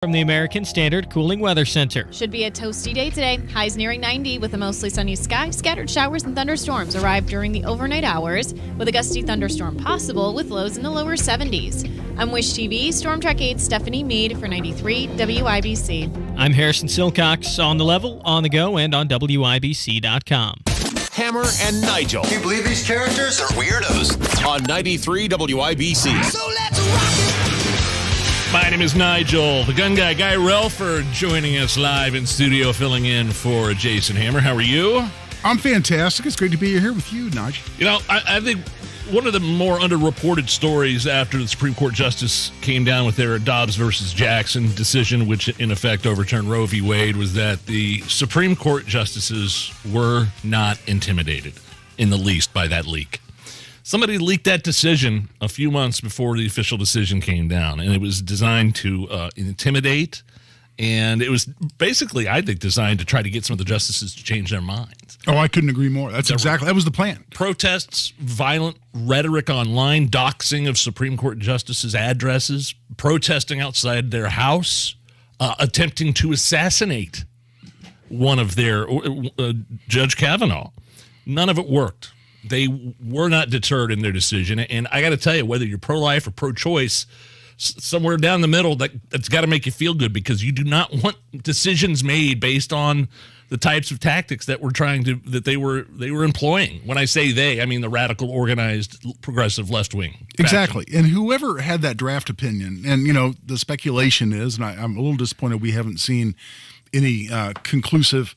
From the American Standard Cooling Weather Center. Should be a toasty day today. Highs nearing 90 with a mostly sunny sky. Scattered showers and thunderstorms arrive during the overnight hours with a gusty thunderstorm possible with lows in the lower 70s. I'm Wish TV Storm Track 8 Stephanie Meade for 93 WIBC. I'm Harrison Silcox on the level, on the go, and on WIBC.com. Hammer and Nigel. Can you believe these characters are weirdos? On 93 WIBC. So let's rock it! My name is Nigel, the gun guy, Guy Relford, joining us live in studio, filling in for Jason Hammer. How are you? I'm fantastic. It's great to be here with you, Nigel. You know, I think one of the more underreported stories after the Supreme Court justice came down with their Dobbs versus Jackson decision, which in effect overturned Roe v. Wade, was that the Supreme Court justices were not intimidated in the least by that leak. Somebody leaked that decision a few months before the official decision came down, and it was designed to intimidate, and it was basically, I think, designed to try to get some of the justices to change their minds. Oh, I couldn't agree more. That was the plan. Protests, violent rhetoric online, doxing of Supreme Court justices' addresses, protesting outside their house, attempting to assassinate one of their, Judge Kavanaugh. None of it worked. They were not deterred in their decision. And I got to tell you, whether you're pro-life or pro-choice, somewhere down the middle, that's got to make you feel good, because you do not want decisions made based on the types of tactics that they were employing. When I say they, I mean the radical, organized, progressive left-wing. Exactly. And whoever had that draft opinion, and, you know, the speculation is, and I'm a little disappointed we haven't seen any conclusive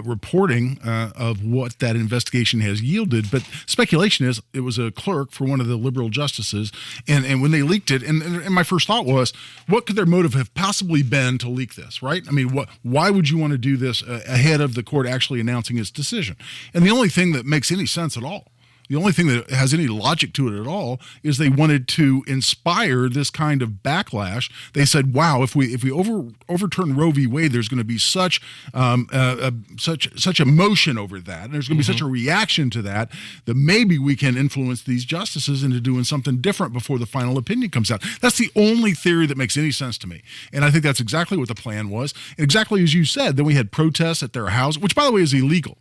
reporting of what that investigation has yielded, but speculation is it was a clerk for one of the liberal justices, and when they leaked it, and my first thought was, what could their motive have possibly been to leak this, right? I mean, why would you want to do this ahead of the court actually announcing its decision? And the only thing that makes any sense at all, the only thing that has any logic to it at all, is they wanted to inspire this kind of backlash. They said, "Wow, if we overturn Roe v. Wade, there's going to be such emotion over that, and there's going to be such a reaction to that maybe we can influence these justices into doing something different before the final opinion comes out." That's the only theory that makes any sense to me, and I think that's exactly what the plan was. And exactly as you said, then we had protests at their house, which, by the way, is illegal.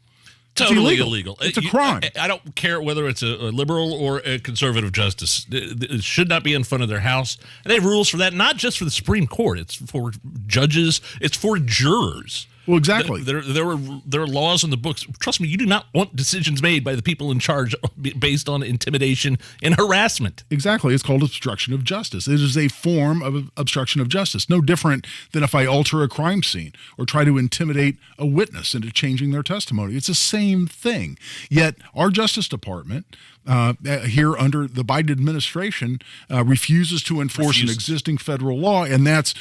Totally illegal. It's a crime. I don't care whether it's a liberal or a conservative justice. It should not be in front of their house. And they have rules for that, not just for the Supreme Court. It's for judges. It's for jurors. Well, exactly. There are laws in the books. Trust me, you do not want decisions made by the people in charge based on intimidation and harassment. Exactly. It's called obstruction of justice. It is a form of obstruction of justice, no different than if I alter a crime scene or try to intimidate a witness into changing their testimony. It's the same thing. Yet our Justice Department here under the Biden administration refuses to enforce an existing federal law, and that's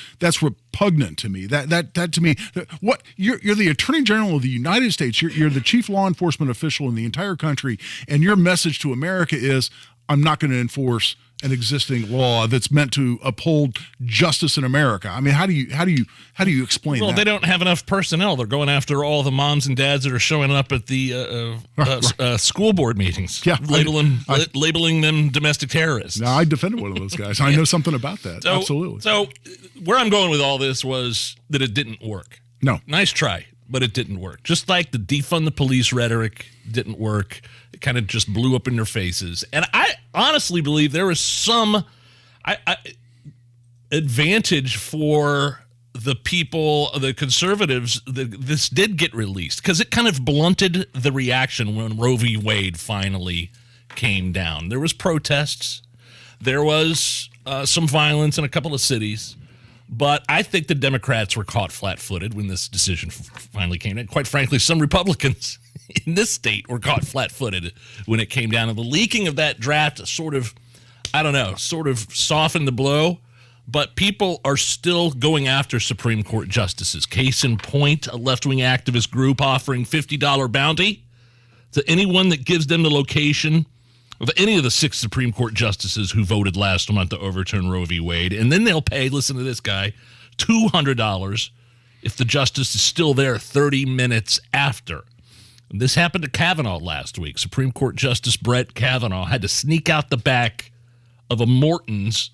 repugnant to me. That to me, what you're the Attorney General of the United States. You're the chief law enforcement official in the entire country, and your message to America is, I'm not going to enforce an existing law that's meant to uphold justice in America. I mean, how do you explain that? Well, they don't have enough personnel. They're going after all the moms and dads that are showing up at the school board meetings, labeling them domestic terrorists. Now, I defended one of those guys. I know something about that. Absolutely. So where I'm going with all this was that it didn't work. No. Nice try, but it didn't work. Just like the defund the police rhetoric didn't work. It kind of just blew up in their faces. And I honestly believe there was some advantage for the people, the conservatives, this did get released, because it kind of blunted the reaction when Roe v. Wade finally came down. There was protests. There was some violence in a couple of cities. But I think the Democrats were caught flat-footed when this decision finally came down. Quite frankly, some Republicans in this state were caught flat-footed when it came down. And the leaking of that draft sort of softened the blow. But people are still going after Supreme Court justices. Case in point, a left-wing activist group offering $50 bounty to anyone that gives them the location of any of the 6 Supreme Court justices who voted last month to overturn Roe v. Wade. And then they'll pay, listen to this guy, $200 if the justice is still there 30 minutes after. And this happened to Kavanaugh last week. Supreme Court Justice Brett Kavanaugh had to sneak out the back of a Morton's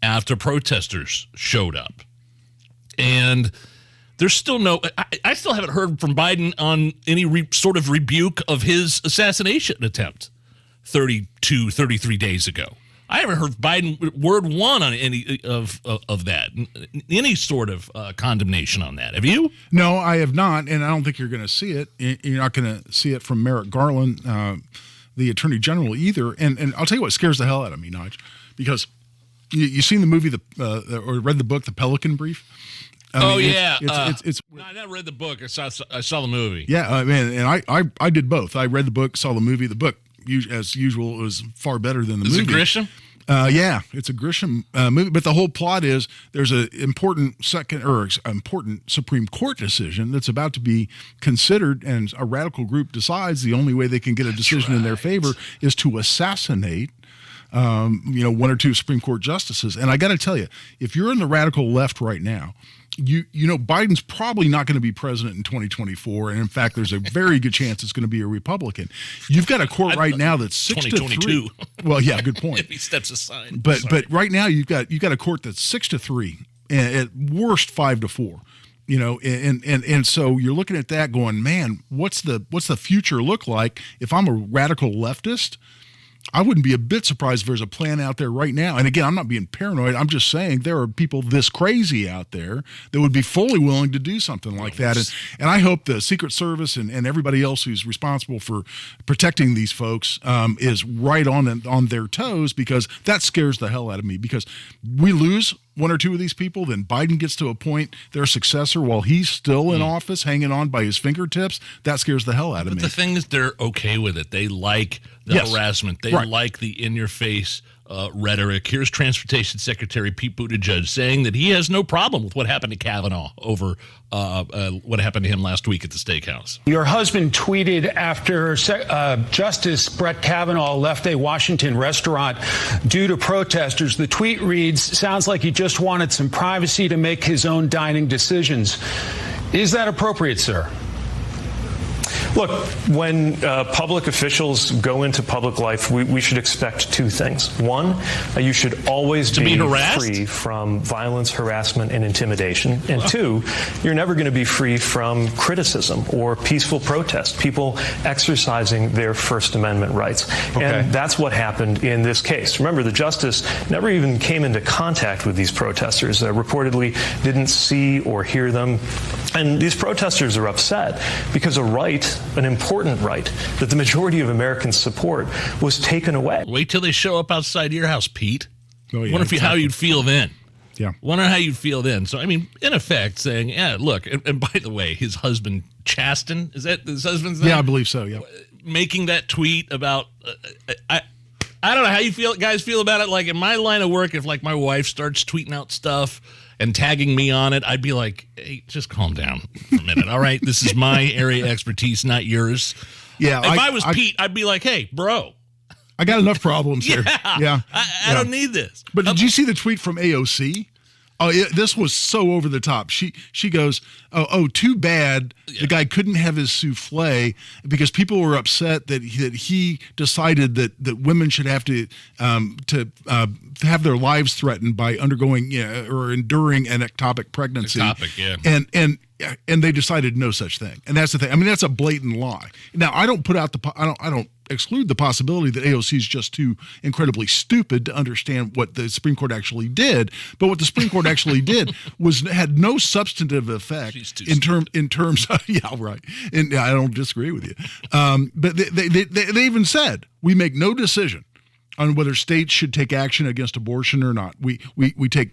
after protesters showed up. and there's still I still haven't heard from Biden on any sort of rebuke of his assassination attempt 33 days ago. I haven't heard Biden word one on any of that, any sort of condemnation on that. Have you? No, I have not, and I don't think you're going to see it. You're not going to see it from Merrick Garland, the Attorney General, either. And I'll tell you what scares the hell out of me, Nigel, because you seen the movie or read the book, The Pelican Brief? It's no, I never read the book. I saw the movie. Yeah, and I did both. I read the book, saw the movie. The book, as usual, was far better than the movie. Is it Grisham? Yeah, it's a Grisham movie. But the whole plot is there's an important Supreme Court decision that's about to be considered, and a radical group decides the only way they can get a decision in their favor is to assassinate one or two Supreme Court justices. And I got to tell you, if you're in the radical left right now, you know Biden's probably not going to be president in 2024, and in fact, there's a very good chance it's going to be a Republican. You've got a court right now that's 6-3. Well, yeah, good point. If he steps aside, but right now you've got a court that's 6-3, and at worst 5-4. And so you're looking at that, going, man, what's the future look like if I'm a radical leftist? I wouldn't be a bit surprised if there's a plan out there right now. And again, I'm not being paranoid. I'm just saying there are people this crazy out there that would be fully willing to do something like that. And I hope the Secret Service and everybody else who's responsible for protecting these folks is right on their toes, because that scares the hell out of me. Because we lose one or two of these people, then Biden gets to appoint their successor while he's still in office, hanging on by his fingertips. That scares the hell out of me. But the thing is, they're okay with it. They like the harassment. They like the in-your-face rhetoric. Here's Transportation Secretary Pete Buttigieg saying that he has no problem with what happened to Kavanaugh over what happened to him last week at the steakhouse. Your husband tweeted after Justice Brett Kavanaugh left a Washington restaurant due to protesters. The tweet reads, "Sounds like he just wanted some privacy to make his own dining decisions." Is that appropriate, sir? Look, when public officials go into public life, we should expect two things. One, you should always be free from violence, harassment, and intimidation. And two, you're never going to be free from criticism or peaceful protest, people exercising their First Amendment rights. Okay. And that's what happened in this case. Remember, the justice never even came into contact with these protesters, reportedly didn't see or hear them. And these protesters are upset because an important right that the majority of Americans support was taken away. Wait till they show up outside your house, Pete. Oh, yeah, Wonder how you'd feel then. Yeah. Wonder how you'd feel then. So, I mean, in effect, saying, yeah, look, and by the way, his husband, Chasten, is that his husband's name? Yeah, I believe so, yeah. Making that tweet about, I don't know how you guys feel about it. Like, in my line of work, if, like, my wife starts tweeting out stuff and tagging me on it, I'd be like, hey, just calm down for a minute, all right? This is my area of expertise, not yours. Yeah. If I was Pete, I'd be like, hey, bro. I got enough problems here. Yeah. I don't need this. But did you see the tweet from AOC? Oh, this was so over the top. She goes, oh, too bad the guy couldn't have his souffle because people were upset that he decided that women should have to have their lives threatened by undergoing or enduring an ectopic pregnancy. Ectopic, yeah. And they decided no such thing. And that's the thing. I mean, that's a blatant lie. Now, I don't exclude the possibility that AOC is just too incredibly stupid to understand what the Supreme Court actually did. But what the Supreme Court actually did had no substantive effect in terms of yeah, right. And I don't disagree with you. But they even said we make no decision on whether states should take action against abortion or not. We take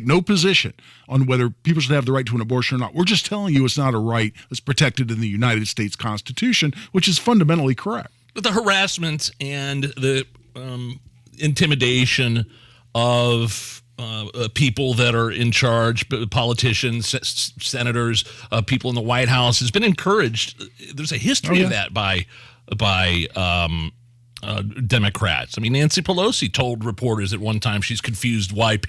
no position on whether people should have the right to an abortion or not. We're just telling you it's not a right that's protected in the United States Constitution, which is fundamentally correct. But the harassment and the intimidation of people that are in charge, politicians, senators, people in the White House has been encouraged. There's a history of that by Democrats. I mean, Nancy Pelosi told reporters at one time she's confused why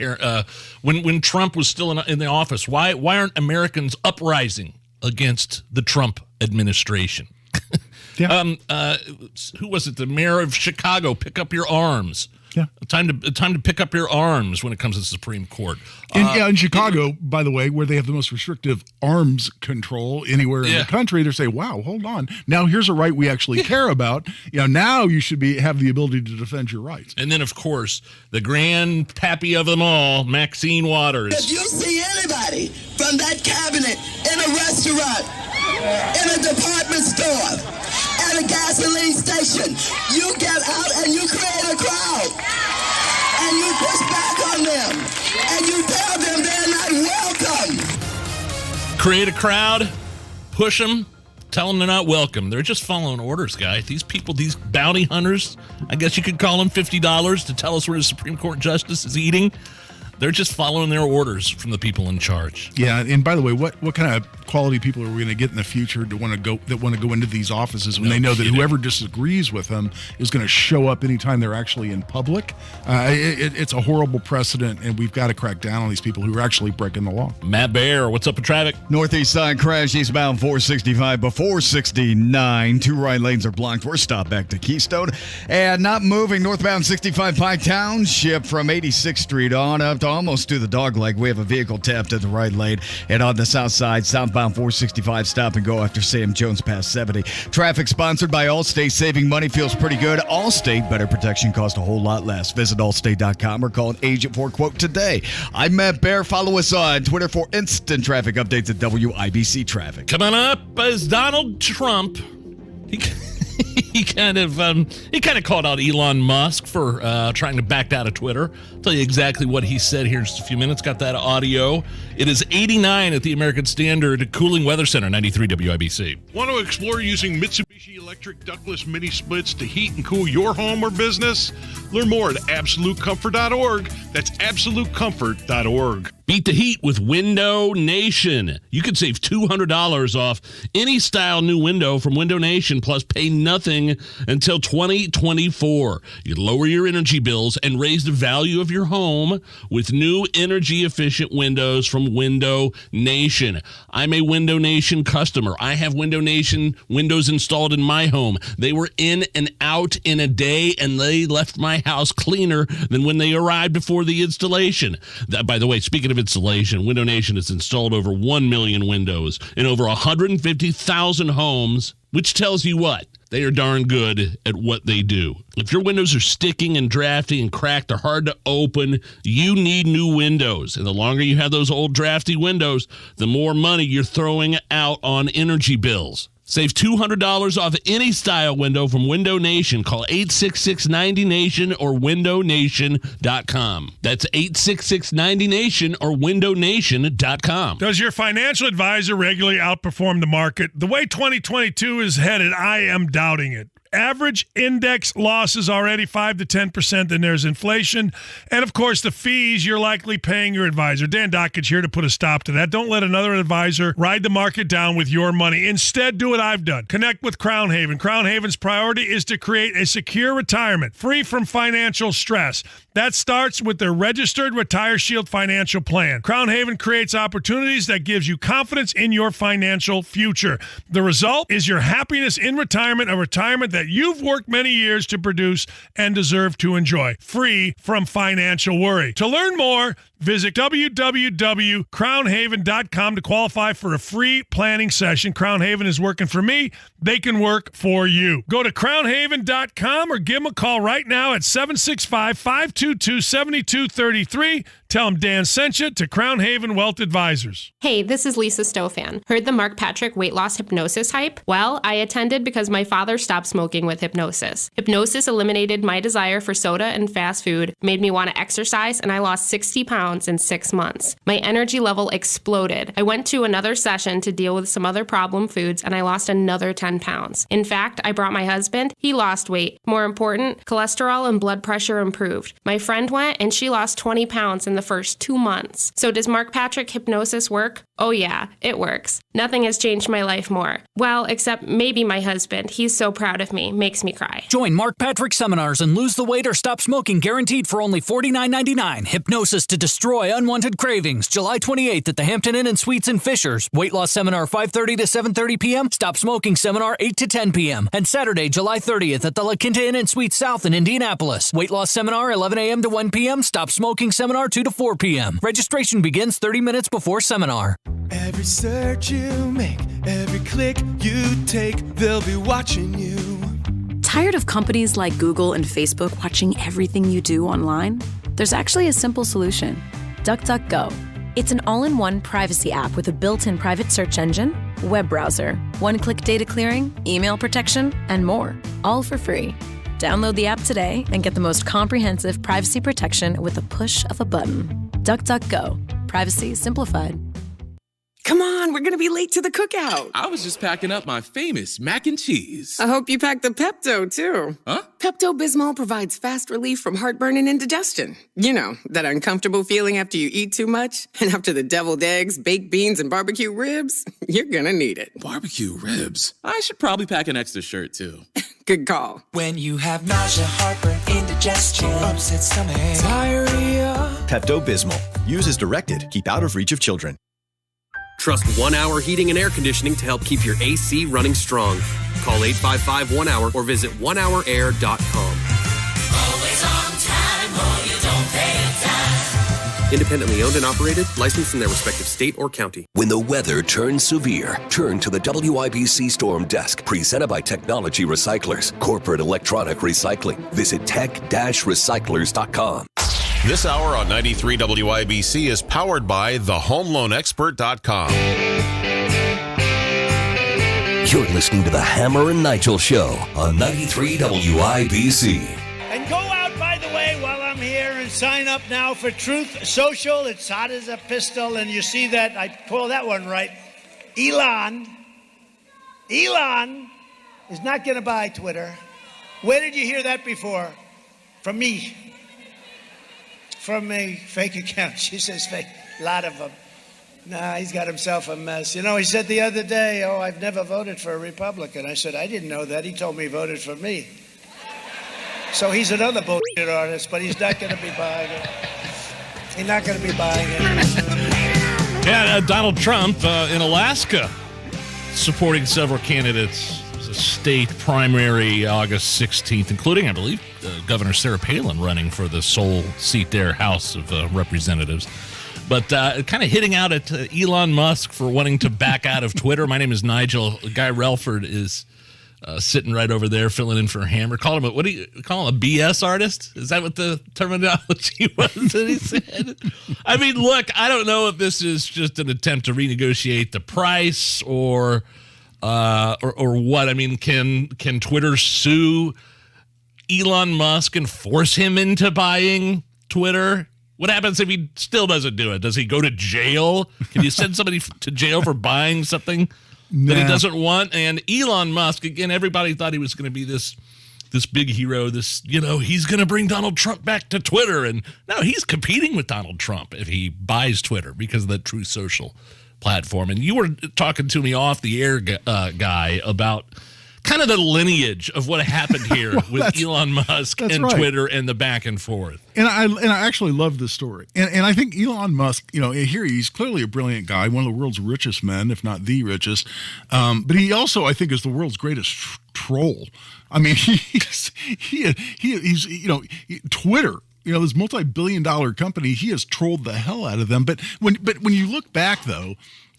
when Trump was still in the office, why aren't Americans uprising against the Trump administration? Yeah. Who was it? The mayor of Chicago, pick up your arms. Yeah. Time to pick up your arms when it comes to the Supreme Court. In Chicago, by the way, where they have the most restrictive arms control anywhere in the country, they say, wow, hold on. Now here's a right we actually care about. Now you should have the ability to defend your rights. And then, of course, the grandpappy of them all, Maxine Waters. If you see anybody from that cabinet in a restaurant, in a department store, at a gasoline station, you get out and you create a crowd. And you push back on them. And you tell them they're not welcome. Create a crowd, push them, tell them they're not welcome. They're just following orders, guy. These people, these bounty hunters, I guess you could call them $50 to tell us where the Supreme Court justice is eating. They're just following their orders from the people in charge. Yeah, and by the way, what kind of quality people are we going to get in the future to want to go into these offices when they know that whoever disagrees with them is going to show up anytime they're actually in public? It's a horrible precedent, and we've got to crack down on these people who are actually breaking the law. Matt Bear, what's up with traffic? Northeast side crash eastbound 465 before 69. 2 right lanes are blocked. We're stopped back to Keystone. And not moving northbound 65 Pike Township from 86th Street on up to almost to the dog leg. We have a vehicle tapped at the right lane. And on the south side, southbound 465 stop and go after Sam Jones past 70. Traffic sponsored by Allstate. Saving money feels pretty good. Allstate, better protection costs a whole lot less. Visit allstate.com or call an agent for a quote today. I'm Matt Bear. Follow us on Twitter for instant traffic updates at WIBC Traffic. Coming up is Donald Trump. He kind of called out Elon Musk for trying to back out of Twitter. I'll tell you exactly what he said here in just a few minutes. Got that audio. It is 89 at the American Standard Cooling Weather Center, 93 WIBC. Want to explore using Mitsubishi electric ductless mini splits to heat and cool your home or business? Learn more at absolutecomfort.org. That's absolutecomfort.org. Beat the heat with Window Nation. You could save $200 off any style new window from Window Nation, plus pay nothing until 2024. You lower your energy bills and raise the value of your home with new energy-efficient windows from Window Nation. I'm a Window Nation customer. I have Window Nation windows installed in my home. They were in and out in a day, and they left my house cleaner than when they arrived before the installation. By the way, speaking of installation, Window Nation has installed over 1 million windows in over 150,000 homes, which tells you what? They are darn good at what they do. If your windows are sticking and drafty and cracked or hard to open, you need new windows. And the longer you have those old drafty windows, the more money you're throwing out on energy bills. Save $200 off any style window from Window Nation. Call 866-90-NATION or windownation.com. That's 866-90-NATION or windownation.com. Does your financial advisor regularly outperform the market? The way 2022 is headed, I am doubting it. Average index losses already 5 to 10%, then there's inflation. And, of course, the fees you're likely paying your advisor. Dan Dockage here to put a stop to that. Don't let another advisor ride the market down with your money. Instead, do what I've done. Connect with Crown Haven. Crown Haven's priority is to create a secure retirement free from financial stress. That starts with their registered Retire Shield financial plan. Crown Haven creates opportunities that gives you confidence in your financial future. The result is your happiness in retirement, a retirement that you've worked many years to produce and deserve to enjoy, free from financial worry. To learn more, visit www.crownhaven.com to qualify for a free planning session. Crown Haven is working for me. They can work for you. Go to crownhaven.com or give them a call right now at 765-522-7233. Tell them Dan sent you to Crown Haven Wealth Advisors. Hey, this is Lisa Stofan. Heard the Mark Patrick weight loss hypnosis hype? Well, I attended because my father stopped smoking with hypnosis. Hypnosis eliminated my desire for soda and fast food, made me want to exercise, and I lost 60 pounds in 6 months. My energy level exploded. I went to another session to deal with some other problem foods, and I lost another 10 pounds. In fact, I brought my husband. He lost weight. More important, cholesterol and blood pressure improved. My friend went, and she lost 20 pounds in the first 2 months. So does Mark Patrick hypnosis work? Oh yeah, it works. Nothing has changed my life more. Well, except maybe my husband. He's so proud of me. Makes me cry. Join Mark Patrick seminars and lose the weight or stop smoking guaranteed for only $49.99. Hypnosis to destroy unwanted cravings. July 28th at the Hampton Inn and Suites in Fishers. Weight loss seminar 5:30 to 7:30 p.m. Stop smoking seminar 8 to 10 p.m. And Saturday, July 30th at the La Quinta Inn and Suites South in Indianapolis. Weight loss seminar 11 a.m. to 1 p.m. Stop smoking seminar 2 to 4 p.m. Registration begins 30 minutes before seminar. Every search you make, every click you take, they'll be watching you. Tired of companies like Google and Facebook watching everything you do online? There's actually a simple solution. DuckDuckGo. It's an all-in-one privacy app with a built-in private search engine, web browser, one-click data clearing, email protection, and more, all for free. Download the app today and get the most comprehensive privacy protection with the push of a button. DuckDuckGo. Privacy simplified. Come on, we're gonna be late to the cookout. I was just packing up my famous mac and cheese. I hope you packed the Pepto, too. Huh? Pepto-Bismol provides fast relief from heartburn and indigestion. You know, that uncomfortable feeling after you eat too much. And after the deviled eggs, baked beans, and barbecue ribs, you're gonna need it. Barbecue ribs? I should probably pack an extra shirt, too. Good call. When you have nausea, heartburn, indigestion, upset stomach, diarrhea. Pepto-Bismol. Use as directed. Keep out of reach of children. Trust 1 Hour Heating and Air Conditioning to help keep your AC running strong. Call 855-1-HOUR or visit onehourair.com. Always on time or you don't pay a dime. Independently owned and operated, licensed in their respective state or county. When the weather turns severe, turn to the WIBC Storm Desk, presented by Technology Recyclers, corporate electronic recycling. Visit tech-recyclers.com. This hour on 93 WIBC is powered by thehomeloanexpert.com. You're listening to the Hammer and Nigel Show on 93 WIBC. And go out, by the way, while I'm here and sign up now for Truth Social. It's hot as a pistol, and you see that. I pulled that one right. Elon is not going to buy Twitter. Where did you hear that before? From me. From a fake account. She says fake. A lot of them. Nah, he's got himself a mess. You know, he said the other day, I've never voted for a Republican. I said, I didn't know that. He told me he voted for me. So he's another bullshit artist, but he's not going to be buying it. He's not going to be buying it. Yeah, Donald Trump in Alaska supporting several candidates. There's a state primary August 16th, including, I believe, Governor Sarah Palin running for the sole seat there, House of Representatives. But kind of hitting out at Elon Musk for wanting to back out of Twitter. My name is Nigel. Guy Relford is sitting right over there filling in for Hammer. Call him what do you call him, a BS artist? Is that what the terminology was that he said? I mean, look, I don't know if this is just an attempt to renegotiate the price or what. I mean, can Twitter sue Elon Musk and force him into buying Twitter? What happens if he still doesn't do it? Does he go to jail? Can you send somebody to jail for buying something that he doesn't want? And Elon Musk, again, everybody thought he was going to be this big hero, he's going to bring Donald Trump back to Twitter. And no, he's competing with Donald Trump if he buys Twitter because of the Truth Social platform. And you were talking to me off the air, Guy, about kind of the lineage of what happened here with Elon Musk and right. Twitter and the back and forth. And I actually love this story. And I think Elon Musk, here he's clearly a brilliant guy, one of the world's richest men, if not the richest. But he also, I think, is the world's greatest troll. I mean, he's Twitter. This multi-billion-dollar company, he has trolled the hell out of them. But when you look back, though,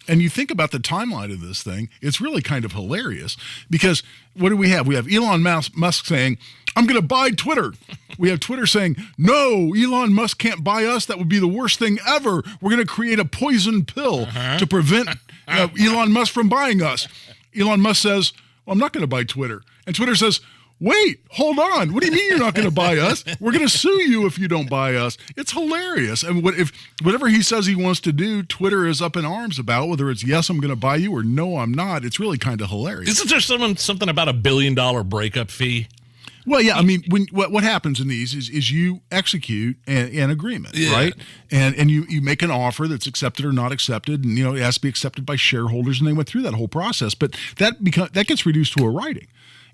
and you think about the timeline of this thing, it's really kind of hilarious because what do we have? We have Elon Musk saying, I'm going to buy Twitter. We have Twitter saying, no, Elon Musk can't buy us. That would be the worst thing ever. We're going to create a poison pill to prevent Elon Musk from buying us. Elon Musk says, well, I'm not going to buy Twitter. And Twitter says, wait, hold on. What do you mean you're not going to buy us? We're going to sue you if you don't buy us. It's hilarious. And whatever he says he wants to do, Twitter is up in arms about, whether it's yes, I'm going to buy you or no, I'm not. It's really kind of hilarious. Isn't there something about $1 billion breakup fee? Well, yeah, I mean, what happens in these is you execute an agreement, right? And you make an offer that's accepted or not accepted, and it has to be accepted by shareholders, and they went through that whole process. But that gets reduced to a writing.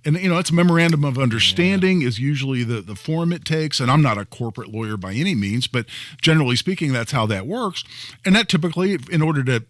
And, it's a memorandum of understanding is usually the form it takes. And I'm not a corporate lawyer by any means, but generally speaking, that's how that works. And that typically, in order to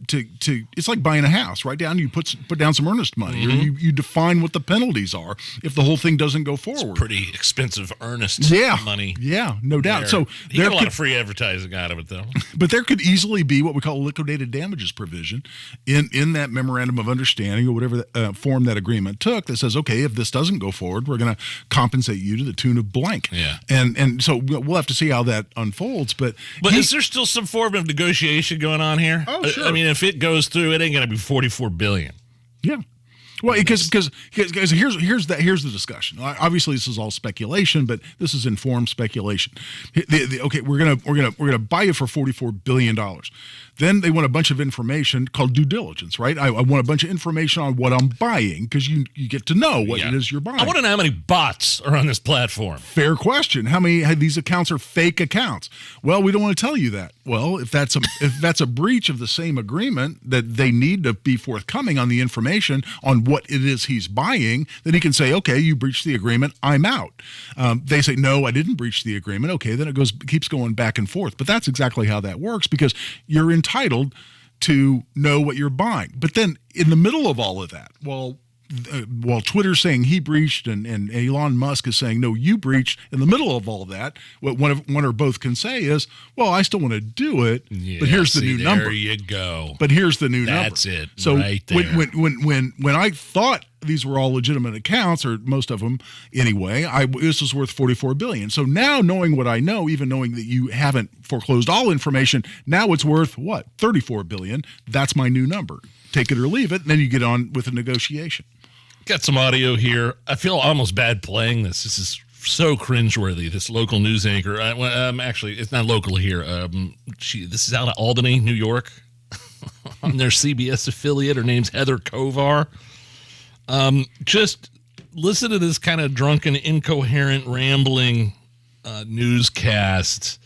it's like buying a house, right? You put down some earnest money, or you define what the penalties are if the whole thing doesn't go forward. It's pretty expensive earnest money. Yeah, no doubt. There. So you get a lot of free advertising out of it, though. But there could easily be what we call a liquidated damages provision in that memorandum of understanding, or whatever form that agreement took, that says, okay, if this doesn't go forward, we're going to compensate you to the tune of blank. Yeah. And so we'll have to see how that unfolds. But is there still some form of negotiation going on here? Oh, sure. I mean, if it goes through, it ain't going to be $44 billion. Yeah. Well, because here's the discussion. Obviously, this is all speculation, but this is informed speculation. Okay, we're gonna buy you for $44 billion. Then they want a bunch of information called due diligence, right? I want a bunch of information on what I'm buying, because you get to know what it is you're buying. I want to know how many bots are on this platform. Fair question. How many of these accounts are fake accounts? Well, we don't want to tell you that. Well, if that's a breach of the same agreement, that they need to be forthcoming on the information on what it is he's buying, then he can say, okay, you breached the agreement, I'm out. They say, no, I didn't breach the agreement. Okay, then it keeps going back and forth. But that's exactly how that works, because you're entitled to know what you're buying. But then in the middle of all of that, while Twitter's saying he breached and Elon Musk is saying, no, you breached, in the middle of all of that, what one or both can say is, well, I still want to do it, but here's the new number. There you go. But here's the new number. That's it. So right there. when I thought these were all legitimate accounts, or most of them anyway, this was worth $44 billion. So now, knowing what I know, even knowing that you haven't foreclosed all information, now it's worth what? $34 billion. That's my new number. Take it or leave it, and then you get on with a negotiation. Got some audio here. I feel almost bad playing this. This is so cringeworthy. This local news anchor. Actually, it's not local here. This is out of Albany, New York. On their CBS affiliate. Her name's Heather Kovar. Just listen to this kind of drunken, incoherent, rambling newscast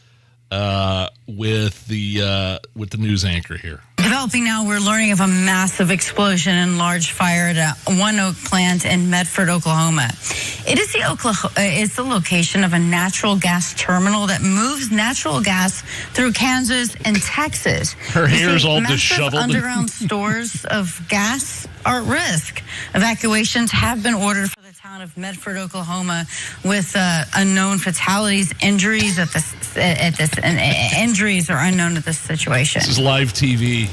with the news anchor here. Developing now, we're learning of a massive explosion and large fire at a One Oak plant in Medford, Oklahoma. It's the location of a natural gas terminal that moves natural gas through Kansas and Texas. Her hair's all disheveled. Underground stores of gas are at risk. Evacuations have been ordered for the town of Medford, Oklahoma, with unknown fatalities. Injuries injuries are unknown at this situation. This is live TV.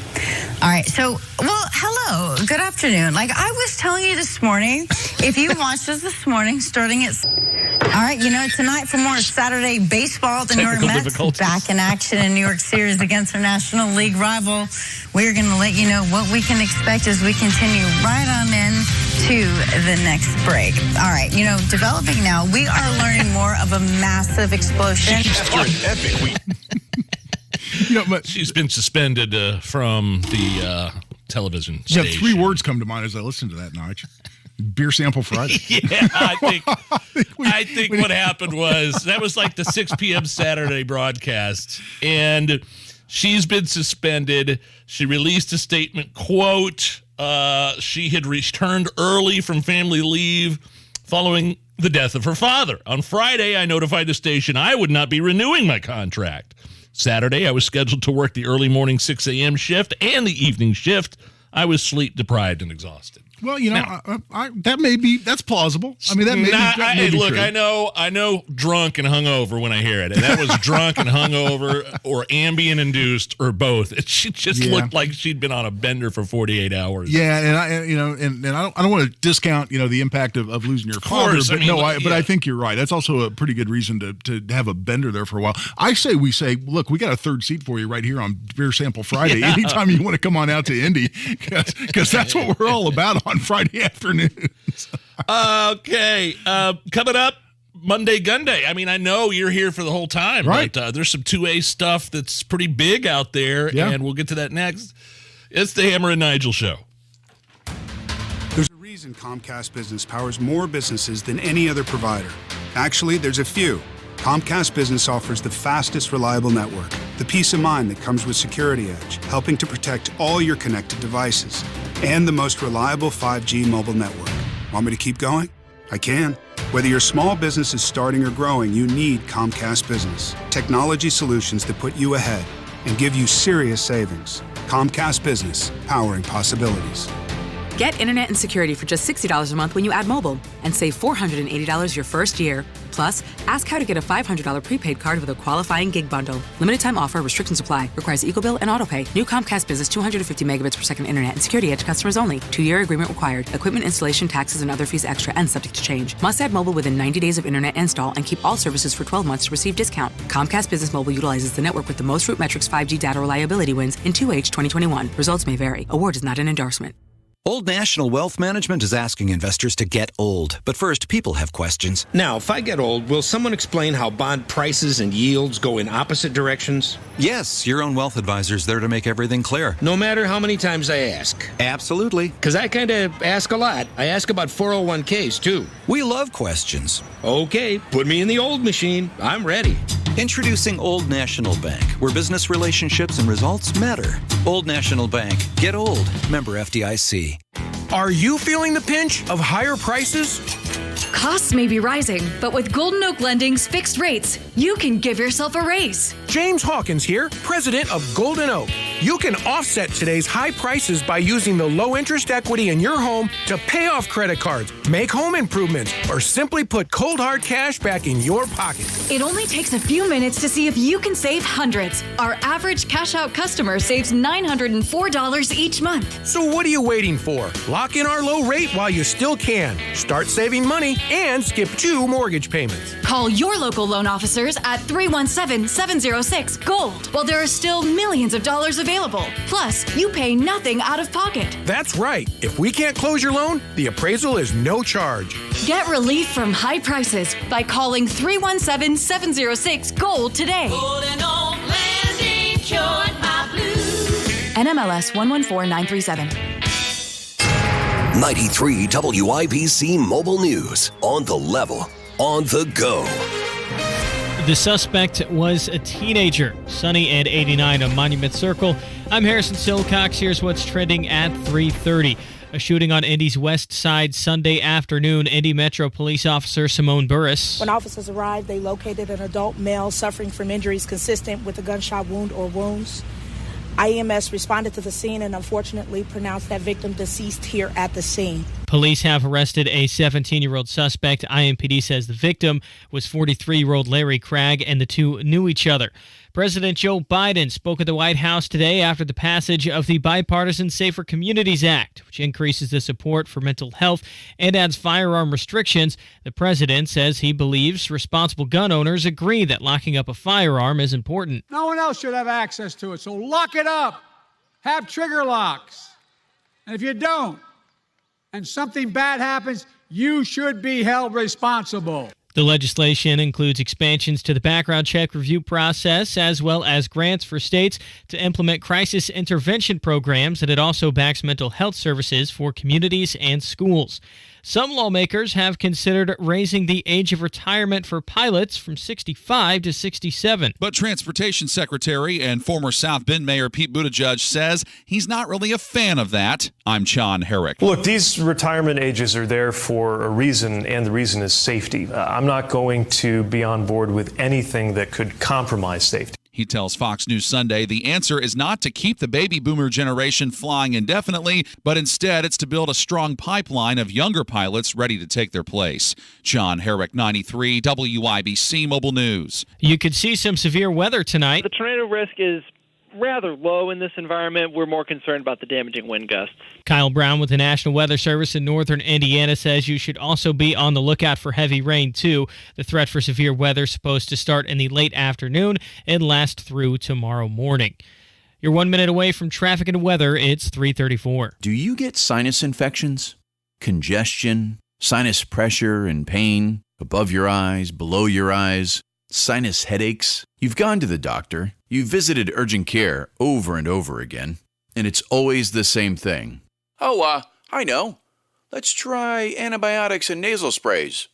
All right. So, hello. Good afternoon. Like I was telling you this morning, if you watched us this morning, starting at... All right. Tonight for more Saturday baseball, the New York Mets back in action in New York Series against their National League rival. We're going to let you know what we can expect as we continue right on in to the next break. All right. Developing now, we are learning more of a massive explosion. After an epic week. She's been suspended from the television station. Yeah, 3 words come to mind as I listen to that, Nigel. Beer sample Friday. Yeah, I think what happened was that was like the 6 p.m. Saturday broadcast, and she's been suspended. She released a statement, quote, she had returned early from family leave following the death of her father. On Friday, I notified the station I would not be renewing my contract. Saturday, I was scheduled to work the early morning 6 a.m. shift and the evening shift. I was sleep deprived and exhausted. Well, that's plausible. I mean, that may be look, true. I know drunk and hungover when I hear it. And that was drunk and hungover or Ambien induced or both. She just looked like she'd been on a bender for 48 hours. Yeah, and I don't want to discount, the impact of losing your father, but but I think you're right. That's also a pretty good reason to have a bender there for a while. We say, look, we got a third seat for you right here on Beer Sample Friday. Yeah. Anytime you want to come on out to Indy, because that's what we're all about on Friday afternoons. Okay. Coming up, Monday Gun Day. I mean, I know you're here for the whole time, right? But there's some 2A stuff that's pretty big out there, and we'll get to that next. It's the Hammer and Nigel Show. There's a reason Comcast Business powers more businesses than any other provider. Actually, there's a few. Comcast Business offers the fastest, reliable network, the peace of mind that comes with Security Edge, helping to protect all your connected devices, and the most reliable 5G mobile network. Want me to keep going? I can. Whether your small business is starting or growing, you need Comcast Business. Technology solutions that put you ahead and give you serious savings. Comcast Business, powering possibilities. Get internet and security for just $60 a month when you add mobile and save $480 your first year. Plus, ask how to get a $500 prepaid card with a qualifying gig bundle. Limited time offer, restrictions apply. Requires EcoBill and autopay. New Comcast Business 250 megabits per second internet and Security Edge customers only. 2-year agreement required. Equipment installation, taxes, and other fees extra and subject to change. Must add mobile within 90 days of internet install and keep all services for 12 months to receive discount. Comcast Business Mobile utilizes the network with the most RootMetrics 5G data reliability wins in 2H 2021. Results may vary. Award is not an endorsement. Old National Wealth Management is asking investors to get old. But first, people have questions. Now, if I get old, will someone explain how bond prices and yields go in opposite directions? Yes, your own wealth advisor is there to make everything clear. No matter how many times I ask. Absolutely. Because I kind of ask a lot. I ask about 401ks, too. We love questions. Okay, put me in the old machine. I'm ready. Introducing Old National Bank, where business relationships and results matter. Old National Bank. Get old. Member FDIC. Are you feeling the pinch of higher prices? Costs may be rising, but with Golden Oak Lending's fixed rates, you can give yourself a raise. James Hawkins here, president of Golden Oak. You can offset today's high prices by using the low interest equity in your home to pay off credit cards, make home improvements, or simply put cold hard cash back in your pocket. It only takes a few minutes to see if you can save hundreds. Our average cash out customer saves $904 each month. So what are you waiting for? Lock in our low rate while you still can. Start saving money and skip 2 mortgage payments. Call your local loan officers at 317-706-GOLD while there are still millions of dollars available. Plus, you pay nothing out of pocket. That's right. If we can't close your loan, the appraisal is no charge. Get relief from high prices by calling 317-706-GOLD today. Golden Oak Landing cured my blues. NMLS 114937. 93 WIBC Mobile News. On the level, on the go. The suspect was a teenager. Sunny and 89 on Monument Circle. I'm Harrison Silcox. Here's what's trending at 3:30. A shooting on Indy's West Side Sunday afternoon. Indy Metro Police Officer Simone Burris. When officers arrived, they located an adult male suffering from injuries consistent with a gunshot wound or wounds. IEMS responded to the scene and unfortunately pronounced that victim deceased here at the scene. Police have arrested a 17-year-old suspect. IMPD says the victim was 43-year-old Larry Craig and the two knew each other. President Joe Biden spoke at the White House today after the passage of the Bipartisan Safer Communities Act, which increases the support for mental health and adds firearm restrictions. The president says he believes responsible gun owners agree that locking up a firearm is important. No one else should have access to it, so lock it up. Have trigger locks. And if you don't, and something bad happens, you should be held responsible. The legislation includes expansions to the background check review process, as well as grants for states to implement crisis intervention programs, and it also backs mental health services for communities and schools. Some lawmakers have considered raising the age of retirement for pilots from 65 to 67. But Transportation Secretary and former South Bend Mayor Pete Buttigieg says he's not really a fan of that. I'm John Herrick. Look, these retirement ages are there for a reason, and the reason is safety. I'm not going to be on board with anything that could compromise safety. He tells Fox News Sunday the answer is not to keep the baby boomer generation flying indefinitely, but instead it's to build a strong pipeline of younger pilots ready to take their place. John Herrick, 93 WIBC Mobile News. You could see some severe weather tonight. The tornado risk is rather low in this environment. We're more concerned about the damaging wind gusts. Kyle Brown with the National Weather Service in northern Indiana says you should also be on the lookout for heavy rain, too. The threat for severe weather is supposed to start in the late afternoon and last through tomorrow morning. You're 1 minute away from traffic and weather. It's 3:34. Do you get sinus infections, congestion, sinus pressure and pain, above your eyes, below your eyes, sinus headaches? You've gone to the doctor. You've visited urgent care over and over again, and it's always the same thing. Oh, I know. Let's try antibiotics and nasal sprays.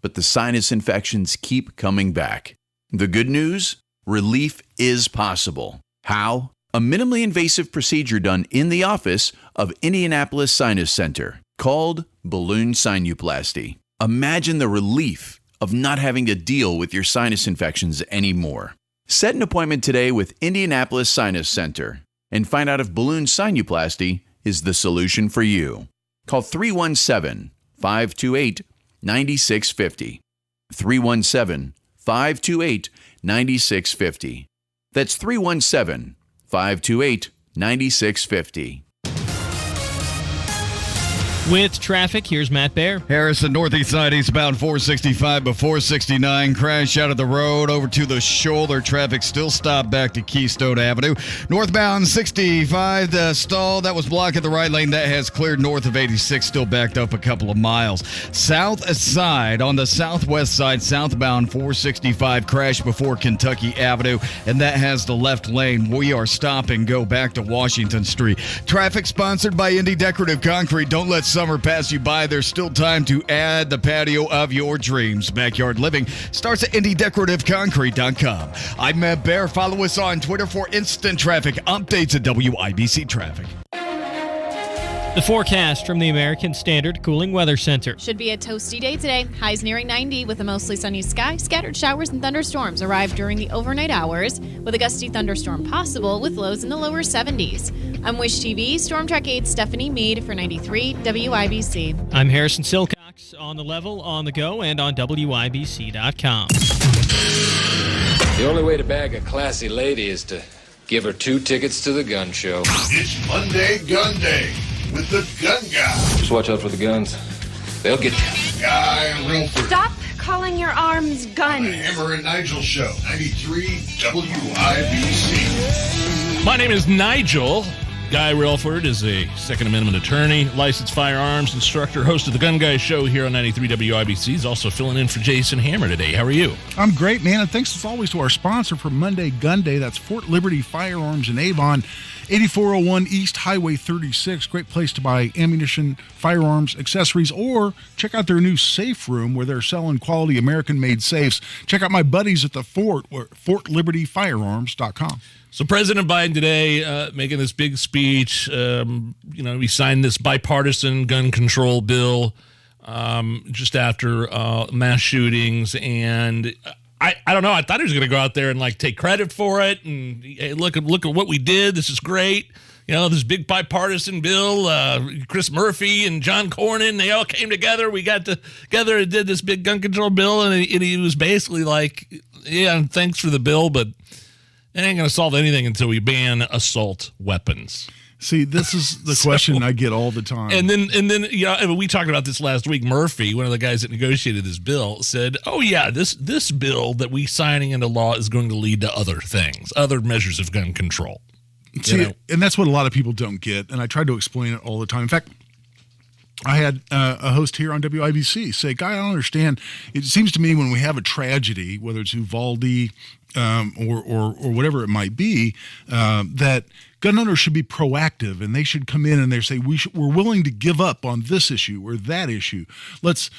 but the sinus infections keep coming back. The good news? Relief is possible. How? A minimally invasive procedure done in the office of Indianapolis Sinus Center called balloon sinuplasty. Imagine the relief of not having to deal with your sinus infections anymore. Set an appointment today with Indianapolis Sinus Center and find out if balloon sinuplasty is the solution for you. Call 317-528-9650. 317-528-9650. That's 317-528-9650. With traffic, here's Matt Bear. Harrison, northeast side, eastbound 465 before 69. Crash out of the road over to the shoulder. Traffic still stopped back to Keystone Avenue. Northbound 65, the stall that was blocking the right lane, that has cleared north of 86, still backed up a couple of miles. South side, on the southwest side, southbound 465, crash before Kentucky Avenue, and that has the left lane. We are stop and go back to Washington Street. Traffic sponsored by Indy Decorative Concrete. Don't let summer pass you by. There's still time to add the patio of your dreams. Backyard living starts at IndyDecorativeConcrete.com. I'm Matt Bear. Follow us on Twitter for instant traffic updates at WIBC Traffic. The forecast from the American Standard Cooling Weather Center. Should be a toasty day today. Highs nearing 90 with a mostly sunny sky. Scattered showers and thunderstorms arrive during the overnight hours with a gusty thunderstorm possible with lows in the lower 70s. I'm Wish TV Storm Track 8 Stephanie Meade for 93 WIBC. I'm Harrison Silcox on the level, on the go, and on WIBC.com. The only way to bag a classy lady is to give her 2 tickets to the gun show. It's Monday Gun Day with the gun guy. Just watch out for the guns. They'll get you. Guy Rilford. Stop calling your arms guns. The Hammer and Nigel Show, 93 WIBC. My name is Nigel. Guy Rilford is a Second Amendment attorney, licensed firearms instructor, host of the Gun Guy Show here on 93 WIBC. He's also filling in for Jason Hammer today. How are you? I'm great, man, and thanks as always to our sponsor for Monday Gun Day. That's Fort Liberty Firearms in Avon, 8401 East Highway 36. Great place to buy ammunition, firearms, accessories, or check out their new safe room where they're selling quality American-made safes. Check out my buddies at the Fort, FortLibertyFirearms.com. So President Biden today making this big speech. He signed this bipartisan gun control bill just after mass shootings. And I don't know. I thought he was going to go out there and take credit for it. And hey, look at what we did. This is great. This big bipartisan bill, Chris Murphy and John Cornyn, they all came together. We got together and did this big gun control bill. And he was basically like, yeah, thanks for the bill, but it ain't going to solve anything until we ban assault weapons. See, this is the question I get all the time. And then we talked about this last week. Murphy, one of the guys that negotiated this bill, said, "Oh yeah, this bill that we signing into law is going to lead to other things, other measures of gun control." See, and that's what a lot of people don't get. And I try to explain it all the time. In fact, I had a host here on WIBC say, "Guy, I don't understand. It seems to me when we have a tragedy, whether it's Uvalde or whatever it might be, that gun owners should be proactive and they should come in and they say we're willing to give up on this issue or that issue. Let's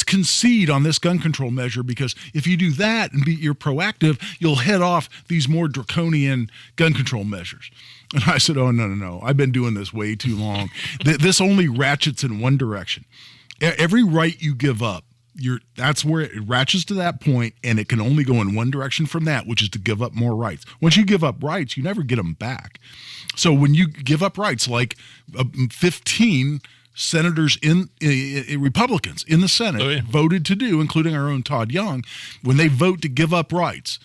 concede on this gun control measure because if you do that and you're proactive, you'll head off these more draconian gun control measures." And I said, "Oh no! I've been doing this way too long. This only ratchets in one direction. Every right you give up, that's where it ratchets to that point, and it can only go in one direction from that, which is to give up more rights. Once you give up rights, you never get them back. So when you give up rights, like 15 senators Republicans in the Senate voted to do, including our own Todd Young, when they vote to give up rights,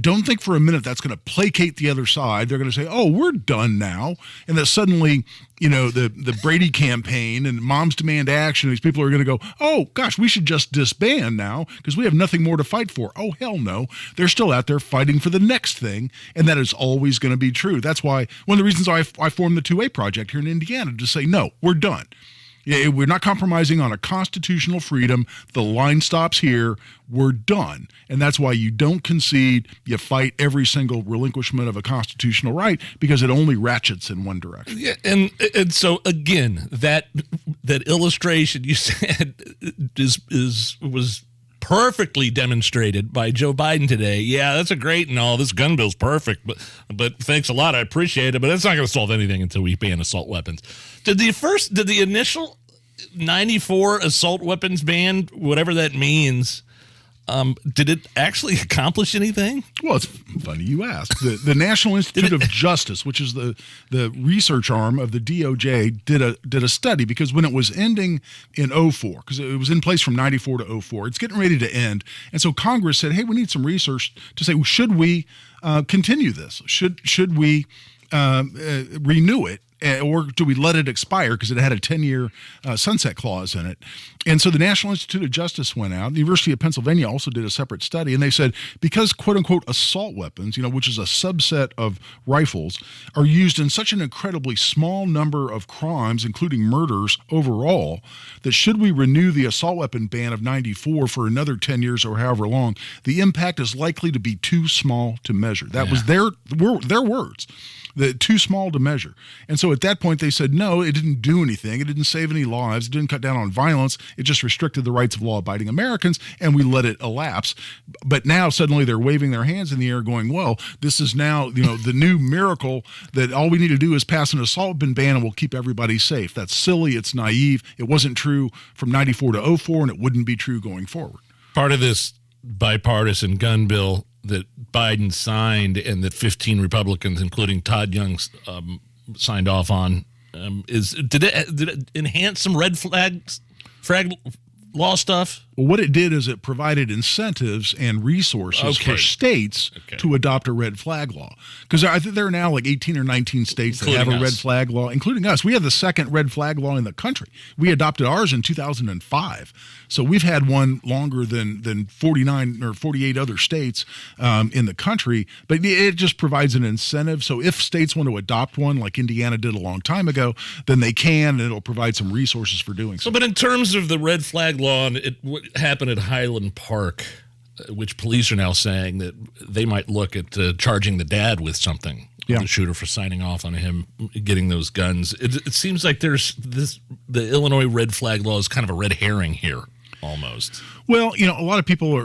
don't think for a minute that's going to placate the other side. They're going to say, "Oh, we're done now," and that suddenly, the Brady campaign and Moms Demand Action, these people are going to go, "Oh gosh, we should just disband now because we have nothing more to fight for." Oh hell no, they're still out there fighting for the next thing, and that is always going to be true. That's why one of the reasons I formed the 2A Project here in Indiana to say, no, we're done. Yeah, we're not compromising on a constitutional freedom. The line stops here. We're done. And that's why you don't concede. You fight every single relinquishment of a constitutional right because it only ratchets in one direction. Yeah, and so again, that illustration you said was perfectly demonstrated by Joe Biden today. Yeah, that's a great and all. This gun bill's perfect, but thanks a lot. I appreciate it, but it's not going to solve anything until we ban assault weapons. Did the initial 94 assault weapons ban, whatever that means, did it actually accomplish anything? Well, it's funny you ask. The National Institute of Justice, which is the research arm of the DOJ, did a study because when it was ending in 04, because it was in place from 94 to 04, it's getting ready to end. And so Congress said, hey, we need some research to say, well, should we continue this? Should we renew it? Or do we let it expire because it had a 10-year sunset clause in it? And so the National Institute of Justice went out. The University of Pennsylvania also did a separate study, and they said because, quote-unquote, assault weapons, which is a subset of rifles, are used in such an incredibly small number of crimes, including murders overall, that should we renew the assault weapon ban of 94 for another 10 years or however long, the impact is likely to be too small to measure. That was their words. Too small to measure. And so at that point, they said, no, it didn't do anything. It didn't save any lives. It didn't cut down on violence. It just restricted the rights of law-abiding Americans, and we let it elapse. But now suddenly they're waving their hands in the air going, well, this is now, the new miracle that all we need to do is pass an assault weapon ban and we'll keep everybody safe. That's silly. It's naive. It wasn't true from 94 to 04, and it wouldn't be true going forward. Part of this bipartisan gun bill that Biden signed and that 15 Republicans, including Todd Young, signed off on, did it enhance some red flag law stuff? Well, what it did is it provided incentives and resources for states to adopt a red flag law. Because I think there are now like 18 or 19 states that have a red flag law, including us. We have the second red flag law in the country. We adopted ours in 2005. So we've had one longer than 49 or 48 other states in the country. But it just provides an incentive. So if states want to adopt one, like Indiana did a long time ago, then they can, and it'll provide some resources for doing so. But in terms of the red flag law, what happened at Highland Park, which police are now saying that they might look at charging the dad with something, the shooter, for signing off on him getting those guns. It seems like there's the Illinois red flag law is kind of a red herring here, almost. Well, a lot of people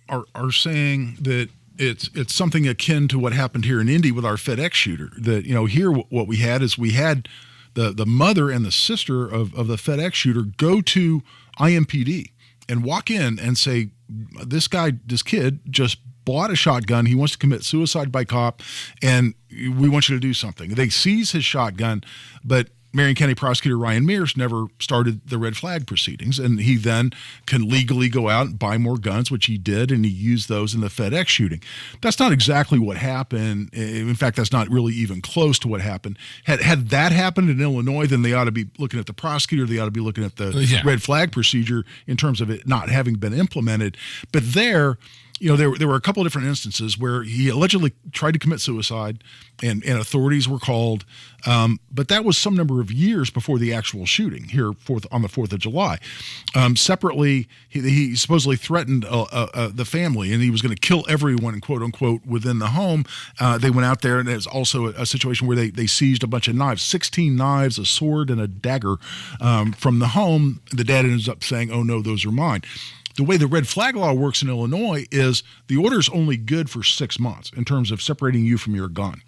are saying that it's something akin to what happened here in Indy with our FedEx shooter. That here what we had is we had the mother and the sister of the FedEx shooter go to IMPD and walk in and say, this kid just bought a shotgun. He wants to commit suicide by cop, and we want you to do something. They seize his shotgun, but Marion County Prosecutor Ryan Mears never started the red flag proceedings, and he then can legally go out and buy more guns, which he did, and he used those in the FedEx shooting. That's not exactly what happened. In fact, that's not really even close to what happened. Had that happened in Illinois, then they ought to be looking at the prosecutor. They ought to be looking at the red flag procedure in terms of it not having been implemented. But there were a couple of different instances where he allegedly tried to commit suicide and authorities were called. But that was some number of years before the actual shooting here on the 4th of July. Separately, he supposedly threatened the family, and he was going to kill everyone, quote unquote, within the home. They went out there, and there's also a situation where they seized a bunch of knives, 16 knives, a sword, and a dagger from the home. The dad ends up saying, oh, no, those are mine. The way the red flag law works in Illinois is the order is only good for 6 months in terms of separating you from your gun.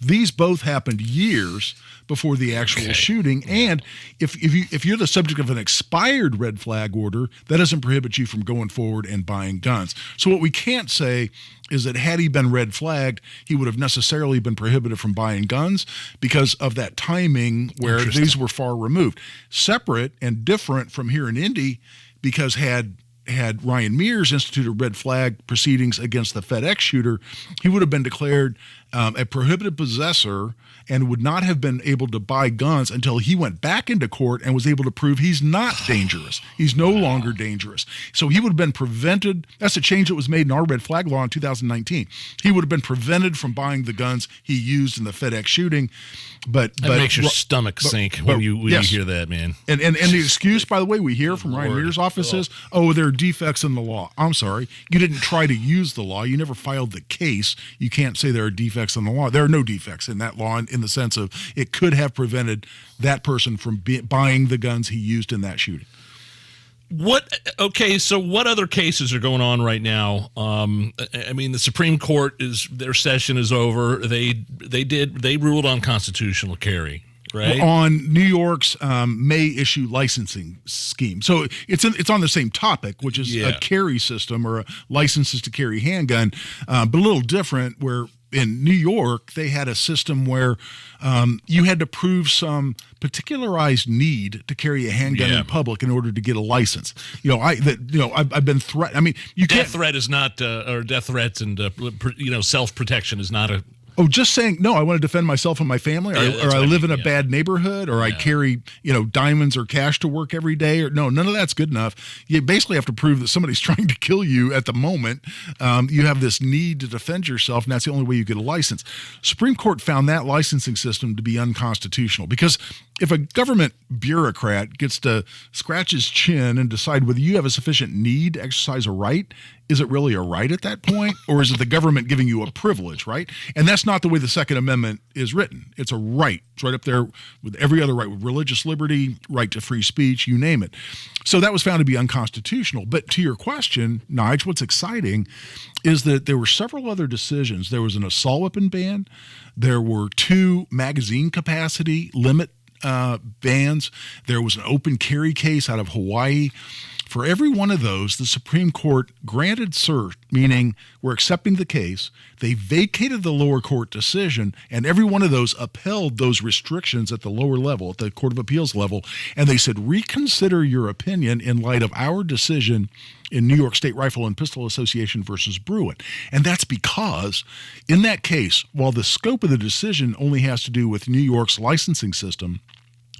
These both happened years before the actual shooting. And if you're the subject of an expired red flag order, that doesn't prohibit you from going forward and buying guns. So what we can't say is that had he been red flagged, he would have necessarily been prohibited from buying guns because of that timing where these were far removed. Separate and different from here in Indy, because had Ryan Mears instituted red flag proceedings against the FedEx shooter, he would have been declared a prohibited possessor and would not have been able to buy guns until he went back into court and was able to prove he's not dangerous. He's no longer dangerous. So he would have been prevented. That's a change that was made in our red flag law in 2019. He would have been prevented from buying the guns he used in the FedEx shooting. But that makes your stomach sink when you hear that, man. And the excuse, by the way, we hear from Ryan Mears' office is, oh, there are defects in the law. I'm sorry. You didn't try to use the law. You never filed the case. You can't say there are defects in the law. There are no defects in that law in the sense of it could have prevented that person from buying the guns he used in that shooting. So what other cases are going on right now? I mean, the Supreme Court their session is over. They ruled on constitutional carry, right? On New York's may issue licensing scheme. So it's on the same topic, which is a carry system or a licenses to carry handgun, but a little different where in New York, they had a system where you had to prove some particularized need to carry a handgun in public in order to get a license. I've been threatened. I mean, death threat is not, or death threats and self-protection is not a. Oh, just saying, no, I want to defend myself and my family, or I live in a bad neighborhood, or I carry, diamonds or cash to work every day, or no, none of that's good enough. You basically have to prove that somebody's trying to kill you at the moment. You have this need to defend yourself, and that's the only way you get a license. Supreme Court found that licensing system to be unconstitutional because if a government bureaucrat gets to scratch his chin and decide whether you have a sufficient need to exercise a right, is it really a right at that point? Or is it the government giving you a privilege, right? And that's not the way the Second Amendment is written. It's a right. It's right up there with every other right, with religious liberty, right to free speech, you name it. So that was found to be unconstitutional. But to your question, Nigel, what's exciting is that there were several other decisions. There was an assault weapon ban. There were 2 magazine capacity limit bans. There was an open carry case out of Hawaii. For every one of those, the Supreme Court granted cert, meaning we're accepting the case. They vacated the lower court decision, and every one of those upheld those restrictions at the lower level, at the Court of Appeals level, and they said, reconsider your opinion in light of our decision in New York State Rifle and Pistol Association versus Bruin. And that's because in that case, while the scope of the decision only has to do with New York's licensing system,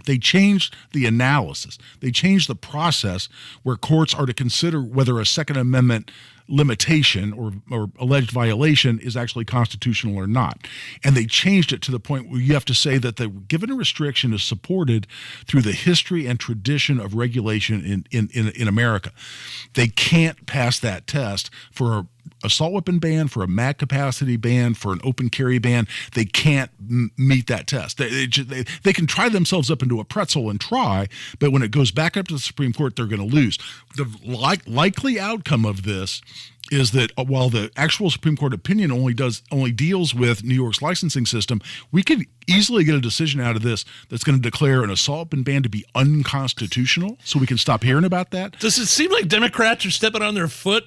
they changed the analysis. They changed the process where courts are to consider whether a Second Amendment limitation or alleged violation is actually constitutional or not. And they changed it to the point where you have to say that the given restriction is supported through the history and tradition of regulation in America. They can't pass that test for an assault weapon ban, for a mag capacity ban, for an open carry ban. They can't meet that test. They can try themselves up into a pretzel and try, but when it goes back up to the Supreme Court, they're going to lose. The likely outcome of this is that while the actual Supreme Court opinion only deals with New York's licensing system, we could easily get a decision out of this that's going to declare an assault weapon ban to be unconstitutional, so we can stop hearing about that. Does it seem like Democrats are stepping on their foot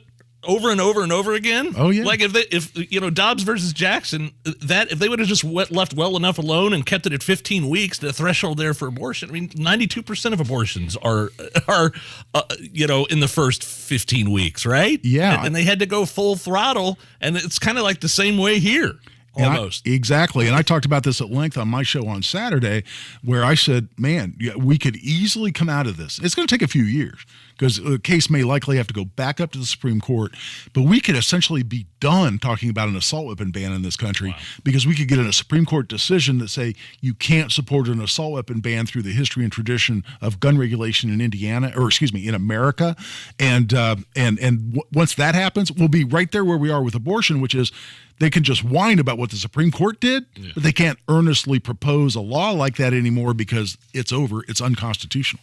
over and over and over again? Oh yeah. Like if Dobbs versus Jackson, that if they would have just left well enough alone and kept it at 15 weeks, the threshold there for abortion. I mean, 92% of abortions are in the first 15 weeks, right? Yeah. And they had to go full throttle, and it's kind of like the same way here. Almost. Exactly. And I talked about this at length on my show on Saturday, where I said, man, we could easily come out of this. It's going to take a few years because the case may likely have to go back up to the Supreme Court, but we could essentially be done talking about an assault weapon ban in this country because we could get in a Supreme Court decision that say you can't support an assault weapon ban through the history and tradition of gun regulation in in America. And once that happens, we'll be right there where we are with abortion, which is they can just whine about what the Supreme Court did, but they can't earnestly propose a law like that anymore because it's over. It's unconstitutional.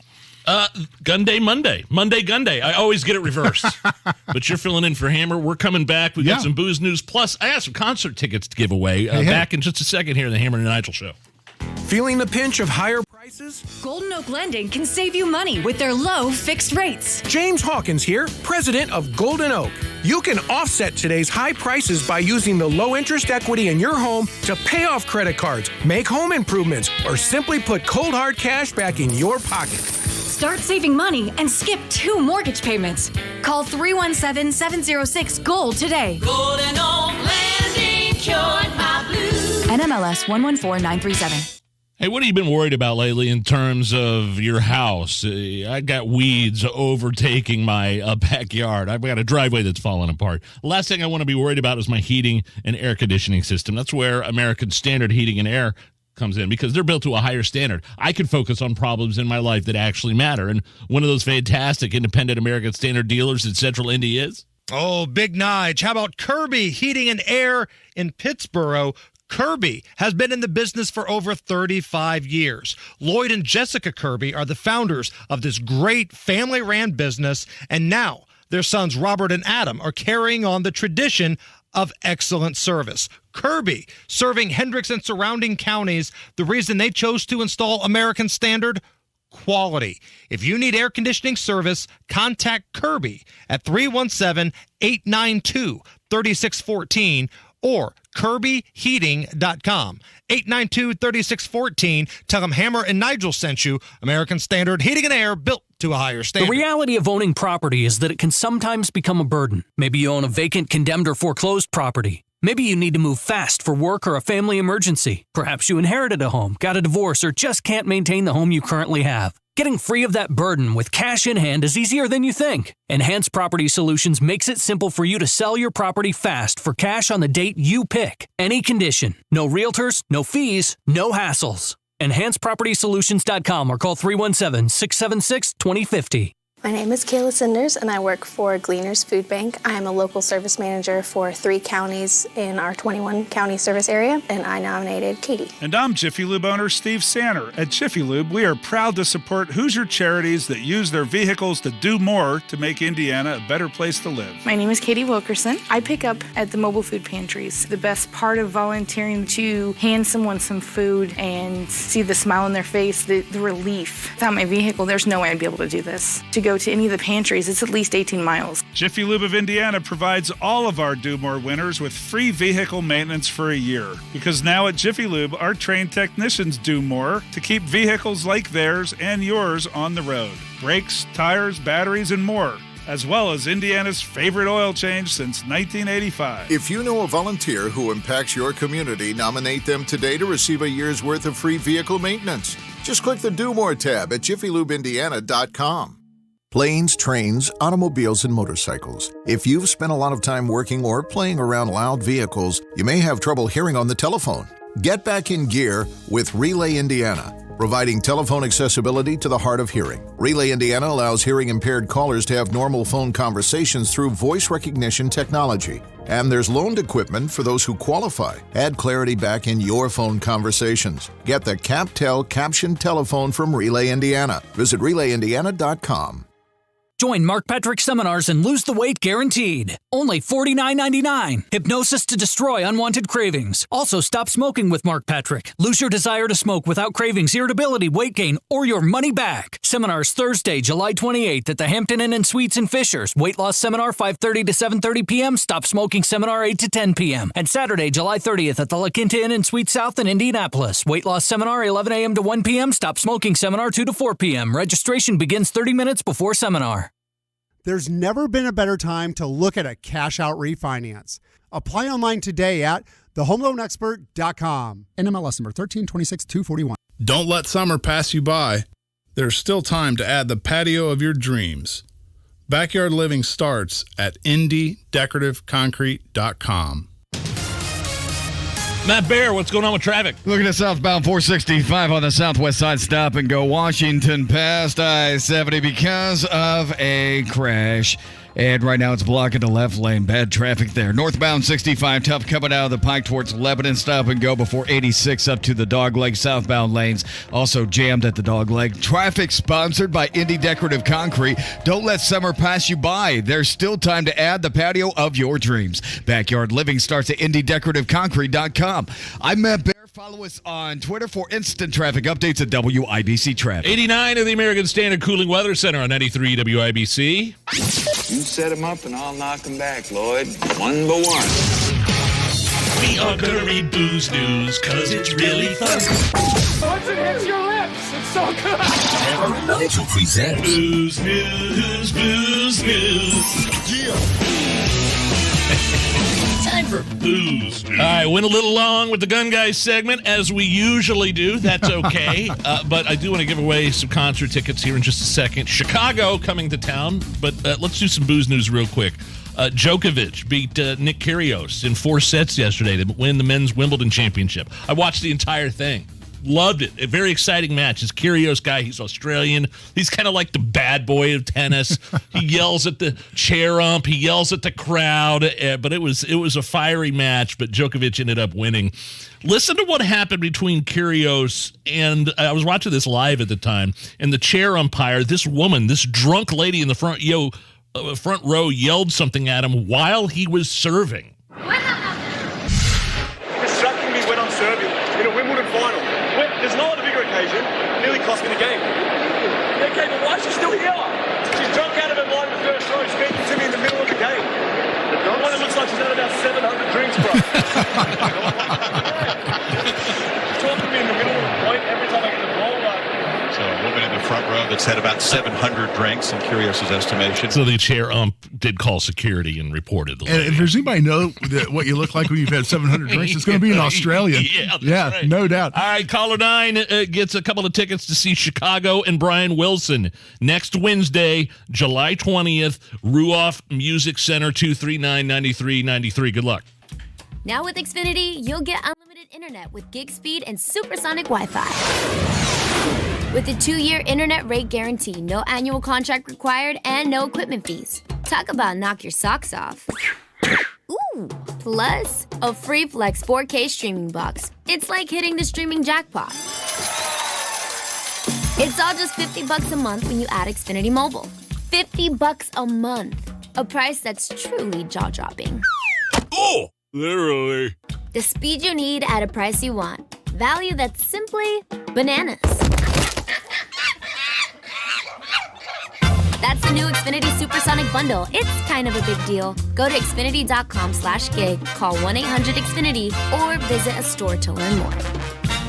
Gun Day Monday. Monday Gun Day. I always get it reversed. But you're filling in for Hammer. We're coming back. We've got some booze news. Plus, I got some concert tickets to give away. Back in just a second here in the Hammer and Nigel Show. Feeling the pinch of higher prices? Golden Oak Lending can save you money with their low fixed rates. James Hawkins here, president of Golden Oak. You can offset today's high prices by using the low interest equity in your home to pay off credit cards, make home improvements, or simply put cold hard cash back in your pocket. Start saving money and skip 2 mortgage payments. Call 317-706-GOLD today. Golden Oak Lending cured my blues. NMLS 114937. Hey, what have you been worried about lately in terms of your house? I got weeds overtaking my backyard. I've got a driveway that's falling apart. The last thing I want to be worried about is my heating and air conditioning system. That's where American Standard Heating and Air comes in because they're built to a higher standard. I can focus on problems in my life that actually matter. And one of those fantastic independent American Standard dealers in Central Indy is? Oh, Big Nige. How about Kirby Heating and Air in Pittsburgh? Kirby has been in the business for over 35 years. Lloyd and Jessica Kirby are the founders of this great family-ran business, and now their sons Robert and Adam are carrying on the tradition of excellent service. Kirby, serving Hendricks and surrounding counties. The reason they chose to install American Standard? Quality. If you need air conditioning service, contact Kirby at 317-892-3614 or KirbyHeating.com. 892-3614. Tell them Hammer and Nigel sent you. American Standard Heating and Air, built to a higher standard. The reality of owning property is that it can sometimes become a burden. Maybe you own a vacant, condemned, or foreclosed property. Maybe you need to move fast for work or a family emergency. Perhaps you inherited a home, got a divorce, or just can't maintain the home you currently have. Getting free of that burden with cash in hand is easier than you think. Enhanced Property Solutions makes it simple for you to sell your property fast for cash on the date you pick. Any condition. No realtors, no fees, no hassles. EnhancedPropertySolutions.com or call 317-676-2050. My name is Kayla Sinders, and I work for Gleaners Food Bank. I am a local service manager for 3 counties in our 21-county service area, and I nominated Katie. And I'm Jiffy Lube owner Steve Sanner. At Jiffy Lube, we are proud to support Hoosier charities that use their vehicles to do more to make Indiana a better place to live. My name is Katie Wilkerson. I pick up at the mobile food pantries. The best part of volunteering to hand someone some food and see the smile on their face, the relief. Without my vehicle, there's no way I'd be able to do this. To go to any of the pantries, it's at least 18 miles. Jiffy Lube of Indiana provides all of our Do More winners with free vehicle maintenance for a year. Because now at Jiffy Lube, our trained technicians do more to keep vehicles like theirs and yours on the road. Brakes, tires, batteries, and more. As well as Indiana's favorite oil change since 1985. If you know a volunteer who impacts your community, nominate them today to receive a year's worth of free vehicle maintenance. Just click the Do More tab at JiffyLubeIndiana.com. Planes, trains, automobiles, and motorcycles. If you've spent a lot of time working or playing around loud vehicles, you may have trouble hearing on the telephone. Get back in gear with Relay Indiana, providing telephone accessibility to the hard of hearing. Relay Indiana allows hearing-impaired callers to have normal phone conversations through voice recognition technology. And there's loaned equipment for those who qualify. Add clarity back in your phone conversations. Get the CapTel captioned telephone from Relay Indiana. Visit RelayIndiana.com. Join Mark Patrick seminars and lose the weight guaranteed. Only $49.99. Hypnosis to destroy unwanted cravings. Also, stop smoking with Mark Patrick. Lose your desire to smoke without cravings, irritability, weight gain, or your money back. Seminars Thursday, July 28th at the Hampton Inn and Suites in Fishers. Weight loss seminar 5:30 to 7:30 p.m. Stop smoking seminar 8 to 10 p.m. And Saturday, July 30th at the La Quinta Inn and Suites South in Indianapolis. Weight loss seminar 11 a.m. to 1 p.m. Stop smoking seminar 2 to 4 p.m. Registration begins 30 minutes before seminar. There's never been a better time to look at a cash-out refinance. Apply online today at thehomeloanexpert.com. NMLS number 1326241. Don't let summer pass you by. There's still time to add the patio of your dreams. Backyard living starts at IndyDecorativeConcrete.com. Matt Bear, what's going on with traffic? Looking at southbound 465 on the southwest side, stop and go Washington past I-70 because of a crash. And right now it's blocking the left lane. Bad traffic there. Northbound 65, tough coming out of the Pike towards Lebanon. Stop and go before 86 up to the Dogleg. Southbound lanes also jammed at the Dogleg. Traffic sponsored by Indy Decorative Concrete. Don't let summer pass you by. There's still time to add the patio of your dreams. Backyard living starts at IndyDecorativeConcrete.com. I'm Matt Bear. Follow us on Twitter for instant traffic updates at WIBC Traffic. 89 of the American Standard Cooling Weather Center on 93 WIBC. You set them up and I'll knock them back, Lloyd. One by one. We are buried booze news, cause it's really fun. Once it hits your lips, it's so good. Nigel presents Booze News, Booze News. Yeah. Time for booze. All right, went a little long with the Gun Guys segment, as we usually do. That's okay. But I do want to give away some concert tickets here in just a second. Chicago coming to town, but let's do some booze news real quick. Djokovic beat Nick Kyrgios in 4 sets yesterday to win the men's Wimbledon championship. I watched the entire thing. Loved it. A very exciting match. This Kyrgios guy, he's Australian. He's kind of like the bad boy of tennis. He yells at the chair ump. He yells at the crowd. But it was a fiery match, but Djokovic ended up winning. Listen to what happened between Kyrgios and I was watching this live at the time, and the chair umpire, this woman, this drunk lady in the front row yelled something at him while he was serving. Distracting me when I'm serving in a Wimbledon final. There's no other bigger occasion. Nearly cost me the game. Okay, but why is she still here? She's drunk out of her mind in the first row, speaking to me in the middle of the game. The one that looks like she's had about 700 drinks, bro. She's talking to me in the middle of the point every time I get the ball. So a woman in the front row that's had about 700 drinks in Kyrgios' estimation. So the chair ump did call security and reported the lady. And if there's anybody know what you look like when you've had 700 drinks, it's going to be an Australian. Yeah, right. No doubt. All right, caller 9 gets a couple of tickets to see Chicago and Brian Wilson next Wednesday, July 20th, Ruoff Music Center, 239-9393. Good luck. Now with Xfinity, you'll get unlimited internet with gig speed and supersonic Wi-Fi. With a 2-year internet rate guarantee, no annual contract required, and no equipment fees. Talk about knock your socks off. Ooh, plus a free Flex 4K streaming box. It's like hitting the streaming jackpot. It's all just $50 a month when you add Xfinity Mobile. $50 a month. A price that's truly jaw-dropping. Oh, literally. The speed you need at a price you want. Value that's simply bananas. That's the new Xfinity Supersonic Bundle. It's kind of a big deal. Go to Xfinity.com/gig, call 1-800-XFINITY, or visit a store to learn more.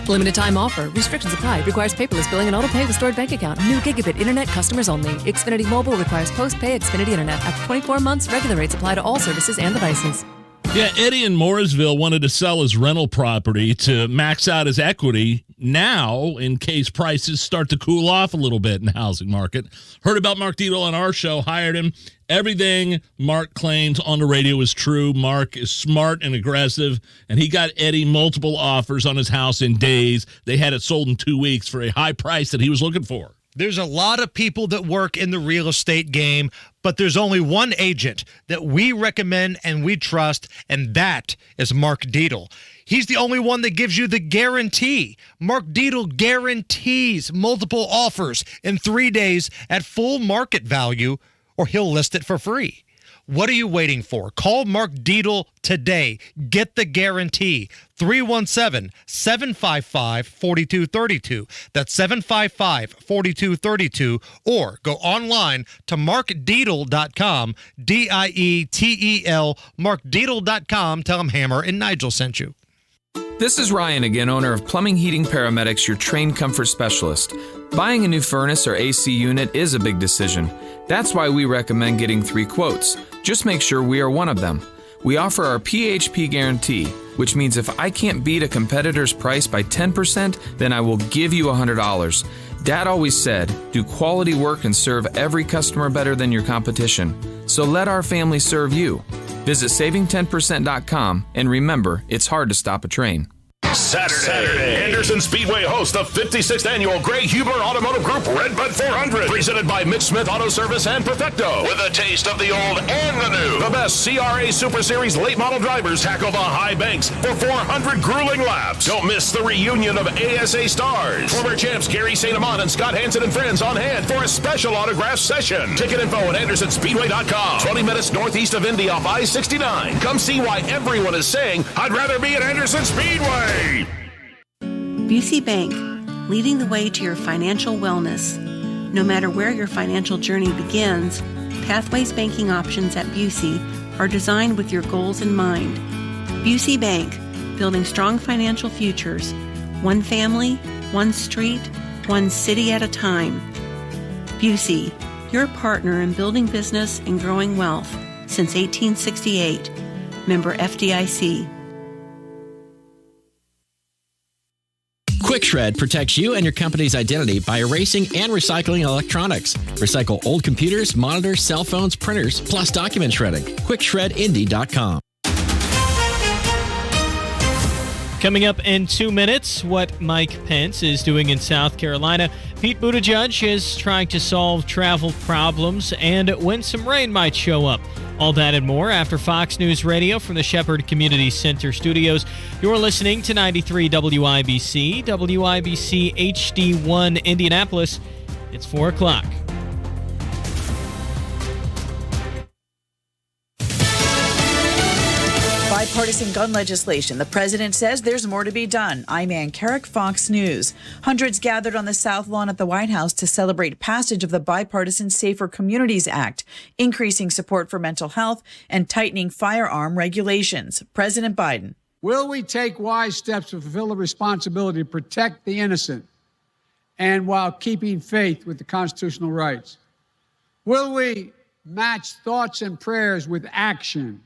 Limited time offer. Restrictions apply. Requires paperless billing and auto pay with stored bank account. New gigabit internet customers only. Xfinity Mobile requires post-pay Xfinity Internet. After 24 months, regular rates apply to all services and devices. Yeah, Eddie in Morrisville wanted to sell his rental property to max out his equity now in case prices start to cool off a little bit in the housing market. Heard about Mark Dietel on our show, hired him. Everything Mark claims on the radio is true. Mark is smart and aggressive, and he got Eddie multiple offers on his house in days. They had it sold in 2 weeks for a high price that he was looking for. There's a lot of people that work in the real estate game, but there's only one agent that we recommend and we trust, and that is Mark Dietel. He's the only one that gives you the guarantee. Mark Dietel guarantees multiple offers in 3 days at full market value, or he'll list it for free. What are you waiting for? Call Mark Dietel today. Get the guarantee. 317-755-4232. That's 755-4232. Or go online to markdietel.com, DIETEL, markdietel.com. Tell him Hammer and Nigel sent you. This is Ryan again, owner of Plumbing Heating Paramedics, your trained comfort specialist. Buying a new furnace or AC unit is a big decision. That's why we recommend getting 3 quotes. Just make sure we are one of them. We offer our PHP guarantee, which means if I can't beat a competitor's price by 10%, then I will give you $100. Dad always said, do quality work and serve every customer better than your competition. So let our family serve you. Visit saving10%.com and remember, it's hard to stop a train. Saturday. Anderson Speedway hosts the 56th annual Gray Hubler Automotive Group Redbud 400, presented by Mitch Smith Auto Service and Perfecto. With a taste of the old and the new. The best CRA Super Series late model drivers tackle the high banks for 400 grueling laps. Don't miss the reunion of ASA stars. Former champs Gary St. Amant and Scott Hansen and friends on hand for a special autograph session. Ticket info at AndersonSpeedway.com. 20 minutes northeast of Indy off I-69. Come see why everyone is saying, I'd rather be at Anderson Speedway. Busey Bank, leading the way to your financial wellness. No matter where your financial journey begins, Pathways banking options at Busey are designed with your goals in mind. Busey Bank, building strong financial futures, one family, one street, one city at a time. Busey, your partner in building business and growing wealth since 1868. Member FDIC. Quick Shred protects you and your company's identity by erasing and recycling electronics. Recycle old computers, monitors, cell phones, printers, plus document shredding. QuickShredIndy.com. Coming up in 2 minutes, what Mike Pence is doing in South Carolina. Pete Buttigieg is trying to solve travel problems and when some rain might show up. All that and more after Fox News Radio from the Shepherd Community Center studios. You're listening to 93 WIBC, WIBC HD1 Indianapolis. It's 4 o'clock. Bipartisan gun legislation. The president says there's more to be done. I'm Ann Carrick, Fox News. Hundreds gathered on the South Lawn at the White House to celebrate passage of the Bipartisan Safer Communities Act, increasing support for mental health and tightening firearm regulations. President Biden. Will we take wise steps to fulfill the responsibility to protect the innocent and while keeping faith with the constitutional rights? Will we match thoughts and prayers with action?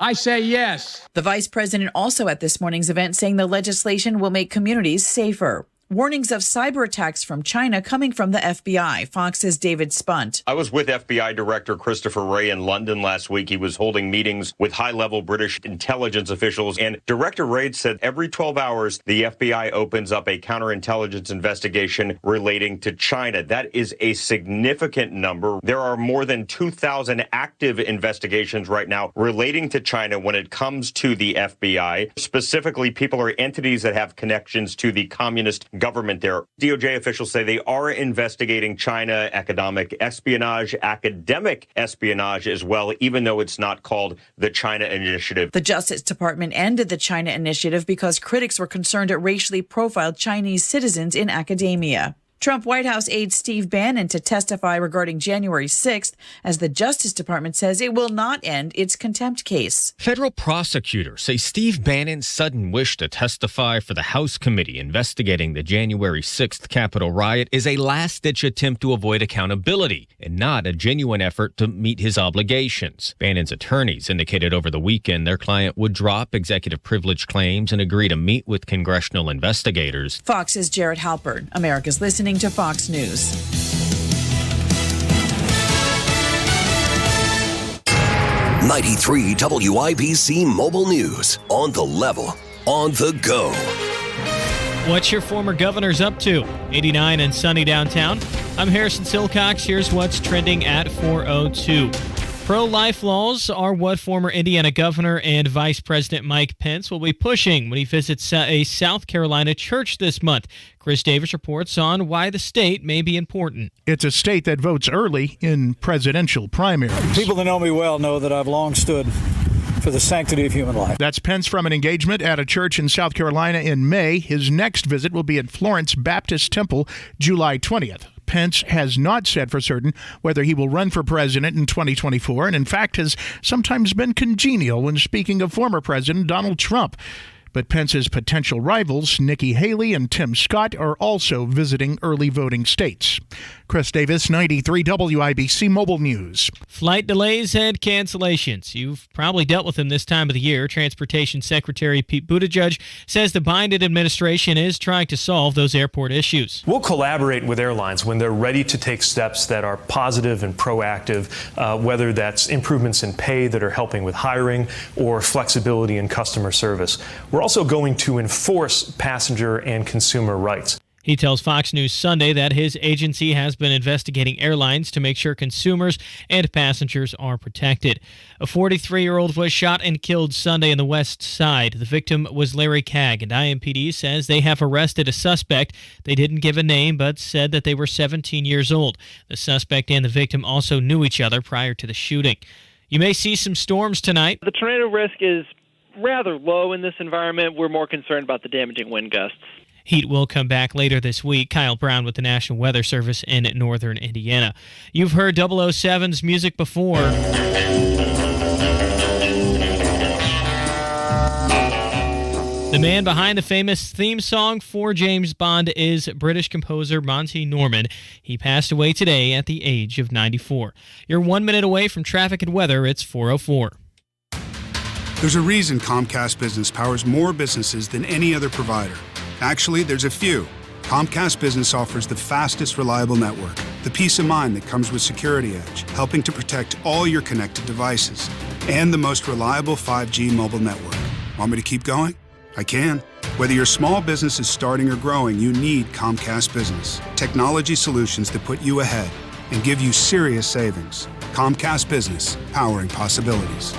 I say yes. The vice president also at this morning's event saying the legislation will make communities safer. Warnings of cyber attacks from China coming from the FBI. Fox's David Spunt. I was with FBI Director Christopher Wray in London last week. He was holding meetings with high-level British intelligence officials. And Director Wray said every 12 hours, the FBI opens up a counterintelligence investigation relating to China. That is a significant number. There are more than 2,000 active investigations right now relating to China when it comes to the FBI. Specifically, people or entities that have connections to the communist government there. DOJ officials say they are investigating China economic espionage, academic espionage as well, even though it's not called the China Initiative. The Justice Department ended the China Initiative because critics were concerned it racially profiled Chinese citizens in academia. Trump White House aide Steve Bannon to testify regarding January 6th, as the Justice Department says it will not end its contempt case. Federal prosecutors say Steve Bannon's sudden wish to testify for the House committee investigating the January 6th Capitol riot is a last-ditch attempt to avoid accountability and not a genuine effort to meet his obligations. Bannon's attorneys indicated over the weekend their client would drop executive privilege claims and agree to meet with congressional investigators. Fox's Jared Halpern. America's listening to Fox News. '93 WIBC Mobile News. On the level, on the go. What's your former governor's up to? 89 and sunny downtown. I'm Harrison Silcox. Here's what's trending at 4:02. Pro-life laws are what former Indiana Governor and Vice President Mike Pence will be pushing when he visits a South Carolina church this month. Chris Davis reports on why the state may be important. It's a state that votes early in presidential primaries. People that know me well know that I've long stood for the sanctity of human life. That's Pence from an engagement at a church in South Carolina in May. His next visit will be at Florence Baptist Temple, July 20th. Pence has not said for certain whether he will run for president in 2024, and in fact has sometimes been congenial when speaking of former President Donald Trump. But Pence's potential rivals, Nikki Haley and Tim Scott, are also visiting early voting states. Chris Davis, 93 WIBC Mobile News. Flight delays and cancellations. You've probably dealt with them this time of the year. Transportation Secretary Pete Buttigieg says the Biden administration is trying to solve those airport issues. We'll collaborate with airlines when they're ready to take steps that are positive and proactive, whether that's improvements in pay that are helping with hiring or flexibility in customer service. We're also going to enforce passenger and consumer rights. He tells Fox News Sunday that his agency has been investigating airlines to make sure consumers and passengers are protected. A 43-year-old was shot and killed Sunday in the West Side. The victim was Larry Cagg, and IMPD says they have arrested a suspect. They didn't give a name, but said that they were 17 years old. The suspect and the victim also knew each other prior to the shooting. You may see some storms tonight. The tornado risk is rather low in this environment. We're more concerned about the damaging wind gusts. Heat will come back later this week. Kyle Brown with the National Weather Service in northern Indiana. You've heard 007's music before. The man behind the famous theme song for James Bond is British composer Monty Norman. He passed away today at the age of 94. You're 1 minute away from traffic and weather. It's 4:04. There's a reason Comcast Business powers more businesses than any other provider. Actually, there's a few. Comcast Business offers the fastest, reliable network, the peace of mind that comes with Security Edge, helping to protect all your connected devices, and the most reliable 5G mobile network. Want me to keep going? I can. Whether your small business is starting or growing, you need Comcast Business. Technology solutions that put you ahead and give you serious savings. Comcast Business, powering possibilities.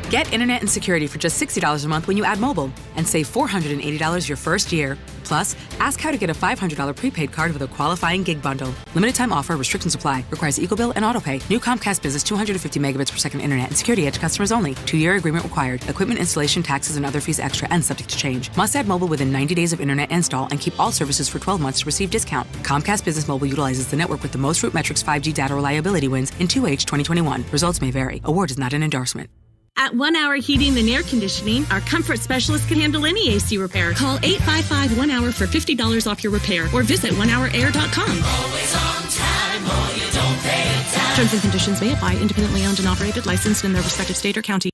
Get internet and security for just $60 a month when you add mobile and save $480 your first year. Plus, ask how to get a $500 prepaid card with a qualifying gig bundle. Limited time offer, restrictions apply. Requires EcoBill and autopay. New Comcast Business 250 megabits per second internet and security edge customers only. 2-year agreement required. Equipment installation, taxes, and other fees extra and subject to change. Must add mobile within 90 days of internet install and keep all services for 12 months to receive discount. Comcast Business Mobile utilizes the network with the most RootMetrics 5G data reliability wins in 2H 2021. Results may vary. Award is not an endorsement. At 1 Hour Heating and Air Conditioning, our comfort specialist can handle any AC repair. Call 855 1 Hour for $50 off your repair or visit onehourair.com. Always on time or you don't pay time. Terms and conditions may apply. Independently owned and operated, licensed in their respective state or county.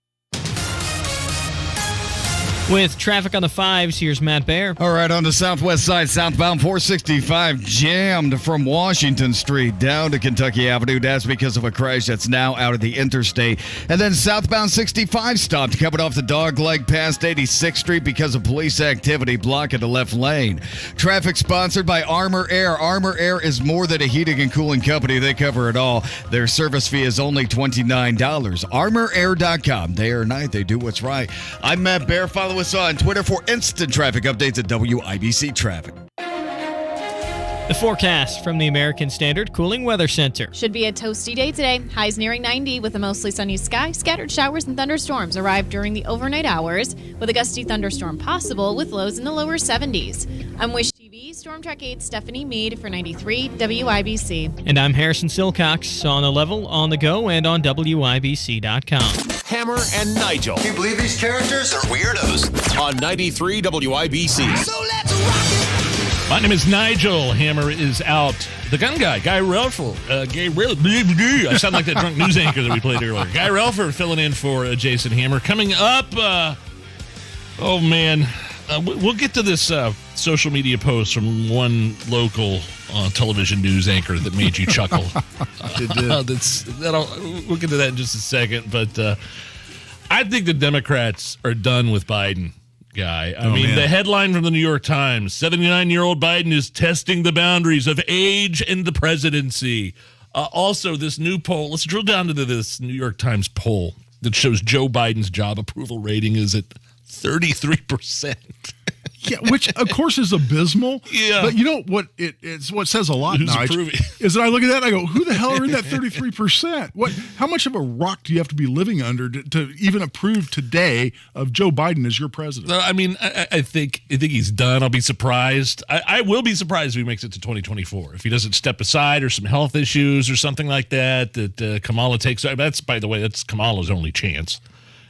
With traffic on the 5s, here's Matt Baer. All right, on the southwest side, southbound 465 jammed from Washington Street down to Kentucky Avenue. That's because of a crash that's now out of the interstate. And then southbound 65 stopped coming off the dog leg past 86th Street because of police activity blocking the left lane. Traffic sponsored by Armor Air. Armor Air is more than a heating and cooling company. They cover it all. Their service fee is only $29. ArmorAir.com. Day or night, they do what's right. I'm Matt Baer. Follow us on Twitter for instant traffic updates at WIBC Traffic. The forecast from the American Standard Cooling Weather Center. Should be a toasty day today. Highs nearing 90 with a mostly sunny sky. Scattered showers and thunderstorms arrive during the overnight hours with a gusty thunderstorm possible with lows in the lower 70s. I'm Wish TV Storm Track 8 Stephanie Meade for 93 WIBC. And I'm Harrison Silcox on the level, on the go, and on WIBC.com. Hammer and Nigel. Can you believe these characters are weirdos? On 93 WIBC. So let's rock it! My name is Nigel. Hammer is out. The gun guy, Guy Relfer. I sound like that drunk news anchor that we played earlier. Guy Relfer filling in for Jason Hammer. Coming up, we'll get to this social media post from one local television news anchor that made you chuckle. We'll get to that in just a second. But I think the Democrats are done with Biden, Guy. I mean, the headline from the New York Times, 79-year-old Biden is testing the boundaries of age and the presidency. Also, this new poll, let's drill down to this New York Times poll that shows Joe Biden's job approval rating is at 33%. Yeah, which of course is abysmal. Yeah, but you know what? It's what says a lot, Nigel, is that I look at that and I go, "Who the hell are in that 33%? What? How much of a rock do you have to be living under to even approve today of Joe Biden as your president?" I mean, I think he's done. I'll be surprised. I will be surprised if he makes it to 2024 if he doesn't step aside or some health issues or something like that. That Kamala takes. That's, by the way, that's Kamala's only chance.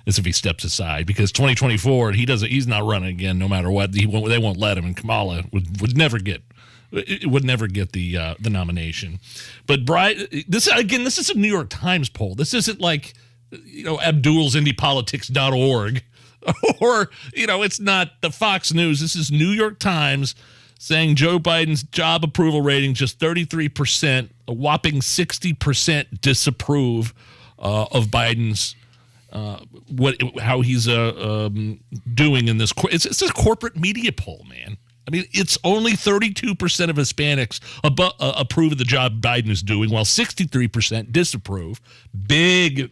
Is if he steps aside, because 2024 he's not running again no matter what. They won't let him, and Kamala would never get the nomination. But this is a New York Times poll. This isn't like AbdulsIndiePolitics.org or it's not the Fox News. This is New York Times saying Joe Biden's job approval rating just 33%, a whopping 60% disapprove of Biden's. How he's doing in this. It's a corporate media poll, man. I mean, it's only 32% of Hispanics approve of the job Biden is doing, while 63% disapprove. Big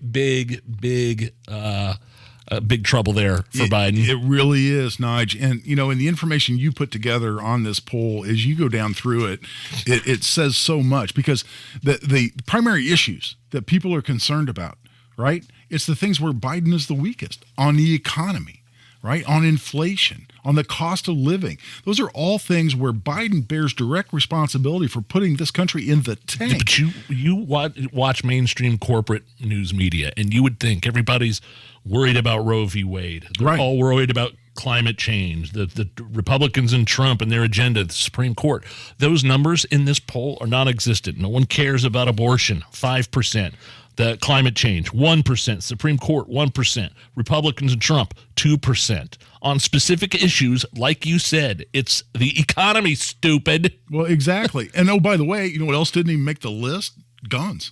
trouble there for Biden. It really is, Nige. And, and the information you put together on this poll, as you go down through it, it says so much, because the primary issues that people are concerned about, right? It's the things where Biden is the weakest on the economy, right? On inflation, on the cost of living. Those are all things where Biden bears direct responsibility for putting this country in the tank. But you watch mainstream corporate news media, and you would think everybody's worried about Roe v. Wade. They're all worried about climate change, the Republicans and Trump and their agenda, the Supreme Court. Those numbers in this poll are non-existent. No one cares about abortion, 5%. The climate change, 1%. Supreme Court, 1%. Republicans and Trump, 2%. On specific issues, like you said, it's the economy, stupid. Well, exactly. And by the way, you know what else didn't even make the list? Guns.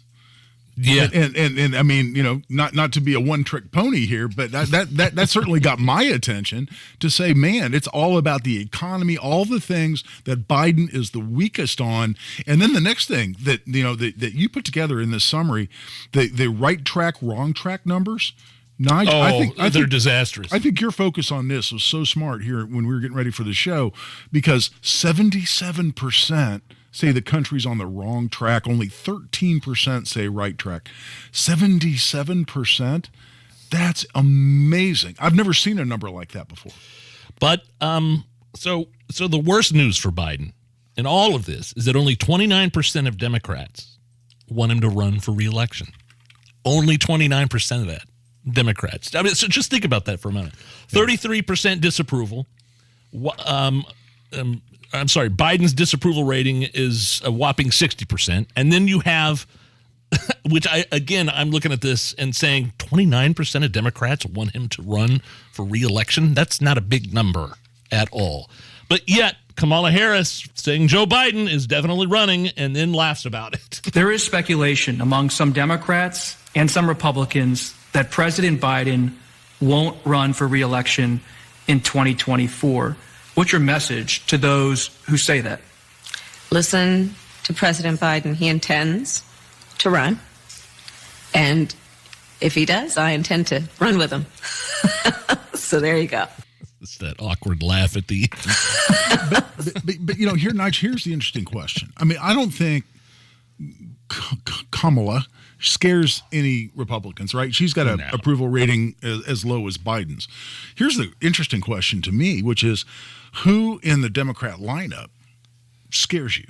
Yeah, and I mean, not to be a one-trick pony here, but that certainly got my attention to say, man, it's all about the economy, all the things that Biden is the weakest on, and then the next thing that that you put together in this summary, the right track, wrong track numbers. Nigel, I think they're disastrous. I think your focus on this was so smart here when we were getting ready for the show, because 77% say the country's on the wrong track. Only 13% say right track. 77%? That's amazing. I've never seen a number like that before. But so the worst news for Biden in all of this is that only 29% of Democrats want him to run for re-election. Only 29% of that. Democrats. I mean, so just think about that for a minute. 33% disapproval. I'm sorry, Biden's disapproval rating is a whopping 60%. And then you have, which I'm looking at this and saying 29% of Democrats want him to run for re-election. That's not a big number at all. But yet, Kamala Harris saying Joe Biden is definitely running and then laughs about it. There is speculation among some Democrats and some Republicans that President Biden won't run for re-election in 2024. What's your message to those who say that? Listen to President Biden. He intends to run. And if he does, I intend to run with him. So there you go. It's that awkward laugh at the end. but here, Nigel, here's the interesting question. I mean, I don't think Kamala scares any Republicans, right? She's got an approval rating as low as Biden's. Here's the interesting question to me, which is who in the Democrat lineup scares you,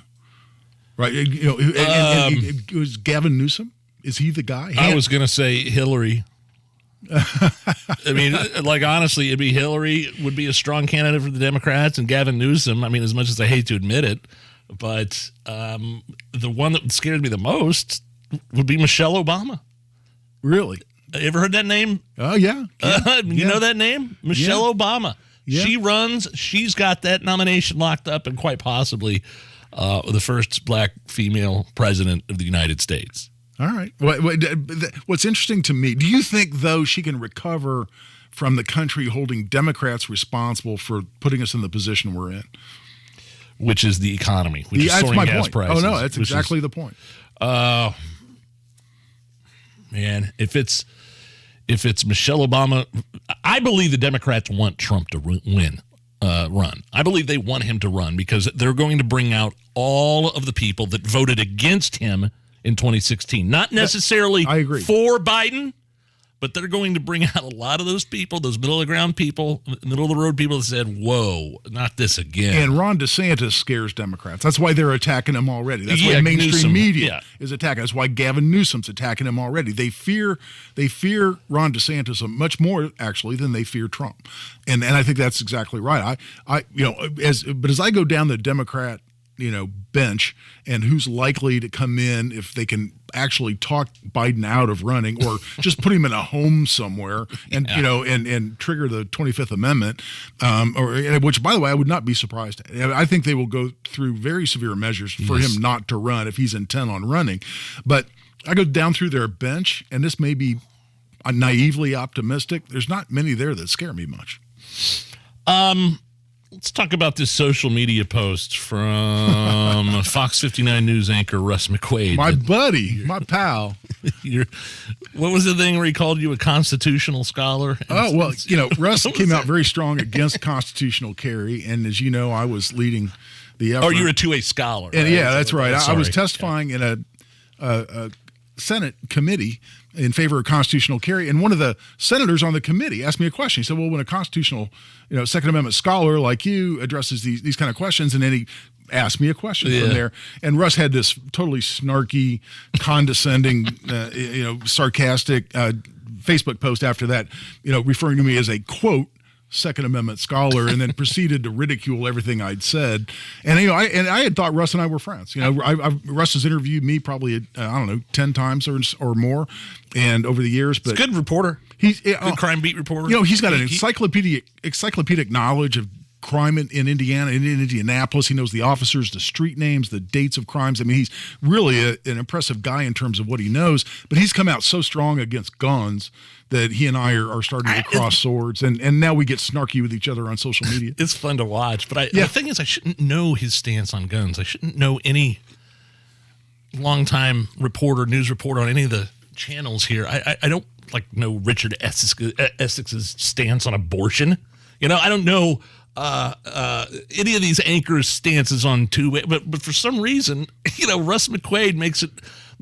right? And was Gavin Newsom? Is he the guy? I was going to say Hillary. I mean, like, honestly, it'd be Hillary would be a strong candidate for the Democrats, and Gavin Newsom, I mean, as much as I hate to admit it, but the one that scared me the most would be Michelle Obama. Really? You ever heard that name? Oh, yeah. You know that name? Michelle Obama. Yeah. She runs. She's got that nomination locked up, and quite possibly the first black female president of the United States. All right. What's interesting to me, do you think, though, she can recover from the country holding Democrats responsible for putting us in the position we're in? Which is the economy, which is soaring gas prices. Oh, no, that's exactly the point. Man, if it's Michelle Obama, I believe the Democrats want Trump to run. I believe they want him to run because they're going to bring out all of the people that voted against him in 2016. Not necessarily for Biden, but they're going to bring out a lot of those people, those middle of the ground people, middle of the road people that said, whoa, not this again. And Ron DeSantis scares Democrats. That's why they're attacking him already. That's why mainstream media is attacking. That's why Gavin Newsom's attacking him already. They fear Ron DeSantis much more, actually, than they fear Trump. And I think that's exactly right. As I go down the Democrat bench and who's likely to come in if they can actually talk Biden out of running or just put him in a home somewhere and and trigger the 25th Amendment, which, by the way, I would not be surprised. I think they will go through very severe measures for him not to run if he's intent on running. But I go down through their bench, and this may be naively optimistic. There's not many there that scare me much. Let's talk about this social media post from Fox 59 News anchor Russ McQuaid. My buddy, my pal. What was the thing where he called you a constitutional scholar? Oh, well, Russ came out very strong against constitutional carry, and as you know, I was leading the effort. Oh, you were a two-way scholar. And right? Yeah, that's right. I was testifying in a Senate committee in favor of constitutional carry, and one of the senators on the committee asked me a question. He said, well, when a constitutional, Second Amendment scholar like you addresses these kind of questions, and then he asked me a question from there, and Russ had this totally snarky, condescending, sarcastic Facebook post after that, referring to me as a, quote, Second Amendment scholar, and then proceeded to ridicule everything I'd said. And I had thought Russ and I were friends. Russ has interviewed me probably 10 times or more, and over the years. But he's a good reporter. He's good crime beat reporter. He's got an encyclopedic knowledge of crime in Indiana, in Indianapolis. He knows the officers, the street names, the dates of crimes. I mean, he's really an impressive guy in terms of what he knows, but he's come out so strong against guns that he and I are starting to cross swords, and now we get snarky with each other on social media. It's fun to watch, but the thing is, I shouldn't know his stance on guns. I shouldn't know any longtime news reporter on any of the channels here. I don't know Richard Essex's stance on abortion. I don't know any of these anchors' stances on two-way, but for some reason, Russ McQuaid makes it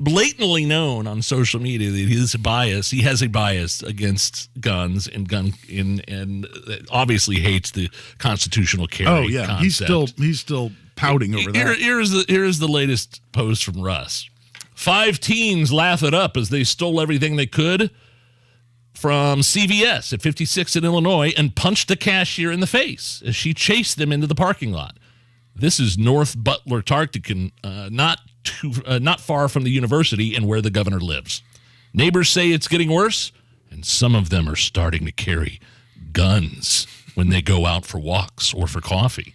blatantly known on social media that he has a bias against guns and obviously hates the constitutional carry. Oh yeah, concept. he's still pouting over that. Here is the latest post from Russ. 5 teens laugh it up as they stole everything they could from CVS at 56th in Illinois and punched the cashier in the face as she chased them into the parking lot. This is North Butler Tarkton, not far from the university and where the governor lives. Neighbors say it's getting worse, and some of them are starting to carry guns when they go out for walks or for coffee.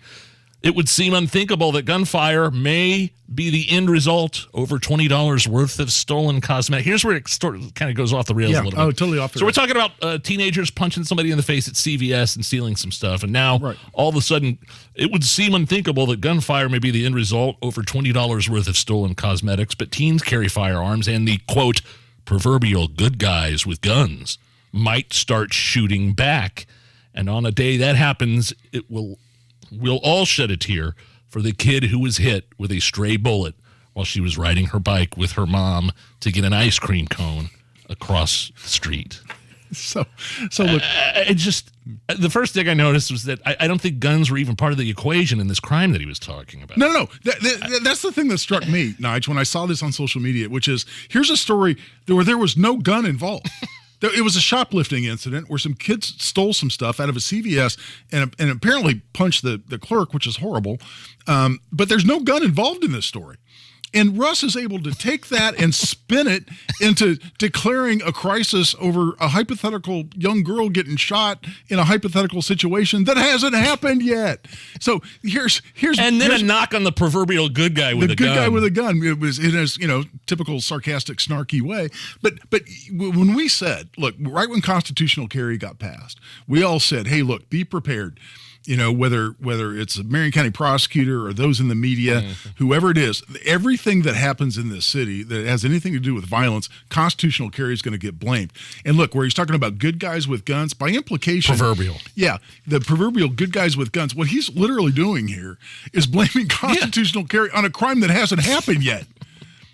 It would seem unthinkable that gunfire may be the end result over $20 worth of stolen cosmetics. Here's where it kind of goes off the rails a little bit. Oh, totally off the rails. So we're talking about teenagers punching somebody in the face at CVS and stealing some stuff. And now, all of a sudden, it would seem unthinkable that gunfire may be the end result over $20 worth of stolen cosmetics. But teens carry firearms, and the, quote, proverbial good guys with guns might start shooting back. And on a day that happens, we'll all shed a tear for the kid who was hit with a stray bullet while she was riding her bike with her mom to get an ice cream cone across the street. So look, the first thing I noticed was that I don't think guns were even part of the equation in this crime that he was talking about. No. That's the thing that struck me, Nigel, when I saw this on social media, which is, here's a story where there was no gun involved. It was a shoplifting incident where some kids stole some stuff out of a CVS and apparently punched the clerk, which is horrible. But there's no gun involved in this story. And Russ is able to take that and spin it into declaring a crisis over a hypothetical young girl getting shot in a hypothetical situation that hasn't happened yet. So here's a knock on the proverbial good guy with a gun. The good guy with a gun. It was in his typical sarcastic, snarky way. But when we said, look, right when constitutional carry got passed, we all said, hey, look, be prepared. Whether it's a Marion County prosecutor or those in the media, whoever it is, everything that happens in this city that has anything to do with violence, constitutional carry is going to get blamed. And look, where he's talking about good guys with guns, by implication, proverbial. Yeah, the proverbial good guys with guns. What he's literally doing here is blaming constitutional carry on a crime that hasn't happened yet.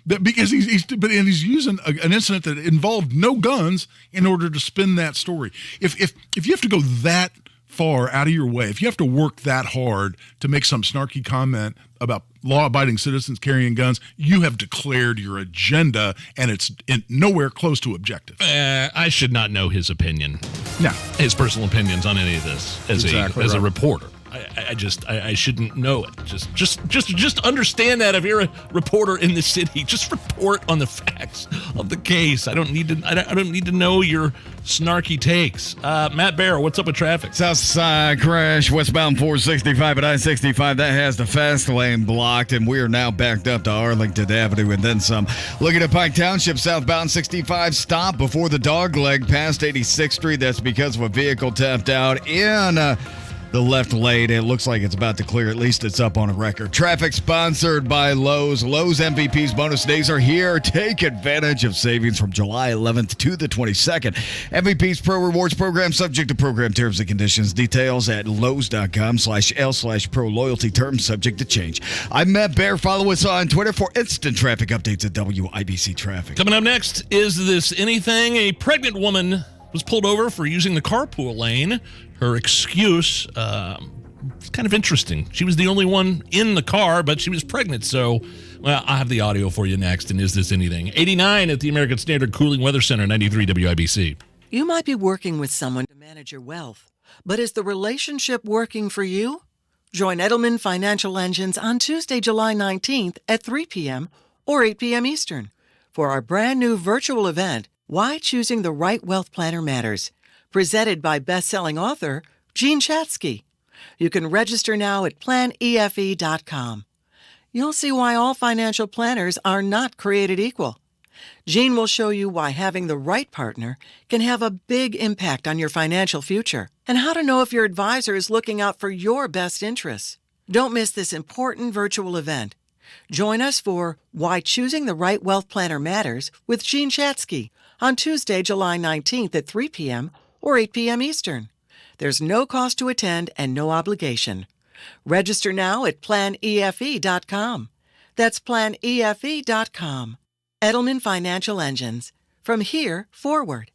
Because he's using an incident that involved no guns in order to spin that story. If you have to go that far out of your way, if you have to work that hard to make some snarky comment about law-abiding citizens carrying guns, you have declared your agenda, and it's nowhere close to objective. I should not know his opinion. No. His personal opinions on any of this as a reporter. I shouldn't know it. Just understand that if you're a reporter in the city, just report on the facts of the case. I don't need to know your snarky takes. Matt Bear, what's up with traffic? South side crash, westbound 465 at I-65. That has the fast lane blocked, and we are now backed up to Arlington Avenue and then some. Looking at Pike Township, southbound 65, stop before the dog leg past 86th Street. That's because of a vehicle tapped out in the left lane. It looks like it's about to clear. At least it's up on a record. Traffic sponsored by Lowe's. Lowe's MVP's bonus days are here. Take advantage of savings from July 11th to the 22nd. MVP's Pro Rewards program subject to program terms and conditions. Details at lowes.com/L/pro loyalty. Terms subject to change. I'm Matt Bear. Follow us on Twitter for instant traffic updates at WIBC Traffic. Coming up next, is this anything? A pregnant woman was pulled over for using the carpool lane. Her excuse, it's kind of interesting. She was the only one in the car, but she was pregnant. So, well, I'll have the audio for you next. And is this anything? 89 at the American Standard Cooling Weather Center, 93 WIBC. You might be working with someone to manage your wealth, but is the relationship working for you? Join Edelman Financial Engines on Tuesday, July 19th at 3 p.m. or 8 p.m. Eastern for our brand new virtual event, Why Choosing the Right Wealth Planner Matters, presented by best-selling author Gene Chatsky. You can register now at planefe.com. You'll see why all financial planners are not created equal. Jean will show you why having the right partner can have a big impact on your financial future and how to know if your advisor is looking out for your best interests. Don't miss this important virtual event. Join us for Why Choosing the Right Wealth Planner Matters with Jean Chatzky on Tuesday, July 19th at 3 p.m. or 8 p.m. Eastern. There's no cost to attend and no obligation. Register now at planefe.com. That's planefe.com. Edelman Financial Engines. From here forward.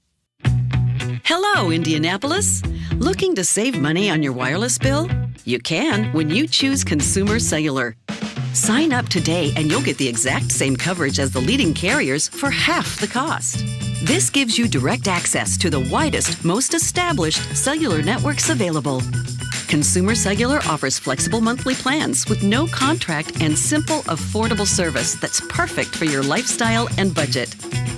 Hello, Indianapolis. Looking to save money on your wireless bill? You can when you choose Consumer Cellular. Sign up today and you'll get the exact same coverage as the leading carriers for half the cost. This gives you direct access to the widest, most established cellular networks available. Consumer Cellular offers flexible monthly plans with no contract and simple, affordable service that's perfect for your lifestyle and budget.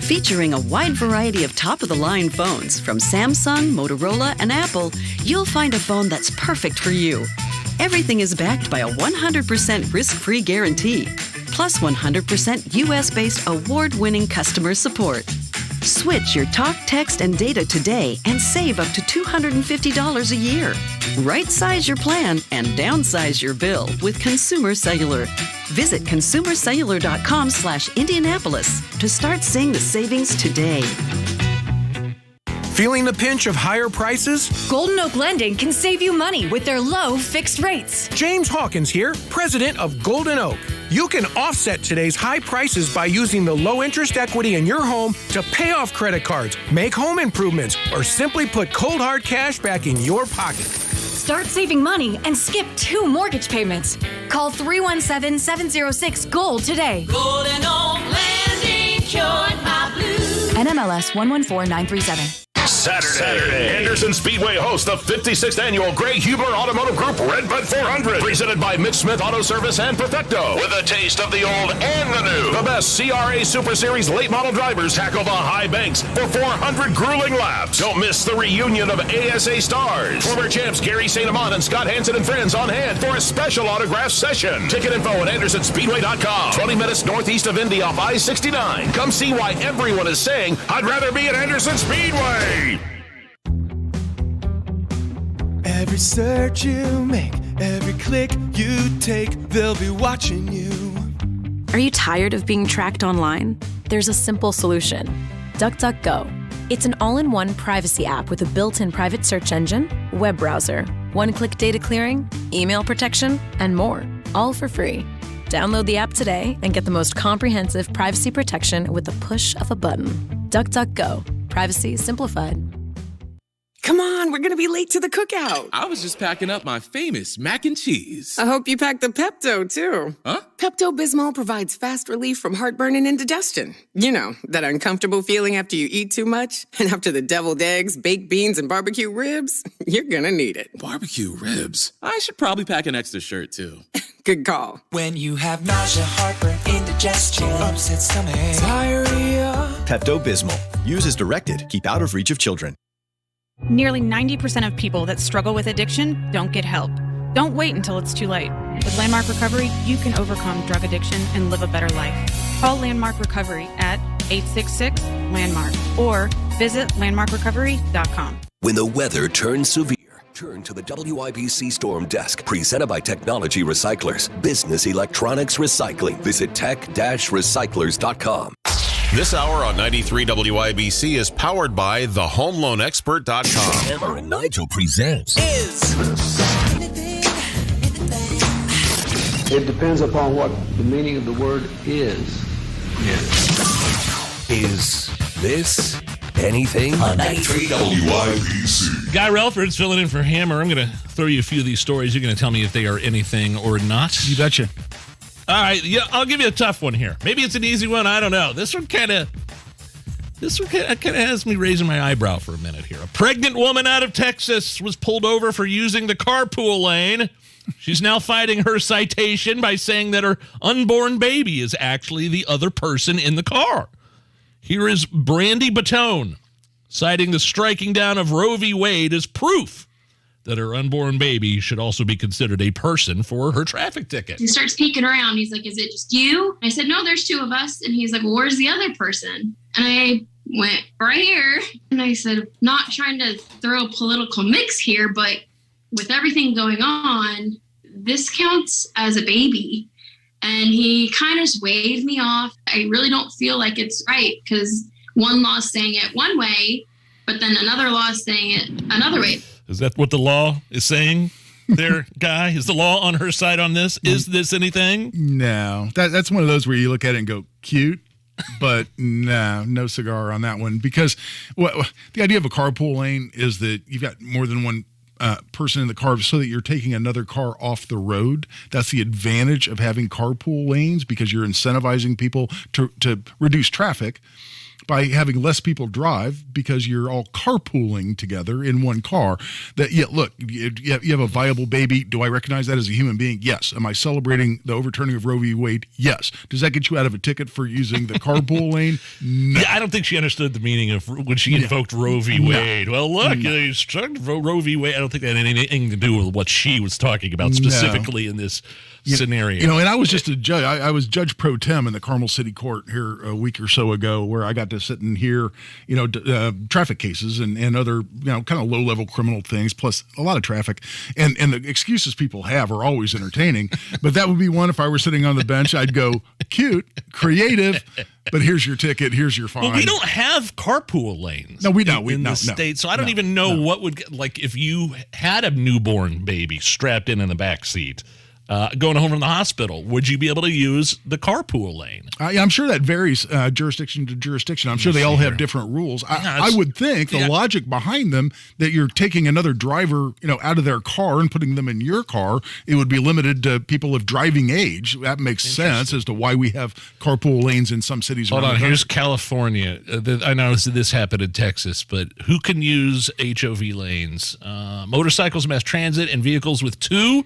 Featuring a wide variety of top-of-the-line phones from Samsung, Motorola, and Apple, you'll find a phone that's perfect for you. Everything is backed by a 100% risk-free guarantee, plus 100% U.S.-based award-winning customer support. Switch your talk, text, and data today and save up to $250 a year. Right-size your plan and downsize your bill with Consumer Cellular. Visit consumercellular.com/Indianapolis to start seeing the savings today. Feeling the pinch of higher prices? Golden Oak Lending can save you money with their low fixed rates. James Hawkins here, president of Golden Oak. You can offset today's high prices by using the low interest equity in your home to pay off credit cards, make home improvements, or simply put cold hard cash back in your pocket. Start saving money and skip 2 mortgage payments. Call 317-706-GOLD today. Golden Oak Lending cured my blues. NMLS 114937. Saturday. Anderson Speedway hosts the 56th annual Gray Huber Automotive Group Redbud 400, presented by Mitch Smith Auto Service and Perfecto. With a taste of the old and the new, the best CRA Super Series late model drivers tackle the high banks for 400 grueling laps. Don't miss the reunion of ASA stars. Former champs Gary St. Amant and Scott Hansen and friends on hand for a special autograph session. Ticket info at AndersonSpeedway.com. 20 minutes northeast of Indy off I-69. Come see why everyone is saying, I'd rather be at Anderson Speedway. Every search you make, every click you take, they'll be watching you. Are you tired of being tracked online? There's a simple solution. DuckDuckGo. It's an all-in-one privacy app with a built-in private search engine, web browser, one-click data clearing, email protection, and more, all for free. Download the app today and get the most comprehensive privacy protection with the push of a button. DuckDuckGo. Privacy simplified. Come on, we're going to be late to the cookout. I was just packing up my famous mac and cheese. I hope you packed the Pepto, too. Huh? Pepto-Bismol provides fast relief from heartburn and indigestion. You know, that uncomfortable feeling after you eat too much. And after the deviled eggs, baked beans, and barbecue ribs, you're going to need it. Barbecue ribs? I should probably pack an extra shirt, too. Good call. When you have nausea, heartburn, indigestion, upset stomach, diarrhea. Pepto-Bismol. Use as directed. Keep out of reach of children. Nearly 90% of people that struggle with addiction don't get help. Don't wait until it's too late. With Landmark Recovery, you can overcome drug addiction and live a better life. Call Landmark Recovery at 866-LANDMARK or visit landmarkrecovery.com. When the weather turns severe, turn to the WIBC Storm Desk, presented by Technology Recyclers, business electronics recycling. Visit tech-recyclers.com. This hour on 93 WIBC is powered by thehomeloanexpert.com. Hammer and Nigel presents It depends upon what the meaning of the word is. Is this anything? On 93 WIBC. Guy Relford's filling in for Hammer. I'm going to throw you a few of these stories. You're going to tell me if they are anything or not. You betcha. All right, yeah, I'll give you a tough one here. Maybe it's an easy one. I don't know. This one kind of has me raising my eyebrow for a minute here. A pregnant woman out of Texas was pulled over for using the carpool lane. She's now fighting her citation by saying that her unborn baby is actually the other person in the car. Here is Brandy Batone citing the striking down of Roe v. Wade as proof that her unborn baby should also be considered a person for her traffic ticket. He starts peeking around. He's like, is it just you? I said, no, there's two of us. And he's like, well, where's the other person? And I went right here. And I said, not trying to throw a political mix here, but with everything going on, this counts as a baby. And he kind of just waved me off. I really don't feel like it's right because one law is saying it one way, but then another law is saying it another way. Is that what the law is saying there, Guy? Is the law on her side on this? Is this anything? No. That's one of those where you look at it and go, cute, but no cigar on that one. Because the idea of a carpool lane is that you've got more than one person in the car so that you're taking another car off the road. That's the advantage of having carpool lanes because you're incentivizing people to reduce traffic by having less people drive because you're all carpooling together in one car. Look, you have a viable baby. Do I recognize that as a human being? Yes. Am I celebrating the overturning of Roe v. Wade? Yes. Does that get you out of a ticket for using the carpool lane? No. Yeah, I don't think she understood the meaning of when she invoked Roe v. Wade. No. Well, look, you struck Roe v. Wade. I don't think that had anything to do with what she was talking about specifically in this scenario. And I was just a judge. I was judge pro tem in the Carmel City Court here a week or so ago, where I got to sit and hear, traffic cases and other, kind of low level criminal things, plus a lot of traffic. And the excuses people have are always entertaining. But that would be one if I were sitting on the bench. I'd go, cute, creative, but here's your ticket, here's your fine. Well, we don't have carpool lanes. No, we don't. In the state, so I don't even know what would if you had a newborn baby strapped in the back seat. Going home from the hospital, would you be able to use the carpool lane? I'm sure that varies jurisdiction to jurisdiction. I'm sure they all have different rules. I would think the logic behind them that you're taking another driver, out of their car and putting them in your car, it would be limited to people of driving age. That makes sense as to why we have carpool lanes in some cities. Hold on, here's California. I know this happened in Texas, but who can use HOV lanes? Motorcycles, mass transit, and vehicles with 2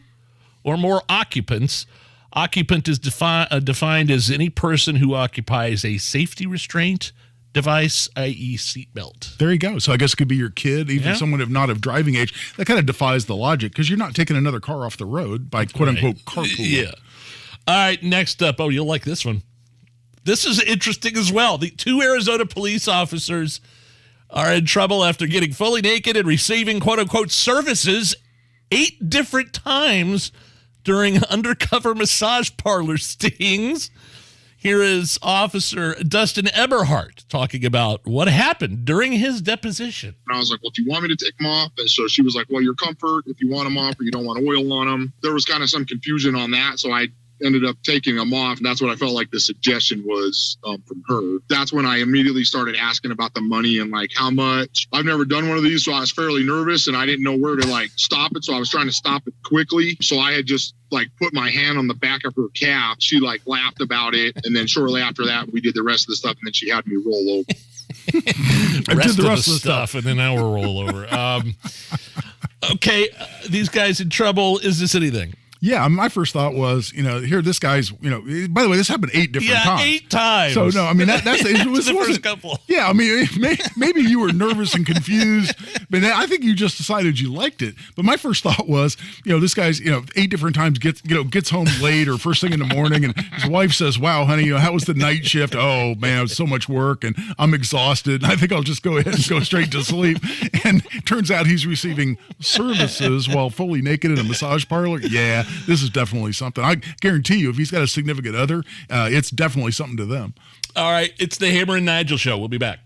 or more occupants. Occupant is defined as any person who occupies a safety restraint device, i.e. seatbelt. There you go. So I guess it could be your kid, even someone of driving age. That kind of defies the logic because you're not taking another car off the road by quote-unquote carpool. Yeah. All right, next up. Oh, you'll like this one. This is interesting as well. The 2 Arizona police officers are in trouble after getting fully naked and receiving quote-unquote services 8 different times during undercover massage parlor stings. Here is Officer Dustin Eberhardt talking about what happened during his deposition. And I was like, well, do you want me to take them off? And so she was like, well, your comfort, if you want them off or you don't want oil on them. There was kind of some confusion on that. So I ended up taking them off. And that's what I felt like the suggestion was from her. That's when I immediately started asking about the money and like how much. I've never done one of these, so I was fairly nervous and I didn't know where to stop it. So I was trying to stop it quickly. So I had just put my hand on the back of her cap. She laughed about it. And then shortly after that, we did the rest of the stuff and then she had me roll over. I did the rest of the stuff and then now we're roll over. Okay, these guys in trouble. Is this anything? Yeah, my first thought was, here, this guy's, by the way, this happened 8 different times. 8 times. So, no, I mean, that's it was the first couple. Yeah, I mean, maybe you were nervous and confused, but I think you just decided you liked it. But my first thought was, this guy's, 8 different times gets home late or first thing in the morning, and his wife says, wow, honey, how was the night shift? Oh, man, it was so much work, and I'm exhausted. I think I'll just go ahead and go straight to sleep. And turns out he's receiving services while fully naked in a massage parlor. Yeah. This is definitely something. I guarantee you, if he's got a significant other, it's definitely something to them. All right, it's the Hammer and Nigel Show. We'll be back.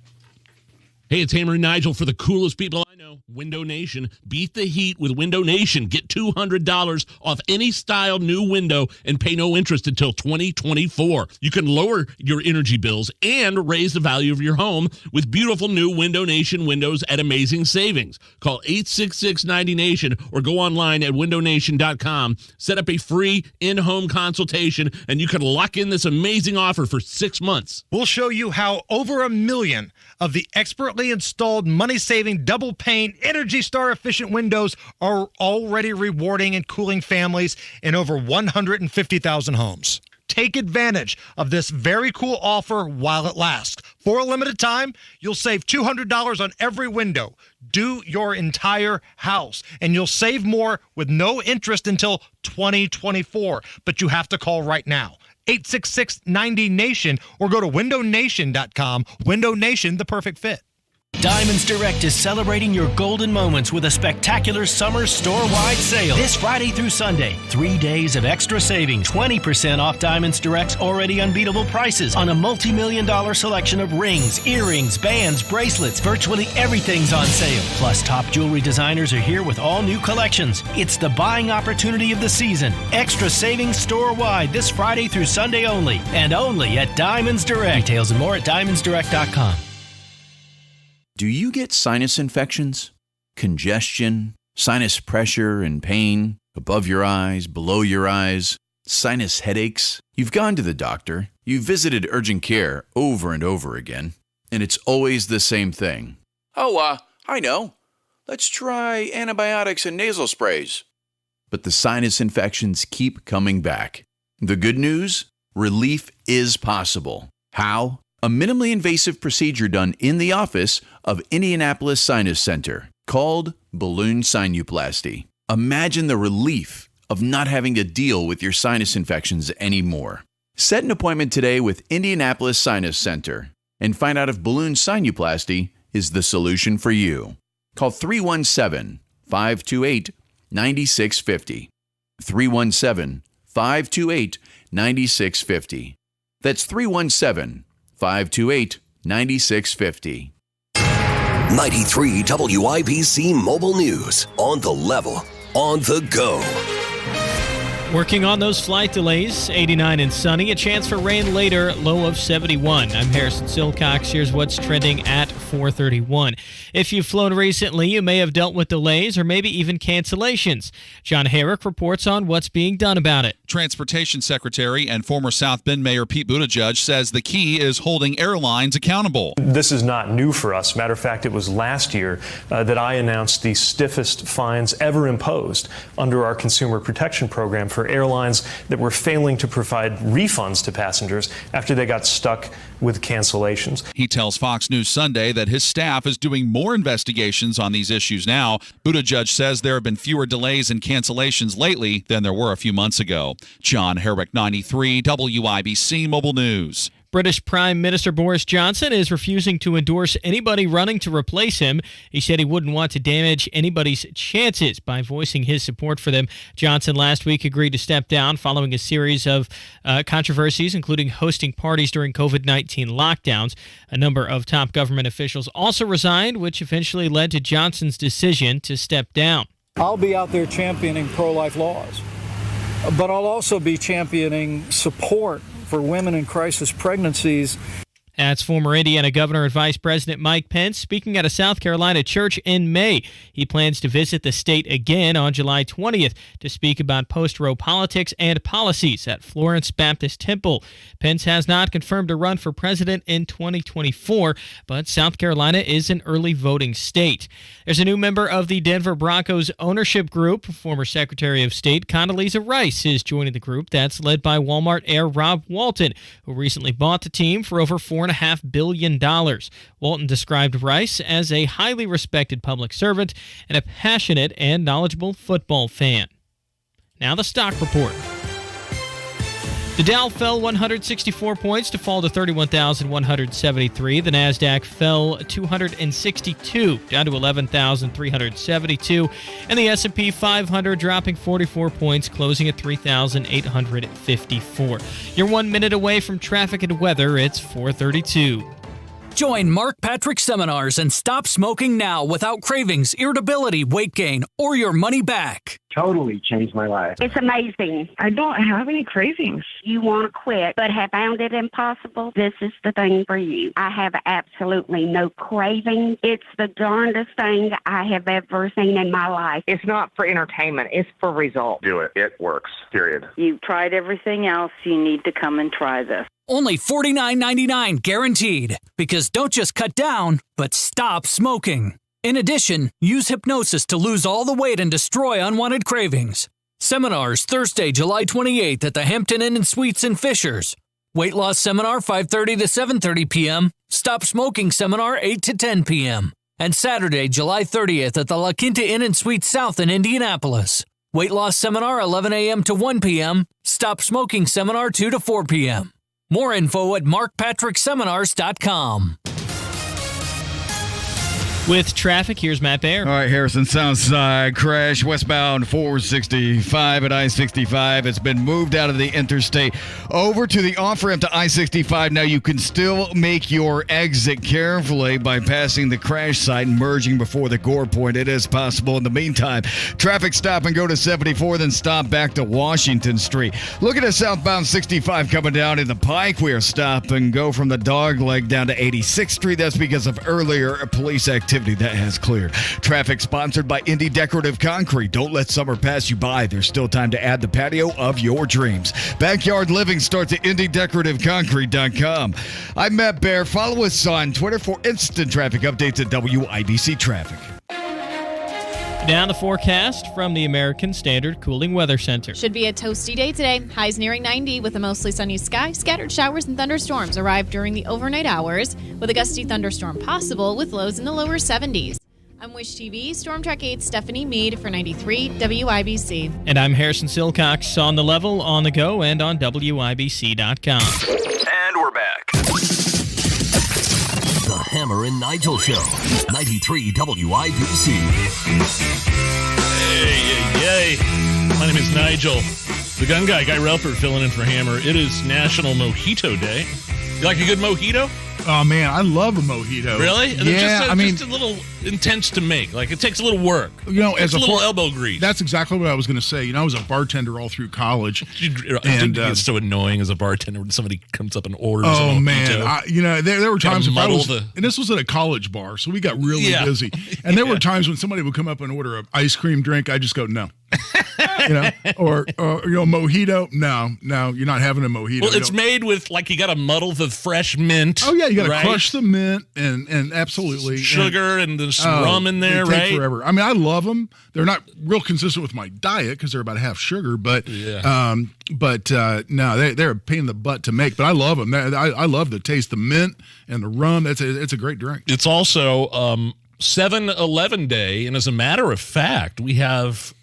Hey, it's Hammer and Nigel for the coolest people I know, Window Nation. Beat the heat with Window Nation. Get $200 off any style new window and pay no interest until 2024. You can lower your energy bills and raise the value of your home with beautiful new Window Nation windows at amazing savings. Call 866-90-NATION or go online at windownation.com. Set up a free in-home consultation, and you can lock in this amazing offer for 6 months. We'll show you how over 1 million of the expertly installed money-saving double pane Energy Star efficient windows are already rewarding and cooling families in over 150,000 homes. Take advantage of this very cool offer while it lasts. For a limited time, you'll save $200 on every window. Do your entire house, and you'll save more with no interest until 2024. But you have to call right now. 866-90-NATION or go to windownation.com. Window Nation, the perfect fit. Diamonds Direct is celebrating your golden moments with a spectacular summer store-wide sale. This Friday through Sunday, 3 days of extra savings. 20% off Diamonds Direct's already unbeatable prices on a multi-million-dollar selection of rings, earrings, bands, bracelets. Virtually everything's on sale. Plus, top jewelry designers are here with all new collections. It's the buying opportunity of the season. Extra savings store-wide this Friday through Sunday only, and only at Diamonds Direct. Details and more at diamondsdirect.com. Do you get sinus infections, congestion, sinus pressure and pain, above your eyes, below your eyes, sinus headaches? You've gone to the doctor, you've visited urgent care over and over again, and it's always the same thing. Oh, I know. Let's try antibiotics and nasal sprays. But the sinus infections keep coming back. The good news? Relief is possible. How? A minimally invasive procedure done in the office of Indianapolis Sinus Center called balloon sinuplasty. Imagine the relief of not having to deal with your sinus infections anymore. Set an appointment today with Indianapolis Sinus Center and find out if balloon sinuplasty is the solution for you. Call 317-528-9650. 317-528-9650. That's 317-528-9650. 93 WIBC Mobile News. On the level, on the go. Working on those flight delays, 89 and sunny. A chance for rain later, low of 71. I'm Harrison Silcox. Here's what's trending at 4:31. If you've flown recently, you may have dealt with delays or maybe even cancellations. John Herrick reports on what's being done about it. Transportation Secretary and former South Bend Mayor Pete Buttigieg says the key is holding airlines accountable. This is not new for us. Matter of fact, it was last year that I announced the stiffest fines ever imposed under our consumer protection program for airlines that were failing to provide refunds to passengers after they got stuck with cancellations. He tells Fox News Sunday that his staff is doing more investigations on these issues now. Buttigieg says there have been fewer delays and cancellations lately than there were a few months ago. John Herrick, 93 WIBC Mobile News. British Prime Minister Boris Johnson is refusing to endorse anybody running to replace him. He said he wouldn't want to damage anybody's chances by voicing his support for them. Johnson last week agreed to step down following a series of controversies, including hosting parties during COVID-19 lockdowns. A number of top government officials also resigned, which eventually led to Johnson's decision to step down. I'll be out there championing pro-life laws, but I'll also be championing support for women in crisis pregnancies. That's former Indiana Governor and Vice President Mike Pence speaking at a South Carolina church in May. He plans to visit the state again on July 20th to speak about post-Roe politics and policies at Florence Baptist Temple. Pence has not confirmed a run for president in 2024, but South Carolina is an early voting state. There's a new member of the Denver Broncos ownership group. Former Secretary of State Condoleezza Rice is joining the group that's led by Walmart heir Rob Walton, who recently bought the team for over $4.5 billion. Walton described Rice as a highly respected public servant and a passionate and knowledgeable football fan. Now the stock report. The Dow fell 164 points to fall to 31,173. The Nasdaq fell 262 down to 11,372, and the S&P 500 dropping 44 points, closing at 3,854. You're 1 minute away from traffic and weather. It's 4:32. Join Mark Patrick seminars and stop smoking now without cravings, irritability, weight gain, or your money back. Totally changed my life. It's amazing. I don't have any cravings. You want to quit, but have found it impossible? This is the thing for you. I have absolutely no craving. It's the darndest thing I have ever seen in my life. It's not for entertainment. It's for results. Do it. It works. Period. You've tried everything else. You need to come and try this. Only $49.99 guaranteed. Because don't just cut down, but stop smoking. In addition, use hypnosis to lose all the weight and destroy unwanted cravings. Seminars Thursday, July 28th at the Hampton Inn and Suites in Fishers. Weight loss seminar 5:30 to 7:30 p.m. Stop smoking seminar 8 to 10 p.m. And Saturday, July 30th at the La Quinta Inn and Suites South in Indianapolis. Weight loss seminar 11 a.m. to 1 p.m. Stop smoking seminar 2 to 4 p.m. More info at markpatrickseminars.com. With traffic, here's Matt Baer. All right, Harrison, Southside crash westbound 465 at I-65. It's been moved out of the interstate over to the off-ramp to I-65. Now you can still make your exit carefully by passing the crash site and merging before the gore point. It is possible. In the meantime, traffic stop and go to 74, then stop back to Washington Street. Look at a southbound 65 coming down in the Pike. We are stop and go from the dog leg down to 86th Street. That's because of earlier police activity. That has cleared. Traffic sponsored by Indy Decorative Concrete. Don't let summer pass you by. There's still time to add the patio of your dreams. Backyard living starts at IndyDecorativeConcrete.com. I'm Matt Baer. Follow us on Twitter for instant traffic updates at WIBC Traffic. Now the forecast from the American Standard Cooling Weather Center. Should be a toasty day today. Highs nearing 90 with a mostly sunny sky. Scattered showers and thunderstorms arrive during the overnight hours with a gusty thunderstorm possible with lows in the lower 70s. I'm Wish TV Storm Track 8 Stephanie Meade for 93 WIBC. And I'm Harrison Silcox on the level, on the go, and on WIBC.com. And we're back. The Hammer and Nigel Show, 93 WIBC. Hey. My name is Nigel. The gun guy, Guy Relford, filling in for Hammer. It is National Mojito Day. You like a good mojito? Oh, man, I love a mojito. Really? Yeah, just a little intense to make. Like, it takes a little work. You know, as a little elbow grease. That's exactly what I was going to say. You know, I was a bartender all through college. And it's so annoying as a bartender when somebody comes up and orders a mojito. Oh, man. There were times if I was, and this was at a college bar, so we got really busy. And there were times when somebody would come up and order an ice cream drink. I just go, no. Or mojito. No, you're not having a mojito. Well, it's made with, like, you got to muddle the fresh mint. Oh, yeah, you got to crush the mint and absolutely. Sugar and there's some rum in there, they take right? forever. I mean, I love them. They're not real consistent with my diet because they're about half sugar, but no, they're a pain in the butt to make, but I love them. I love the taste, the mint and the rum. It's a great drink. It's also 7-Eleven Day, and as a matter of fact, we have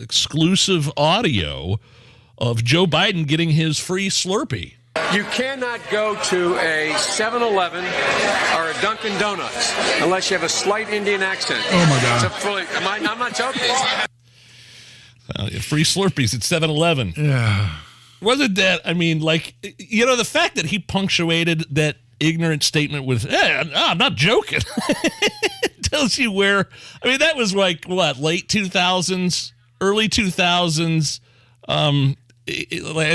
exclusive audio of Joe Biden getting his free Slurpee. You cannot go to a 7-Eleven or a Dunkin' Donuts unless you have a slight Indian accent. Oh, my God. I'm not joking. Free Slurpees at 7-Eleven. Yeah. Wasn't that, I mean, like, the fact that he punctuated that ignorant statement with, I'm not joking, tells you where, I mean, that was like, what, late 2000s, early 2000s, I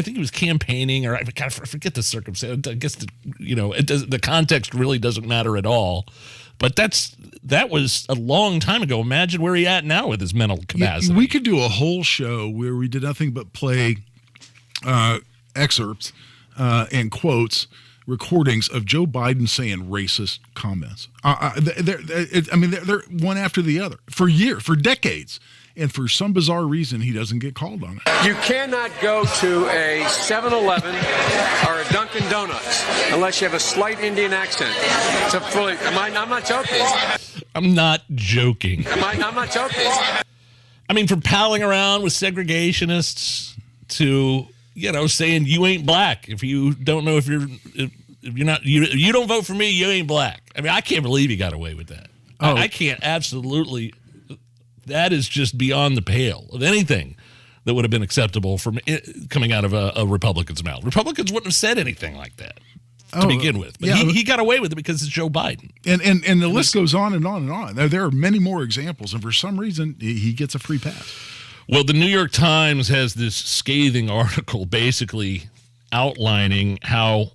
think he was campaigning, or I forget the circumstance. I guess the context really doesn't matter at all. But that was a long time ago. Imagine where he's at now with his mental capacity. We could do a whole show where we did nothing but play excerpts and quotes, recordings of Joe Biden saying racist comments. They're one after the other for years, for decades. And for some bizarre reason, he doesn't get called on it. You cannot go to a 7-Eleven or a Dunkin' Donuts unless you have a slight Indian accent. I'm not joking. I'm not joking. I'm not joking. I mean, from palling around with segregationists to, saying you ain't black. If you don't know if you're not, you don't vote for me, you ain't black. I mean, I can't believe he got away with that. Oh. I can't absolutely. That is just beyond the pale of anything that would have been acceptable from coming out of a Republican's mouth. Republicans wouldn't have said anything like that to begin with. But he got away with it because it's Joe Biden. And the list goes on and on and on. There are many more examples, and for some reason, he gets a free pass. Well, the New York Times has this scathing article basically outlining how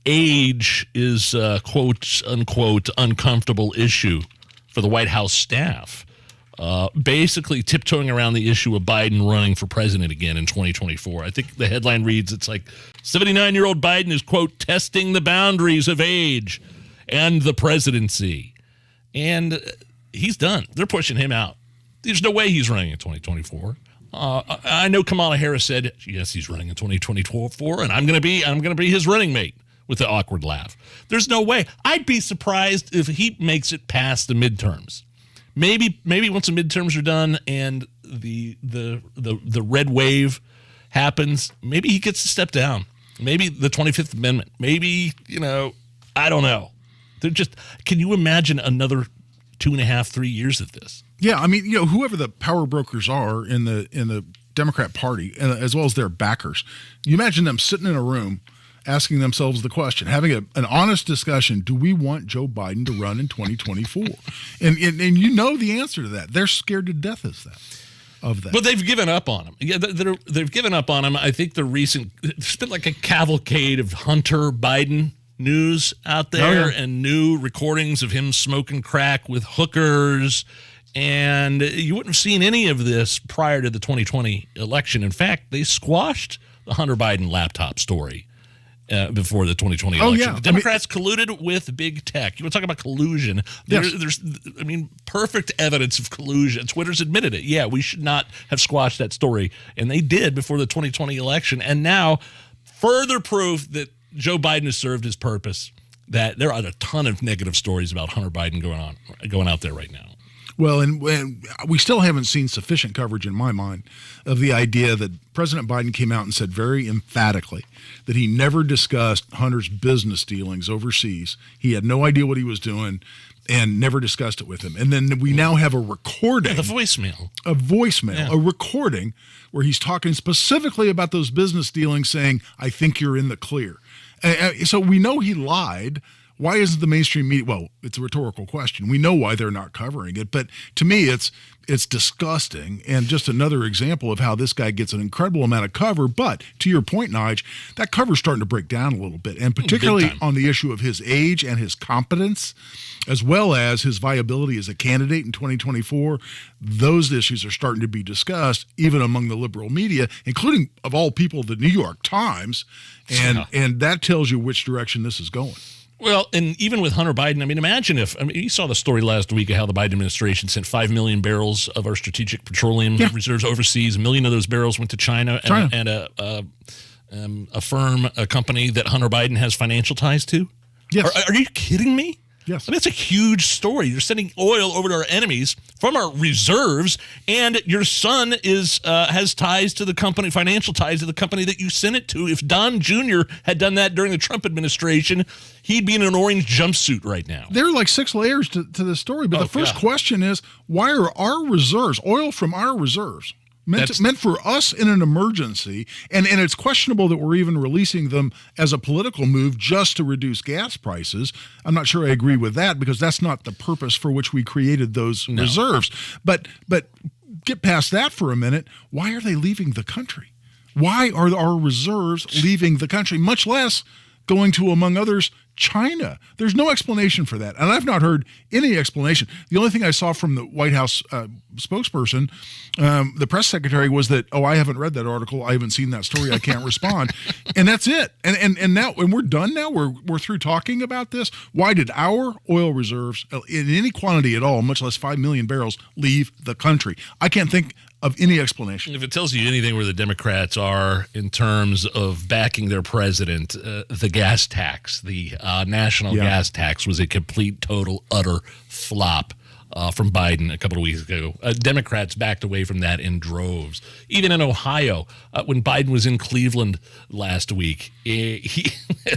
age is a quote-unquote uncomfortable issue for the White House staff. Basically tiptoeing around the issue of Biden running for president again in 2024. I think the headline reads, it's like 79-year-old Biden is, quote, testing the boundaries of age and the presidency. And he's done. They're pushing him out. There's no way he's running in 2024. I know Kamala Harris said, yes, he's running in 2024, and I'm going to be his running mate, with the awkward laugh. There's no way. I'd be surprised if he makes it past the midterms. Maybe once the midterms are done and the red wave happens, maybe he gets to step down. Maybe the 25th Amendment. Maybe, I don't know. They're just, can you imagine another 2.5, 3 years of this? Yeah, I mean, whoever the power brokers are in the Democrat Party, as well as their backers, you imagine them sitting in a room asking themselves the question, having an honest discussion, do we want Joe Biden to run in 2024? And the answer to that. They're scared to death of that. But they've given up on him. Yeah, they've given up on him. I think there's been like a cavalcade of Hunter Biden news out there and new recordings of him smoking crack with hookers. And you wouldn't have seen any of this prior to the 2020 election. In fact, they squashed the Hunter Biden laptop story before the 2020 election. Yeah. The Democrats colluded with big tech. You want to talk about collusion? There's perfect evidence of collusion. Twitter's admitted it. Yeah, we should not have squashed that story. And they did before the 2020 election. And now, further proof that Joe Biden has served his purpose, that there are a ton of negative stories about Hunter Biden going out there right now. Well, and we still haven't seen sufficient coverage in my mind of the idea that President Biden came out and said very emphatically that he never discussed Hunter's business dealings overseas. He had no idea what he was doing and never discussed it with him. And then we now have a recording. The voicemail. A recording where he's talking specifically about those business dealings, saying, I think you're in the clear. So we know he lied. Why isn't the mainstream media? Well, it's a rhetorical question. We know why they're not covering it, but to me, it's disgusting and just another example of how this guy gets an incredible amount of cover. But to your point, Nige, that cover's starting to break down a little bit, and particularly on the issue of his age and his competence, as well as his viability as a candidate in 2024. Those issues are starting to be discussed even among the liberal media, including, of all people, the New York Times, and that tells you which direction this is going. Well, and even with Hunter Biden, imagine you saw the story last week of how the Biden administration sent 5 million barrels of our strategic petroleum reserves overseas. 1 million of those barrels went to China. And a company that Hunter Biden has financial ties to. Yes. Are you kidding me? Yes. That's a huge story. You're sending oil over to our enemies from our reserves, and your son has ties to the company, financial ties to the company that you sent it to. If Don Jr. had done that during the Trump administration, he'd be in an orange jumpsuit right now. There are like 6 layers to this story, but the first question is, why are our reserves, oil from our reserves, meant for us in an emergency, and it's questionable that we're even releasing them as a political move just to reduce gas prices. I'm not sure I agree with that, because that's not the purpose for which we created those reserves. But get past that for a minute. Why are they leaving the country? Why are our reserves leaving the country, much less going to, among others, China? There's no explanation for that. And I've not heard any explanation. The only thing I saw from the White House spokesperson, the press secretary, was that, I haven't read that article. I haven't seen that story. I can't respond. And that's it. And now, we're done now. We're through talking about this. Why did our oil reserves, in any quantity at all, much less 5 million barrels, leave the country? I can't think of any explanation. If it tells you anything where the Democrats are in terms of backing their president, the gas tax, the national gas tax was a complete, total, utter flop from Biden a couple of weeks ago. Democrats backed away from that in droves. Even in Ohio, when Biden was in Cleveland last week,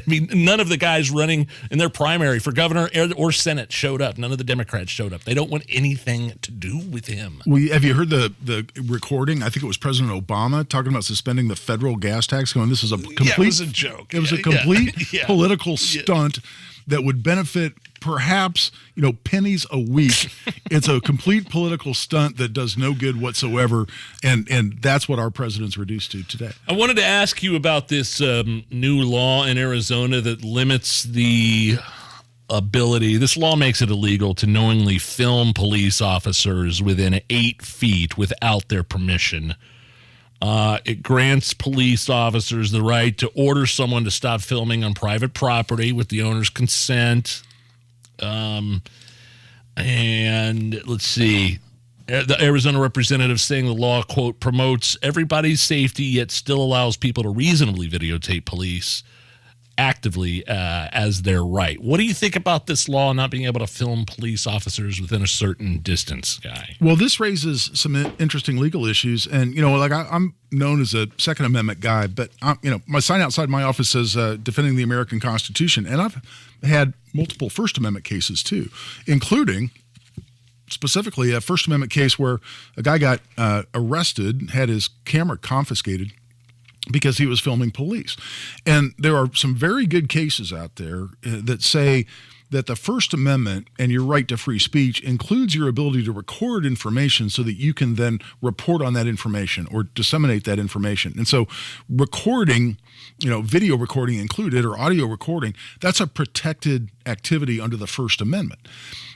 none of the guys running in their primary for governor or Senate showed up. None of the Democrats showed up. They don't want anything to do with him. Have you heard the recording? I think it was President Obama talking about suspending the federal gas tax, going, this is a complete... it was a joke. It was a complete political stunt that would benefit perhaps, pennies a week. It's a complete political stunt that does no good whatsoever, and that's what our president's reduced to today. I wanted to ask you about this new law in Arizona that limits the ability. This law makes it illegal to knowingly film police officers within 8 feet without their permission. It grants police officers the right to order someone to stop filming on private property with the owner's consent. And let's see. The Arizona representative saying the law, quote, promotes everybody's safety, yet still allows people to reasonably videotape police actively as their right. What do you think about this law not being able to film police officers within a certain distance, Guy? Well, this raises some interesting legal issues. And, like I'm known as a Second Amendment guy, but, my sign outside my office says defending the American Constitution. And I've had multiple First Amendment cases, too, including specifically a First Amendment case where a guy got arrested, had his camera confiscated because he was filming police. And there are some very good cases out there that say that the First Amendment and your right to free speech includes your ability to record information so that you can then report on that information or disseminate that information. And so recording, video recording included or audio recording, that's a protected activity under the First Amendment.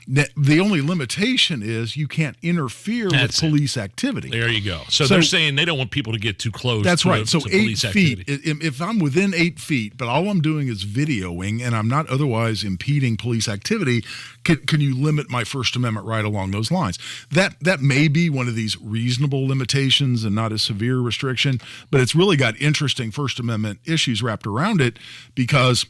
The only limitation is you can't interfere with police activity. There you go. So they're saying they don't want people to get too close. That's right. So to 8 police feet, activity. if I'm within 8 feet, but all I'm doing is videoing and I'm not otherwise impeding police activity, can you limit my First Amendment right along those lines? That may be one of these reasonable limitations and not a severe restriction, but it's really got interesting First Amendment issues wrapped around it because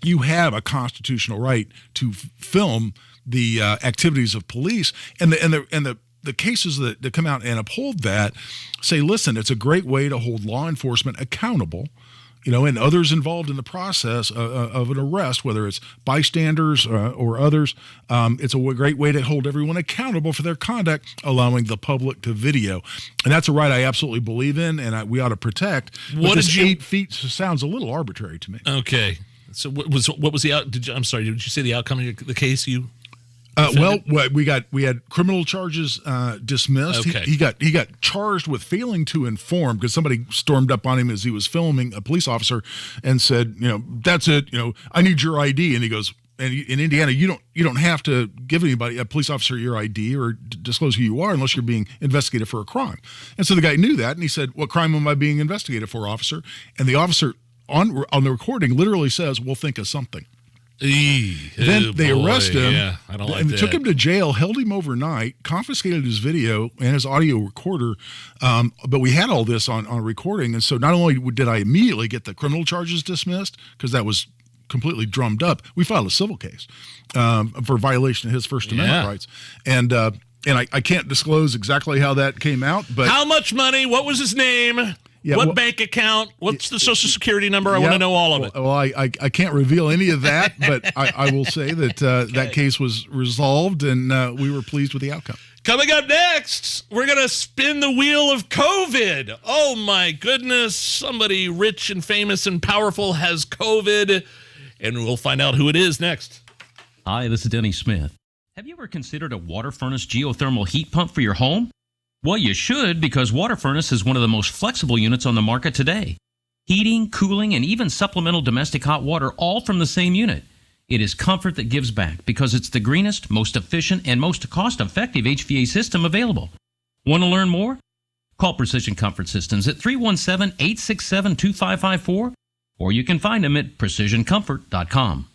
you have a constitutional right to film the activities of police, and the cases that come out and uphold that say, listen, it's a great way to hold law enforcement accountable, and others involved in the process of an arrest, whether it's bystanders or others. It's a great way to hold everyone accountable for their conduct, allowing the public to video, and that's a right I absolutely believe in, and we ought to protect. What did 8 feet sounds a little arbitrary to me. Okay, so what was the I'm sorry, did you say the outcome of the case you? We had criminal charges dismissed. Okay. He got charged with failing to inform because somebody stormed up on him as he was filming, a police officer, and said, that's it. I need your ID. And he goes, and in Indiana, you don't have to give anybody, a police officer, your ID or disclose who you are unless you're being investigated for a crime. And so the guy knew that, and he said, "What crime am I being investigated for, officer?" And the officer on the recording literally says, "We'll think of something." Then they arrest him, I don't like and that. took him to jail, held him overnight, confiscated his video and his audio recorder. But we had all this on recording, and so not only did I immediately get the criminal charges dismissed because that was completely drummed up, we filed a civil case for violation of his First Amendment rights, and I can't disclose exactly how that came out. But how much money? What was his name? What bank account? What's the Social Security number? I want to know all of it. Well, I can't reveal any of that, but I will say that that case was resolved, and we were pleased with the outcome. Coming up next, we're going to spin the wheel of COVID. Oh, my goodness. Somebody rich and famous and powerful has COVID, and we'll find out who it is next. Hi, this is Denny Smith. Have you ever considered a water furnace geothermal heat pump for your home? Well, you should, because Water Furnace is one of the most flexible units on the market today. Heating, cooling, and even supplemental domestic hot water all from the same unit. It is comfort that gives back because it's the greenest, most efficient, and most cost-effective HVAC system available. Want to learn more? Call Precision Comfort Systems at 317-867-2554, or you can find them at precisioncomfort.com.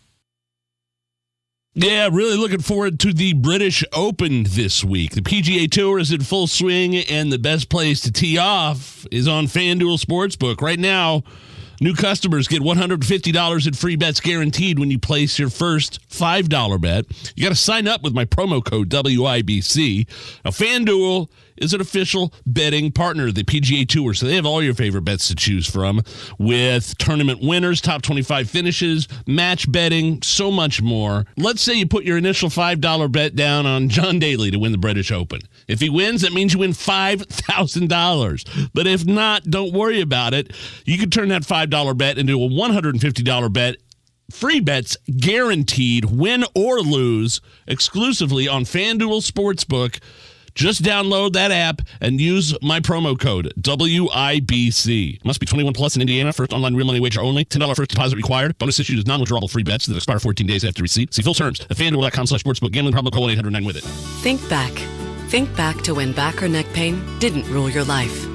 Yeah, really looking forward to the British Open this week. The PGA Tour is in full swing, and the best place to tee off is on FanDuel Sportsbook. Right now, new customers get $150 in free bets guaranteed when you place your first $5 bet. You got to sign up with my promo code WIBC. Now, FanDuel is an official betting partner of the PGA Tour, so they have all your favorite bets to choose from with tournament winners, top 25 finishes, match betting, so much more. Let's say you put your initial $5 bet down on John Daly to win the British Open. If he wins, that means you win $5,000. But if not, don't worry about it. You can turn that $5 bet into a $150 bet. Free bets guaranteed, win or lose, exclusively on FanDuel Sportsbook. Just download that app and use my promo code, WIBC. Must be 21 plus in Indiana. First online real money wager only. $10 first deposit required. Bonus issued as non-withdrawable free bets that expire 14 days after receipt. See full terms at FanDuel.com/sportsbook. Gambling problem, call 1-800-9-WITH-IT. Think back. Think back to when back or neck pain didn't rule your life.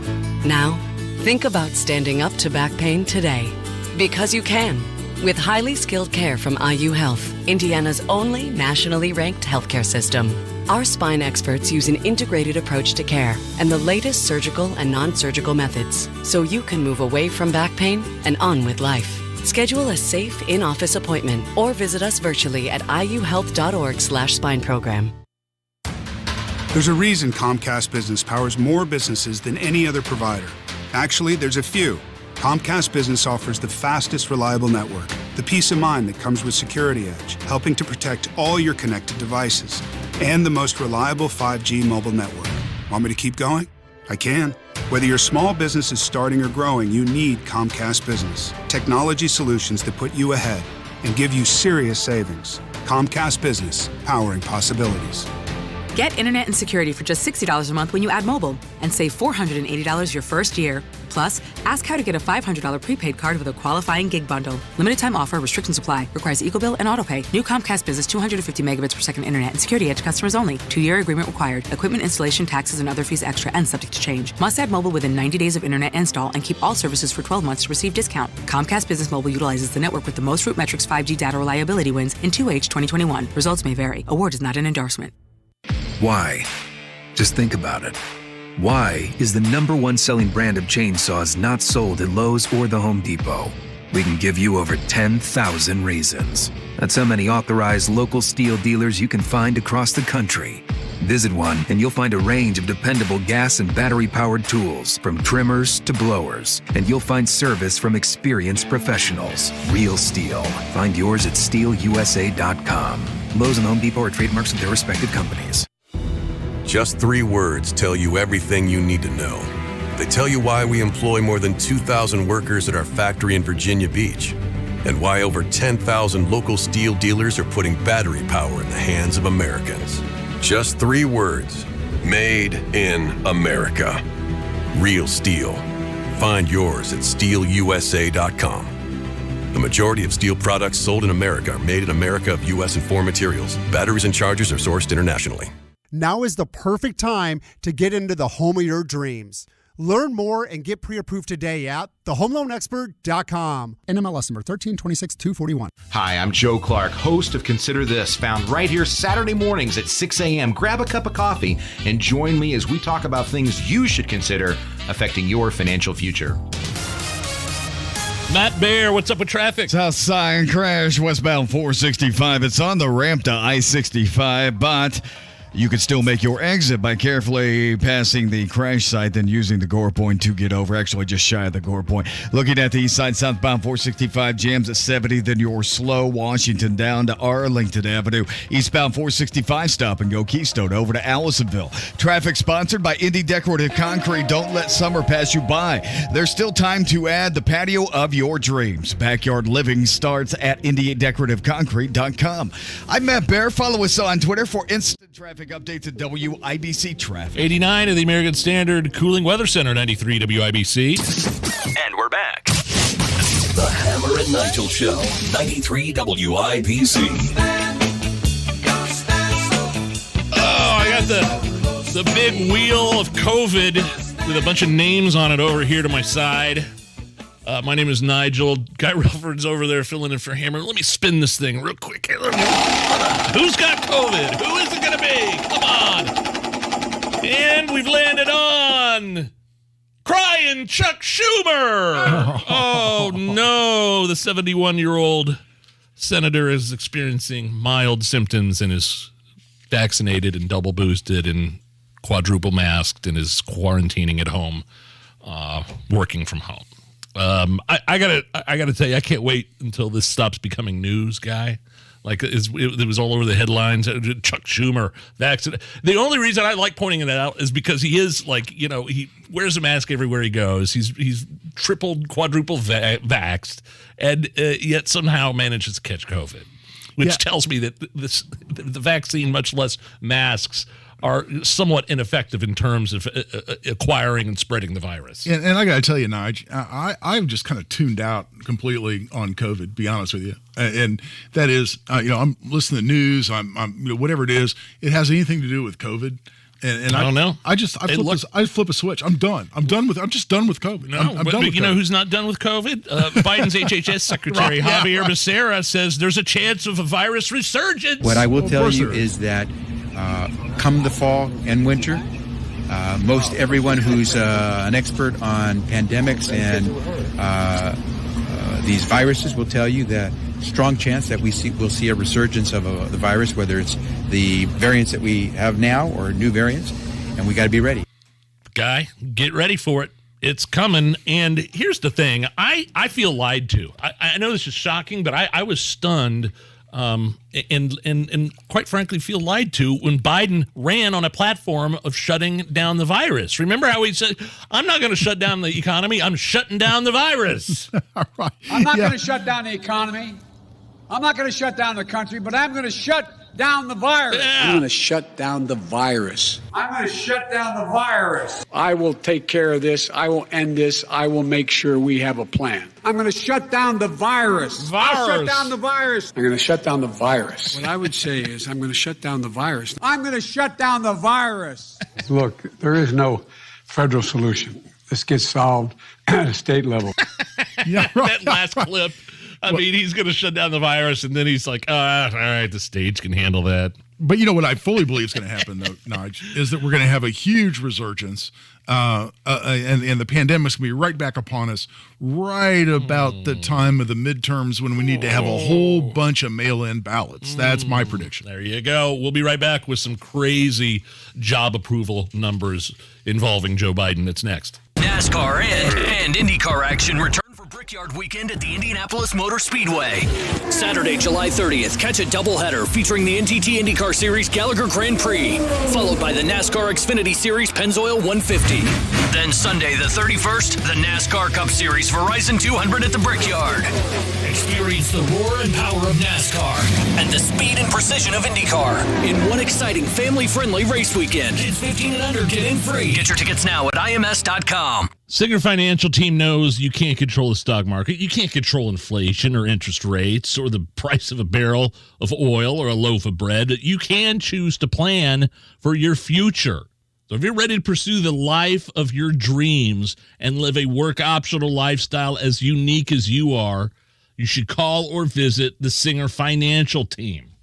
Now, think about standing up to back pain today. Because you can. With highly skilled care from IU Health, Indiana's only nationally ranked healthcare system. Our spine experts use an integrated approach to care and the latest surgical and non-surgical methods, so you can move away from back pain and on with life. Schedule a safe in-office appointment or visit us virtually at iuhealth.org/spine program. There's a reason Comcast Business powers more businesses than any other provider. Actually, there's a few. Comcast Business offers the fastest, reliable network, the peace of mind that comes with Security Edge, helping to protect all your connected devices, and the most reliable 5G mobile network. Want me to keep going? I can. Whether your small business is starting or growing, you need Comcast Business. Technology solutions that put you ahead and give you serious savings. Comcast Business, powering possibilities. Get internet and security for just $60 a month when you add mobile and save $480 your first year. Plus, ask how to get a $500 prepaid card with a qualifying gig bundle. Limited time offer, restrictions apply. Requires EcoBill and autopay. New Comcast Business 250 megabits per second internet and Security Edge customers only. 2-year agreement required. Equipment installation, taxes, and other fees extra and subject to change. Must add mobile within 90 days of internet install and keep all services for 12 months to receive discount. Comcast Business Mobile utilizes the network with the most Root Metrics 5G data reliability wins in 2H 2021. Results may vary. Award is not an endorsement. Why? Just think about it. Why is the #1 selling brand of chainsaws not sold at Lowe's or the Home Depot? We can give you over 10,000 reasons. That's how many authorized local steel dealers you can find across the country. Visit one and you'll find a range of dependable gas and battery-powered tools, from trimmers to blowers. And you'll find service from experienced professionals. Real STIHL. Find yours at stihlusa.com. Lowe's and Home Depot are trademarks of their respective companies. Just 3 words tell you everything you need to know. They tell you why we employ more than 2,000 workers at our factory in Virginia Beach, and why over 10,000 local steel dealers are putting battery power in the hands of Americans. Just 3 words. Made in America. Real STIHL. Find yours at stihlusa.com. The majority of steel products sold in America are made in America of U.S. and foreign materials. Batteries and chargers are sourced internationally. Now is the perfect time to get into the home of your dreams. Learn more and get pre-approved today at thehomeloanexpert.com. NMLS number 1326241. Hi, I'm Joe Clark, host of Consider This, found right here Saturday mornings at 6 a.m. Grab a cup of coffee and join me as we talk about things you should consider affecting your financial future. Matt Bear, what's up with traffic? Southside crash westbound 465. It's on the ramp to I-65, but you could still make your exit by carefully passing the crash site, then using the Gore Point to get over. Actually, just shy of the Gore Point. Looking at the east side, southbound 465 jams at 70. Then you're slow Washington down to Arlington Avenue. Eastbound 465 stop and go Keystone over to Allisonville. Traffic sponsored by Indy Decorative Concrete. Don't let summer pass you by. There's still time to add the patio of your dreams. Backyard living starts at IndyDecorativeConcrete.com. I'm Matt Bear. Follow us on Twitter for instant traffic updates at WIBC Traffic. 89 of the American Standard Cooling Weather Center, 93 WIBC. And we're back. The Hammer and Nigel Show, 93 WIBC. Oh, I got the big wheel of COVID with a bunch of names on it over here to my side. My name is Nigel. Guy Rutherford's over there filling in for Hammer. Let me spin this thing real quick. Who's got COVID? Who is it going to be? Come on. And we've landed on crying Chuck Schumer. Oh, no. The 71-year-old senator is experiencing mild symptoms and is vaccinated and double boosted and quadruple masked and is quarantining at home, working from home. I gotta tell you, I can't wait until this stops becoming news, guy. Like it was all over the headlines. Chuck Schumer vaccinated. The only reason I like pointing it out is because he is he wears a mask everywhere he goes. He's tripled, quadruple vaxxed, and yet somehow manages to catch COVID, which tells me that the vaccine, much less masks, are somewhat ineffective in terms of acquiring and spreading the virus. And I got to tell you, Nige, I've just kind of tuned out completely on COVID, to be honest with you. And that is, I'm listening to the news, I'm whatever it is, it has anything to do with COVID. And I don't know. I flip a switch. I'm done. I'm just done with COVID. No, I'm done with you know COVID. who's not done with COVID? Biden's HHS Secretary Javier Becerra says there's a chance of a virus resurgence. What I will tell you is that come the fall and winter, most everyone who's an expert on pandemics and these viruses will tell you that strong chance that we'll see a resurgence of the virus, whether it's the variants that we have now or new variants, and we got to be ready. Guy, get ready for it. It's coming. And here's the thing. I feel lied to. I know this is shocking, but I was stunned and quite frankly feel lied to when Biden ran on a platform of shutting down the virus. Remember how he said, I'm not going to shut down the economy. I'm shutting down the virus. Right. I'm not going to shut down the economy. I'm not going to shut down the country, but I'm going to shut down the virus. Yeah. I'm going to shut down the virus. I'm going to shut down the virus. I will take care of this. I will end this. I will make sure we have a plan. I'm going to shut down the virus. I'll shut down the virus. I'm going to shut down the virus. What I would say is I'm going to shut down the virus. I'm going to shut down the virus. Look, there is no federal solution. This gets solved at a state level. Yeah, right. That last clip. I mean, he's going to shut down the virus, and then he's like, all right, the stage can handle that. But you know what I fully believe is going to happen, though, Nige, is that we're going to have a huge resurgence, and the pandemic's going to be right back upon us right about the time of the midterms when we need to have a whole bunch of mail-in ballots. That's my prediction. There you go. We'll be right back with some crazy job approval numbers involving Joe Biden. It's next. NASCAR and IndyCar action return for Brickyard Weekend at the Indianapolis Motor Speedway. Saturday, July 30th, catch a doubleheader featuring the NTT IndyCar Series Gallagher Grand Prix, followed by the NASCAR Xfinity Series Pennzoil 150. Then Sunday, the 31st, the NASCAR Cup Series Verizon 200 at the Brickyard. Experience the roar and power of NASCAR and the speed and precision of IndyCar in one exciting family-friendly race weekend. Kids 15 and under get in free. Get your tickets now at ims.com. Singer Financial Team knows you can't control the stock market. You can't control inflation or interest rates or the price of a barrel of oil or a loaf of bread. You can choose to plan for your future. So if you're ready to pursue the life of your dreams and live a work-optional lifestyle as unique as you are, you should call or visit the Singer Financial Team.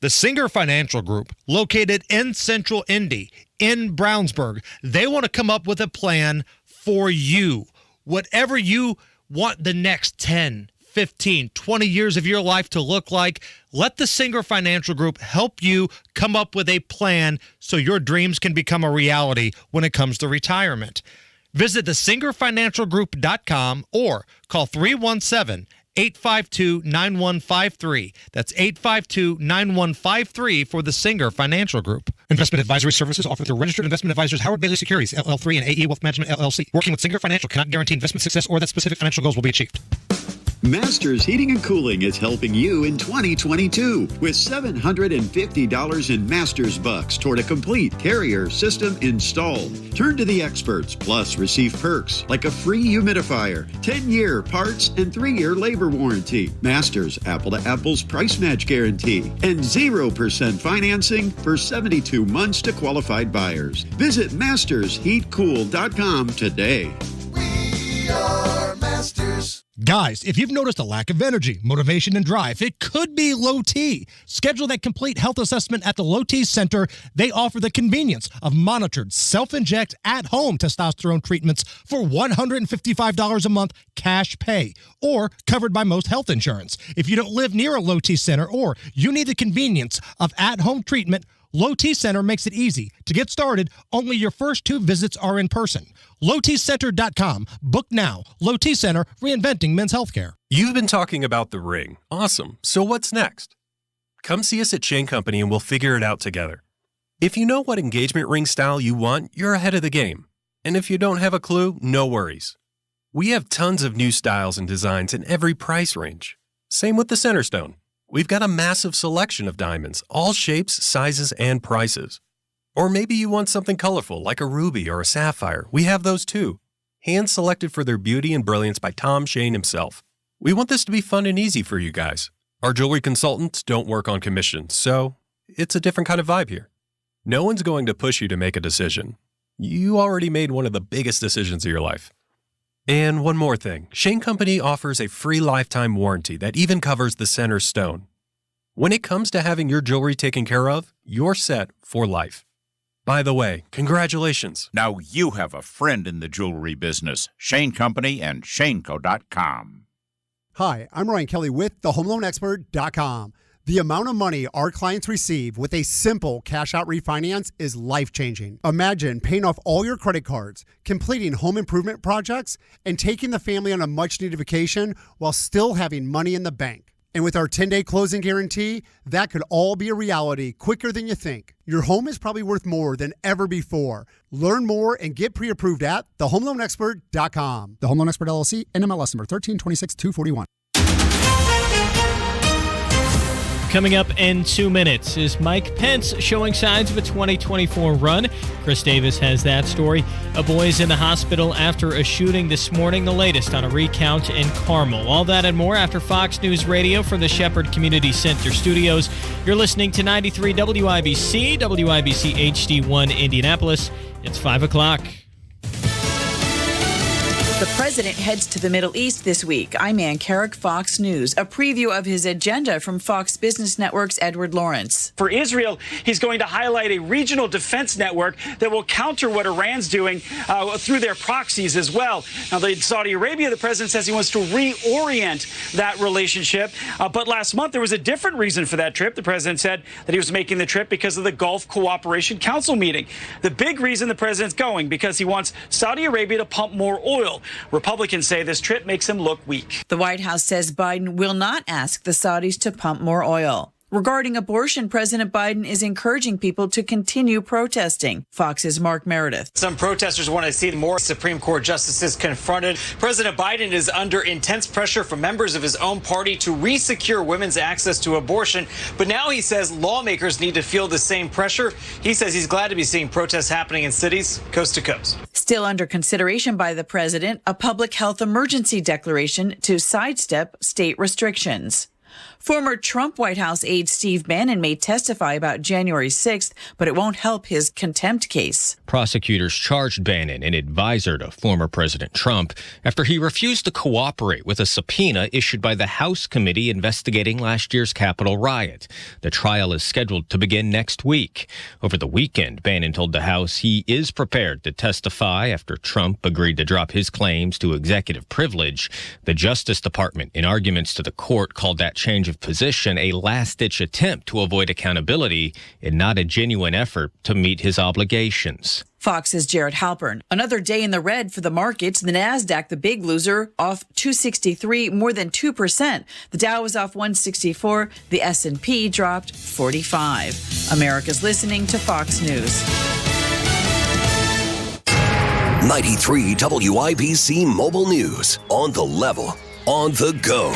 The Singer Financial Group, located in Central Indy, in Brownsburg, they want to come up with a plan for you. Whatever you want the next 10, 15, 20 years of your life to look like, let the Singer Financial Group help you come up with a plan so your dreams can become a reality when it comes to retirement. Visit thesingerfinancialgroup.com or call 317-852-9153. That's 852-9153 for the Singer Financial Group. Investment advisory services offered through registered investment advisors Howard Bailey Securities, LL3 and AE Wealth Management, LLC. Working with Singer Financial cannot guarantee investment success or that specific financial goals will be achieved. Masters Heating and Cooling is helping you in 2022 with $750 in Masters bucks toward a complete Carrier system install. Turn to the experts, plus receive perks like a free humidifier, 10-year parts and 3-year labor warranty, Masters Apple-to-Apples price match guarantee, and 0% financing for 72 months to qualified buyers. Visit mastersheatcool.com today. We are Masters. Guys, if you've noticed a lack of energy, motivation, and drive, it could be low T. Schedule that complete health assessment at the Low T Center. They offer the convenience of monitored, self-inject, at-home testosterone treatments for $155 a month cash pay, or covered by most health insurance. If you don't live near a Low T Center or you need the convenience of at-home treatment, Low T Center makes it easy. To get started, only your first 2 visits are in person. LowTCenter.com. Book now. Low T Center, reinventing men's healthcare. You've been talking about the ring. Awesome. So what's next? Come see us at Chain Company and we'll figure it out together. If you know what engagement ring style you want, you're ahead of the game. And if you don't have a clue, no worries. We have tons of new styles and designs in every price range. Same with the Centerstone. We've got a massive selection of diamonds, all shapes, sizes, and prices. Or maybe you want something colorful like a ruby or a sapphire. We have those too. Hand-selected for their beauty and brilliance by Tom Shane himself. We want this to be fun and easy for you guys. Our jewelry consultants don't work on commission, so it's a different kind of vibe here. No one's going to push you to make a decision. You already made one of the biggest decisions of your life. And one more thing. Shane Company offers a free lifetime warranty that even covers the center stone. When it comes to having your jewelry taken care of, you're set for life. By the way, congratulations. Now you have a friend in the jewelry business. Shane Company and ShaneCo.com. Hi, I'm Ryan Kelly with thehomeloanexpert.com. The amount of money our clients receive with a simple cash-out refinance is life-changing. Imagine paying off all your credit cards, completing home improvement projects, and taking the family on a much-needed vacation while still having money in the bank. And with our 10-day closing guarantee, that could all be a reality quicker than you think. Your home is probably worth more than ever before. Learn more and get pre-approved at thehomeloanexpert.com. The Home Loan Expert LLC, NMLS number 1326241. Coming up in 2 minutes, is Mike Pence showing signs of a 2024 run? Chris Davis has that story. A boy is in the hospital after a shooting this morning. The latest on a recount in Carmel. All that and more after Fox News Radio from the Shepherd Community Center studios. You're listening to 93 WIBC, WIBC HD1 Indianapolis. It's 5 o'clock. The president heads to the Middle East this week. I'm Ann Carrick, Fox News. A preview of his agenda from Fox Business Network's Edward Lawrence. For Israel, he's going to highlight a regional defense network that will counter what Iran's doing through their proxies as well. Now, Saudi Arabia, the president says he wants to reorient that relationship. But last month, there was a different reason for that trip. The president said that he was making the trip because of the Gulf Cooperation Council meeting. The big reason the president's going, because he wants Saudi Arabia to pump more oil. Republicans say this trip makes him look weak. The White House says Biden will not ask the Saudis to pump more oil. Regarding abortion, President Biden is encouraging people to continue protesting. Fox's Mark Meredith. Some protesters want to see more Supreme Court justices confronted. President Biden is under intense pressure from members of his own party to re-secure women's access to abortion. But now he says lawmakers need to feel the same pressure. He says he's glad to be seeing protests happening in cities coast to coast. Still under consideration by the president, a public health emergency declaration to sidestep state restrictions. Former Trump White House aide Steve Bannon may testify about January 6th, but it won't help his contempt case. Prosecutors charged Bannon, an advisor to former President Trump, after he refused to cooperate with a subpoena issued by the House committee investigating last year's Capitol riot. The trial is scheduled to begin next week. Over the weekend, Bannon told the House he is prepared to testify after Trump agreed to drop his claims to executive privilege. The Justice Department, in arguments to the court, called that change of position a last-ditch attempt to avoid accountability and not a genuine effort to meet his obligations. Fox's Jared Halpern. Another day in the red for the markets. The Nasdaq, the big loser, off 263, more than 2%. The Dow was off 164. The S&P dropped 45. America's listening to Fox News. 93 WIBC Mobile News. On the level, on the go.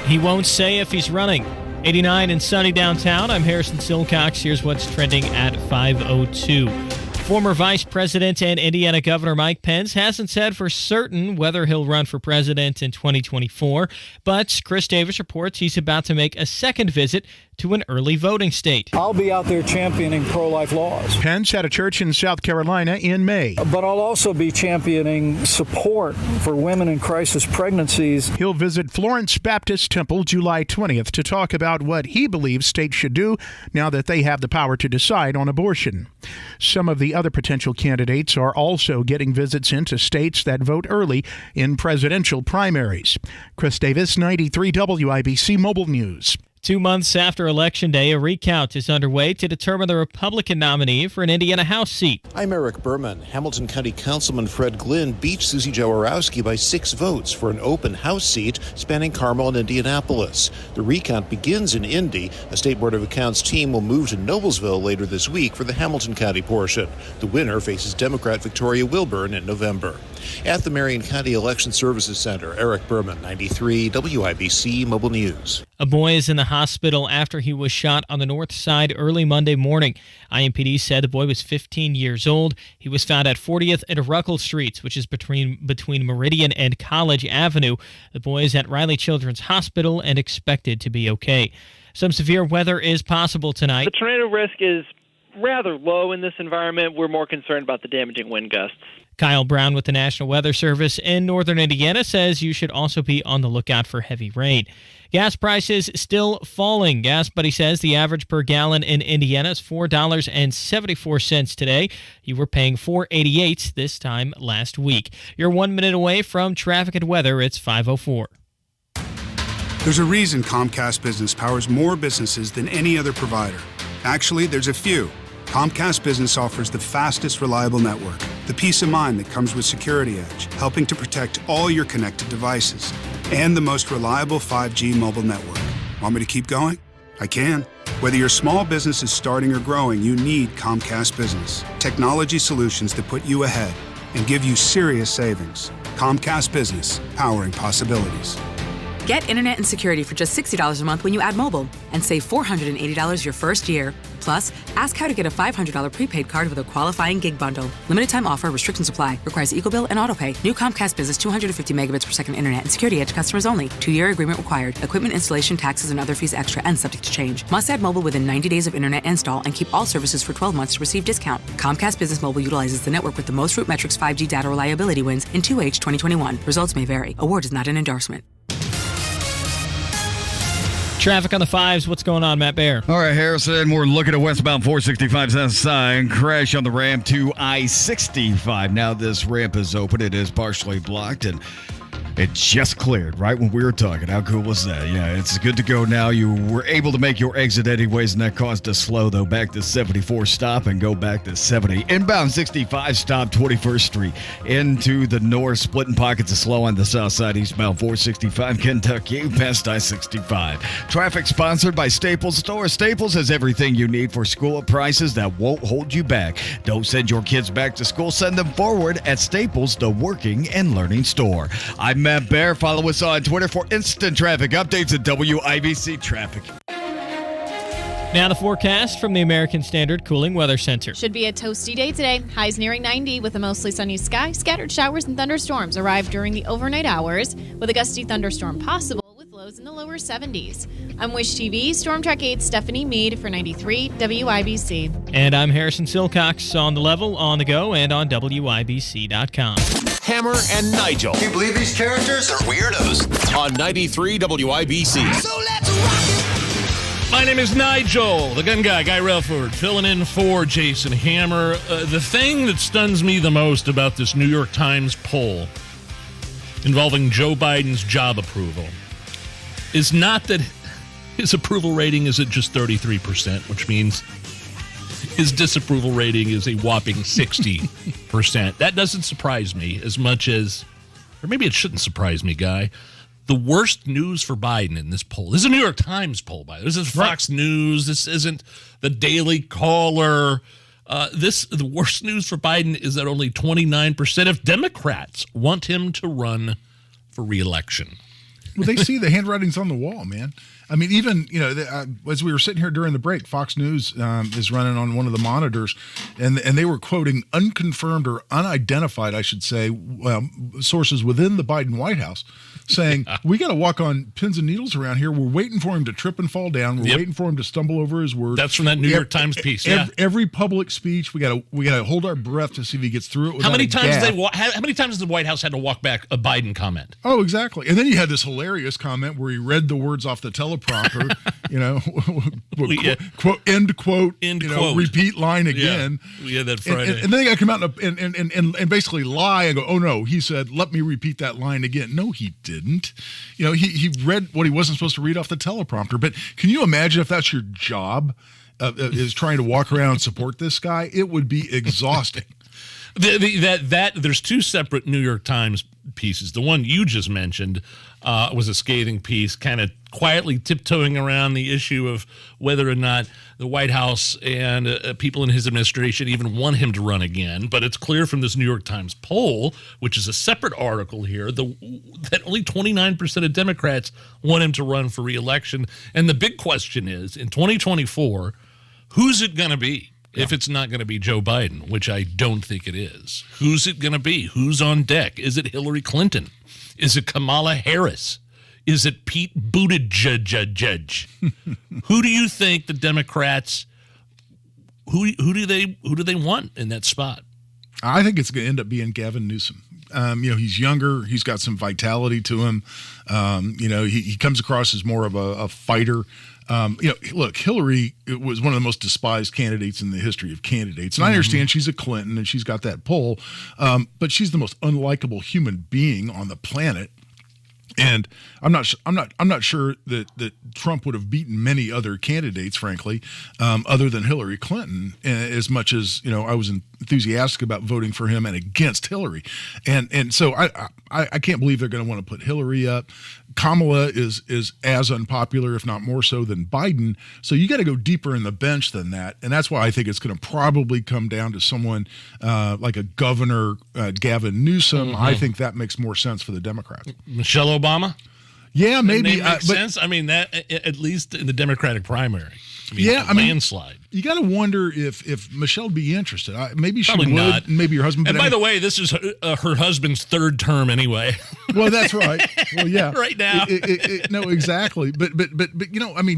He won't say if he's running. 89 and sunny downtown. I'm Harrison Silcox. Here's what's trending at 5:02. Former Vice President and Indiana Governor Mike Pence hasn't said for certain whether he'll run for president in 2024, but Chris Davis reports he's about to make a second visit to an early voting state. I'll be out there championing pro-life laws. Pence at a church in South Carolina in May. But I'll also be championing support for women in crisis pregnancies. He'll visit Florence Baptist Temple July 20th to talk about what he believes states should do now that they have the power to decide on abortion. Some of the other potential candidates are also getting visits into states that vote early in presidential primaries. Chris Davis, 93 WIBC Mobile News. 2 months after Election Day, a recount is underway to determine the Republican nominee for an Indiana House seat. I'm Eric Berman. Hamilton County Councilman Fred Glynn beat Susie Jaworowski by 6 votes for an open House seat spanning Carmel and Indianapolis. The recount begins in Indy. A State Board of Accounts team will move to Noblesville later this week for the Hamilton County portion. The winner faces Democrat Victoria Wilburn in November. At the Marion County Election Services Center, Eric Berman, 93 WIBC Mobile News. A boy is in the hospital after he was shot on the north side early Monday morning. IMPD said the boy was 15 years old. He was found at 40th and Ruckle Streets, which is between Meridian and College Avenue. The boy is at Riley Children's Hospital and expected to be okay. Some severe weather is possible tonight. The tornado risk is rather low in this environment. We're more concerned about the damaging wind gusts. Kyle Brown with the National Weather Service in northern Indiana says you should also be on the lookout for heavy rain. Gas prices still falling. Gas Buddy says the average per gallon in Indiana is $4.74 today. You were paying $4.88 this time last week. You're 1 minute away from traffic and weather. It's 5:04. There's a reason Comcast Business powers more businesses than any other provider. Actually, there's a few. Comcast Business offers the fastest, reliable network, the peace of mind that comes with Security Edge, helping to protect all your connected devices, and the most reliable 5G mobile network. Want me to keep going? I can. Whether your small business is starting or growing, you need Comcast Business. Technology solutions that put you ahead and give you serious savings. Comcast Business, powering possibilities. Get internet and security for just $60 a month when you add mobile and save $480 your first year. Plus, ask how to get a $500 prepaid card with a qualifying gig bundle. Limited time offer, restrictions apply. Requires EcoBill and AutoPay. New Comcast Business 250 megabits per second internet and Security Edge customers only. 2-year agreement required. Equipment installation, taxes, and other fees extra and subject to change. Must add mobile within 90 days of internet install and keep all services for 12 months to receive discount. Comcast Business Mobile utilizes the network with the most RootMetrics 5G data reliability wins in 2H 2021. Results may vary. Award is not an endorsement. Traffic on the 5s. What's going on, Matt Baer? All right, Harrison, we're looking at westbound 465 south side. Crash on the ramp to I-65. Now this ramp is open. It is partially blocked, and it just cleared right when we were talking. How cool was that? Yeah, it's good to go now. You were able to make your exit anyways, and that caused a slow, though. Back to 74 stop and go back to 70. Inbound 65 stop 21st Street into the north. Splitting pockets of slow on the south side. Eastbound 465 Kentucky past I-65. Traffic sponsored by Staples Store. Staples has everything you need for school at prices that won't hold you back. Don't send your kids back to school. Send them forward at Staples, the working and learning store. I'm Matt Baer. Follow us on Twitter for instant traffic updates at WIBC Traffic. Now the forecast from the American Standard Cooling Weather Center. Should be a toasty day today. Highs nearing 90 with a mostly sunny sky. Scattered showers and thunderstorms arrive during the overnight hours with a gusty thunderstorm possible with lows in the lower 70s. I'm Wish TV Storm Track 8 Stephanie Meade for 93 WIBC. And I'm Harrison Silcox on the level, on the go, and on WIBC.com. Hammer and Nigel. Can you believe these characters are weirdos? On 93 WIBC. So let's rock it! My name is Nigel, the gun guy, Guy Relford, filling in for Jason Hammer. The thing that stuns me the most about this New York Times poll involving Joe Biden's job approval is not that his approval rating is at just 33%, which means his disapproval rating is a whopping 60%. That doesn't surprise me as much as, or maybe it shouldn't surprise me, Guy. The worst news for Biden in this poll. This is a New York Times poll, by the way. This is Fox News. This isn't the Daily Caller. The worst news for Biden is that only 29% of Democrats want him to run for re-election. Well, they see the handwriting's on the wall, man. I mean, even, as we were sitting here during the break, Fox News is running on one of the monitors, and they were quoting unconfirmed or unidentified, I should say, sources within the Biden White House saying, we got to walk on pins and needles around here. We're waiting for him to trip and fall down. We're waiting for him to stumble over his words. That's from that New York Times piece, Every public speech, we got to hold our breath to see if he gets through it. How many times has the White House had to walk back a Biden comment? Oh, exactly. And then you had this hilarious comment where he read the words off the teleprompter, quote, end quote, repeat line again. Yeah, that Friday. And then they got to come out and basically lie and go, oh no, he said, let me repeat that line again. No, he didn't. He read what he wasn't supposed to read off the teleprompter. But can you imagine if that's your job, is trying to walk around and support this guy? It would be exhausting. There's two separate New York Times pieces. The one you just mentioned was a scathing piece, kind of quietly tiptoeing around the issue of whether or not the White House and people in his administration even want him to run again. But it's clear from this New York Times poll, which is a separate article here, that only 29% of Democrats want him to run for re-election. And the big question is, in 2024, who's it going to be? If it's not going to be Joe Biden, which I don't think it is. Who's it going to be? Who's on deck? Is it Hillary Clinton? Is it Kamala Harris? Is it Pete Buttigieg? Who do you think the Democrats, who do they want in that spot? I think it's going to end up being Gavin Newsom. He's younger. He's got some vitality to him. He comes across as more of a fighter. Look, Hillary was one of the most despised candidates in the history of candidates. And I understand she's a Clinton and she's got that pull, but she's the most unlikable human being on the planet. And I'm not sure that Trump would have beaten many other candidates, frankly, other than Hillary Clinton. As much as I was enthusiastic about voting for him and against Hillary, and so I can't believe they're going to want to put Hillary up. Kamala is as unpopular, if not more so, than Biden. So you got to go deeper in the bench than that, and that's why I think it's going to probably come down to someone like a Governor Gavin Newsom. Mm-hmm. I think that makes more sense for the Democrats. Michelle Obama? Yeah, maybe. Makes sense. I mean, that at least in the Democratic primary. Landslide. You got to wonder if Michelle would be interested. Maybe she Probably would. not. Maybe your husband. And by the way, this is her husband's third term anyway. Well, that's right. Well, yeah. Right now. No, exactly. But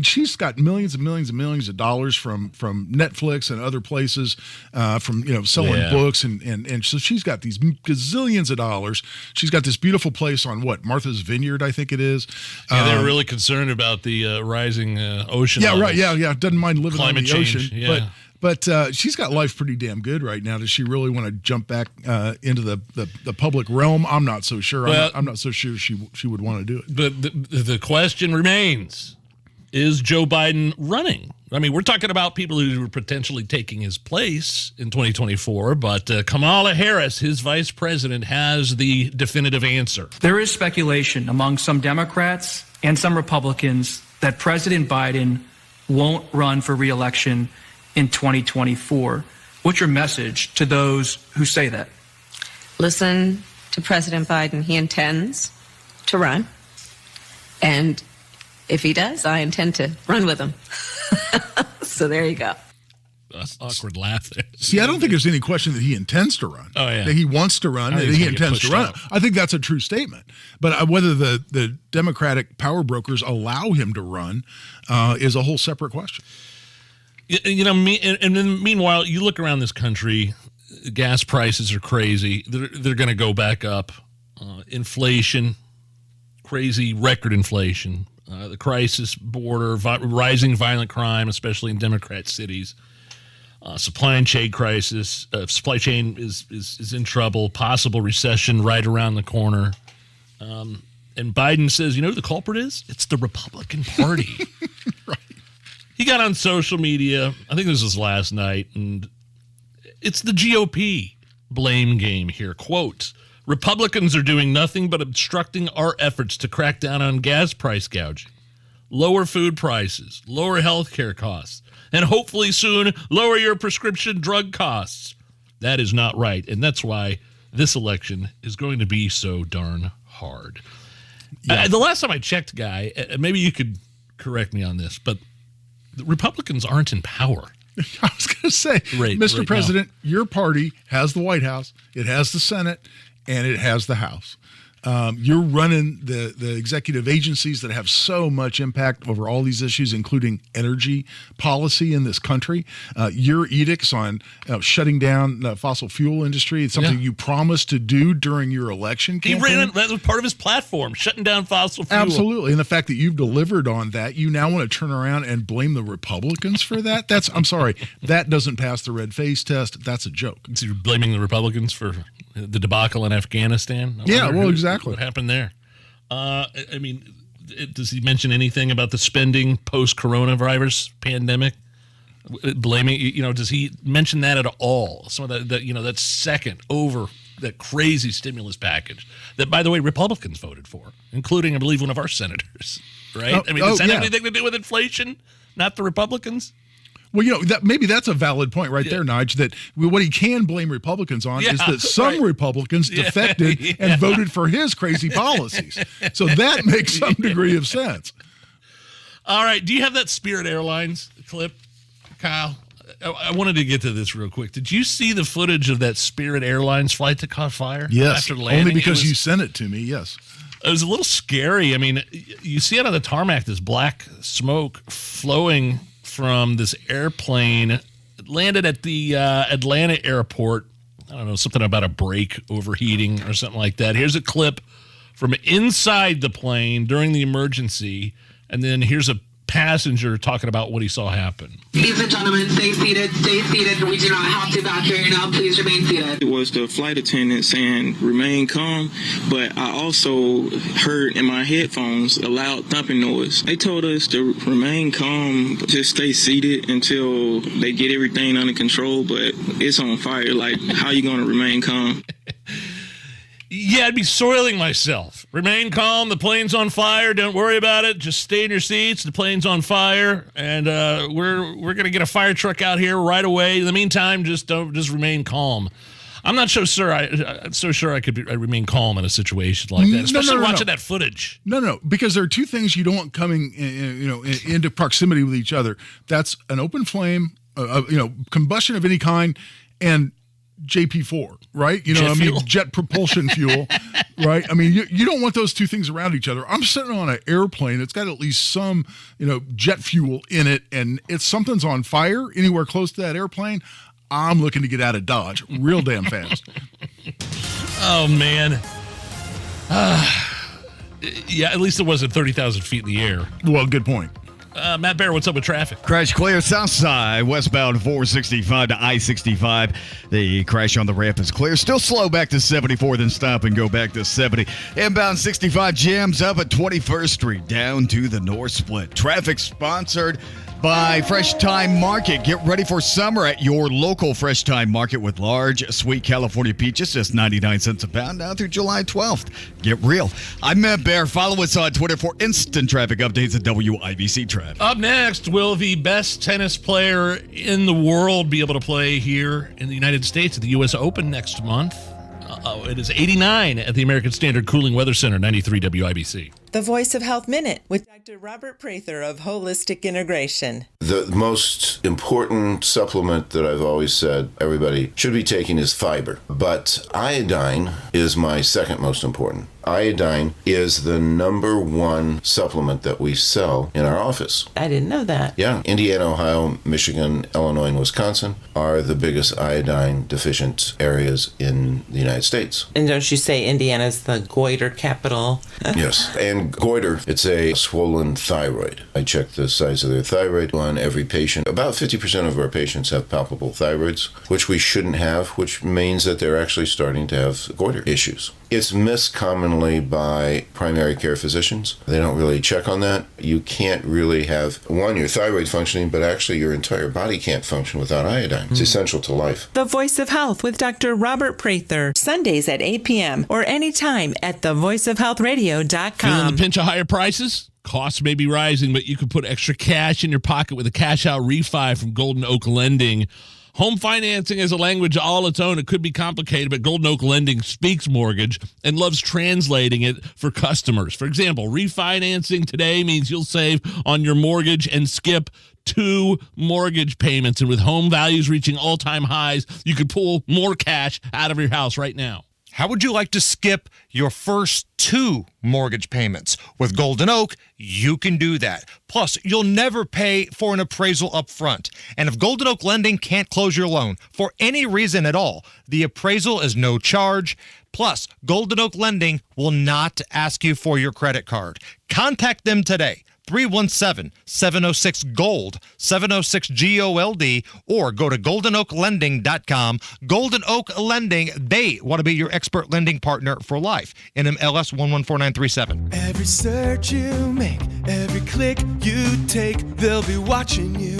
she's got millions and millions and millions of dollars from Netflix and other places, from selling books and so she's got these gazillions of dollars. She's got this beautiful place on Martha's Vineyard, I think it is. Yeah, they were really concerned about the rising ocean. Yeah, levels. right. Yeah. Doesn't mind living Climate on the change, ocean, yeah. But she's got life pretty damn good right now. Does she really want to jump back into the public realm? I'm not so sure. Well, I'm not so sure she would want to do it. But the question remains: is Joe Biden running? I mean, we're talking about people who are potentially taking his place in 2024, but Kamala Harris, his vice president, has the definitive answer. There is speculation among some Democrats and some Republicans that President Biden won't run for re-election in 2024. What's your message to those who say that? Listen to President Biden. He intends to run. And if he does, I intend to run with him. So there you go. That's an awkward laugh there. See, I don't think there's any question that he intends to run. Oh, yeah. That he wants to run, that he intends to run. I think that's a true statement. But whether the Democratic power brokers allow him to run is a whole separate question. And then meanwhile, you look around this country, gas prices are crazy. They're going to go back up. Inflation, crazy record inflation. The crisis border, rising violent crime, especially in Democrat cities. Supply chain crisis. Supply chain is in trouble. Possible recession right around the corner. And Biden says, who the culprit is? It's the Republican Party. Right. He got on social media, I think this was last night, and it's the GOP blame game here. Quote, Republicans are doing nothing but obstructing our efforts to crack down on gas price gouging, lower food prices, lower health care costs, and hopefully soon lower your prescription drug costs. That is not right, and that's why this election is going to be so darn hard. Yeah. The last time I checked, Guy, maybe you could correct me on this, but the Republicans aren't in power. I was going to say, Mr. President, your party has the White House, it has the Senate, and it has the House. You're running the executive agencies that have so much impact over all these issues, including energy policy in this country. Your edicts on shutting down the fossil fuel industry, it's something you promised to do during your election campaign. That was part of his platform, shutting down fossil fuel. Absolutely. And the fact that you've delivered on that, you now want to turn around and blame the Republicans for that? I'm sorry, that doesn't pass the red face test. That's a joke. So you're blaming the Republicans for the debacle in Afghanistan? Exactly. What happened there? Does he mention anything about the spending post-coronavirus pandemic? Blaming, does he mention that at all? Some of that second over that crazy stimulus package that, by the way, Republicans voted for, including, I believe, one of our senators, right? Does that have anything to do with inflation? Not the Republicans? Well, maybe that's a valid point right there, Nigel, that what he can blame Republicans on is that some Republicans defected and voted for his crazy policies. So that makes some degree of sense. All right. Do you have that Spirit Airlines clip, Kyle? I wanted to get to this real quick. Did you see the footage of that Spirit Airlines flight that caught fire? Yes, after landing? only because you sent it to me, yes. It was a little scary. You see it on the tarmac, this black smoke flowing from this airplane landed at the Atlanta airport. I don't know, something about a brake overheating or something like that. Here's a clip from inside the plane during the emergency, and then here's a passenger talking about what he saw happen. Ladies and gentlemen, stay seated. We do not have to evacuate now. Please remain seated. It was the flight attendant saying, remain calm, but I also heard in my headphones a loud thumping noise. They told us to remain calm, just stay seated until they get everything under control, but it's on fire. Like, how you going to remain calm? Yeah, I'd be soiling myself. Remain calm. The plane's on fire. Don't worry about it. Just stay in your seats. The plane's on fire, and we're gonna get a fire truck out here right away. In the meantime, just remain calm. I'm not so sure. I'm so sure I could remain calm in a situation like that, especially watching that footage. No, because there are two things you don't want coming, into proximity with each other. That's an open flame, combustion of any kind, and JP4, right? Jet propulsion fuel, right? I mean, you don't want those two things around each other. I'm sitting on an airplane. It's got at least some, jet fuel in it, and if something's on fire anywhere close to that airplane, I'm looking to get out of Dodge real damn fast. Oh, man. Yeah, at least it wasn't 30,000 feet in the air. Well, good point. Matt Bear, what's up with traffic? Crash clear south side, westbound 465 to I-65. The crash on the ramp is clear. Still slow back to 74, then stop and go back to 70. Inbound 65 jams up at 21st Street, down to the north split. Traffic sponsored by Fresh Time Market. Get ready for summer at your local Fresh Time Market with large, sweet California peaches, just 99 cents a pound, now through July 12th. Get real. I'm Matt Bear. Follow us on Twitter for instant traffic updates at WIBC Traffic. Up next, will the best tennis player in the world be able to play here in the United States at the U.S. Open next month? It is 89 at the American Standard Cooling Weather Center, 93 WIBC. The Voice of Health Minute with Dr. Robert Prather of Holistic Integration. The most important supplement that I've always said everybody should be taking is fiber, but iodine is my second most important. Iodine is the number one supplement that we sell in our office. I didn't know that. Yeah. Indiana, Ohio, Michigan, Illinois, and Wisconsin are the biggest iodine deficient areas in the United States. And don't you say Indiana's the goiter capital? Yes. And goiter, it's a swollen thyroid. I check the size of their thyroid on every patient. About 50% of our patients have palpable thyroids, which we shouldn't have, which means that they're actually starting to have goiter issues. It's missed commonly by primary care physicians. They don't really check on that. You can't really have, one, your thyroid functioning, but actually your entire body can't function without iodine. It's essential to life. The Voice of Health with Dr. Robert Prather. Sundays at 8 p.m. or anytime at thevoiceofhealthradio.com. Feeling the pinch of higher prices? Costs may be rising, but you can put extra cash in your pocket with a cash-out refi from Golden Oak Lending. Home financing is a language all its own. It could be complicated, but Golden Oak Lending speaks mortgage and loves translating it for customers. For example, refinancing today means you'll save on your mortgage and skip 2 mortgage payments. And with home values reaching all-time highs, you could pull more cash out of your house right now. How would you like to skip your first 2 mortgage payments? With Golden Oak, you can do that. Plus, you'll never pay for an appraisal up front. And if Golden Oak Lending can't close your loan for any reason at all, the appraisal is no charge. Plus, Golden Oak Lending will not ask you for your credit card. Contact them today. 317-706-GOLD, 706-GOLD, or go to goldenoaklending.com. Golden Oak Lending, they want to be your expert lending partner for life. NMLS 114937. Every search you make, every click you take, they'll be watching you.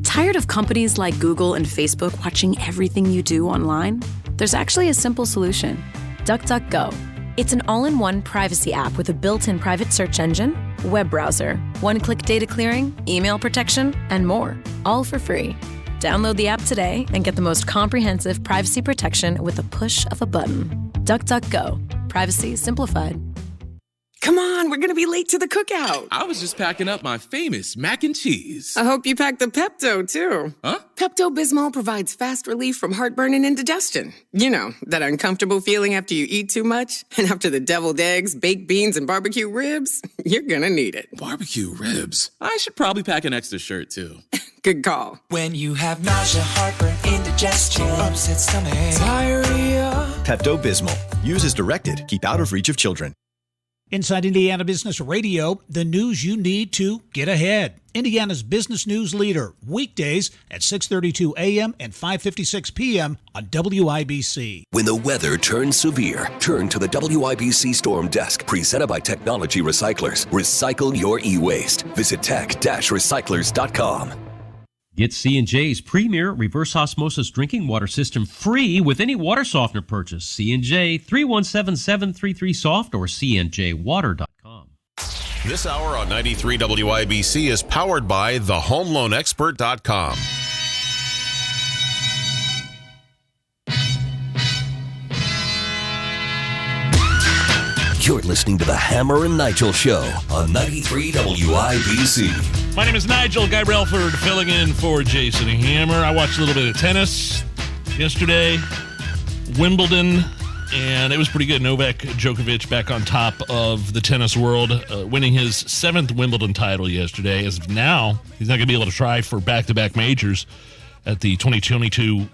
Tired of companies like Google and Facebook watching everything you do online? There's actually a simple solution. DuckDuckGo. It's an all-in-one privacy app with a built-in private search engine, web browser, one-click data clearing, email protection, and more, all for free. Download the app today and get the most comprehensive privacy protection with a push of a button. DuckDuckGo. Privacy simplified. Come on, we're going to be late to the cookout. I was just packing up my famous mac and cheese. I hope you packed the Pepto, too. Huh? Pepto-Bismol provides fast relief from heartburn and indigestion. You know, that uncomfortable feeling after you eat too much. And after the deviled eggs, baked beans, and barbecue ribs, you're going to need it. Barbecue ribs? I should probably pack an extra shirt, too. Good call. When you have nausea, heartburn, indigestion, upset stomach, diarrhea. Pepto-Bismol. Use as directed. Keep out of reach of children. Inside Indiana Business Radio, the news you need to get ahead. Indiana's business news leader, weekdays at 6:32 a.m. and 5:56 p.m. on WIBC. When the weather turns severe, turn to the WIBC Storm Desk, presented by Technology Recyclers. Recycle your e-waste. Visit tech-recyclers.com. Get C&J's premier reverse osmosis drinking water system free with any water softener purchase. C&J 317-733-SOFT or cnjwater.com. This hour on 93 WIBC is powered by thehomeloanexpert.com. You're listening to the Hammer and Nigel Show on 93 WIBC. My name is Nigel. Guy Relford filling in for Jason Hammer. I watched a little bit of tennis yesterday, Wimbledon, and it was pretty good. Novak Djokovic back on top of the tennis world, winning his 7th Wimbledon title yesterday. As of now, he's not going to be able to try for back-to-back majors at the 2022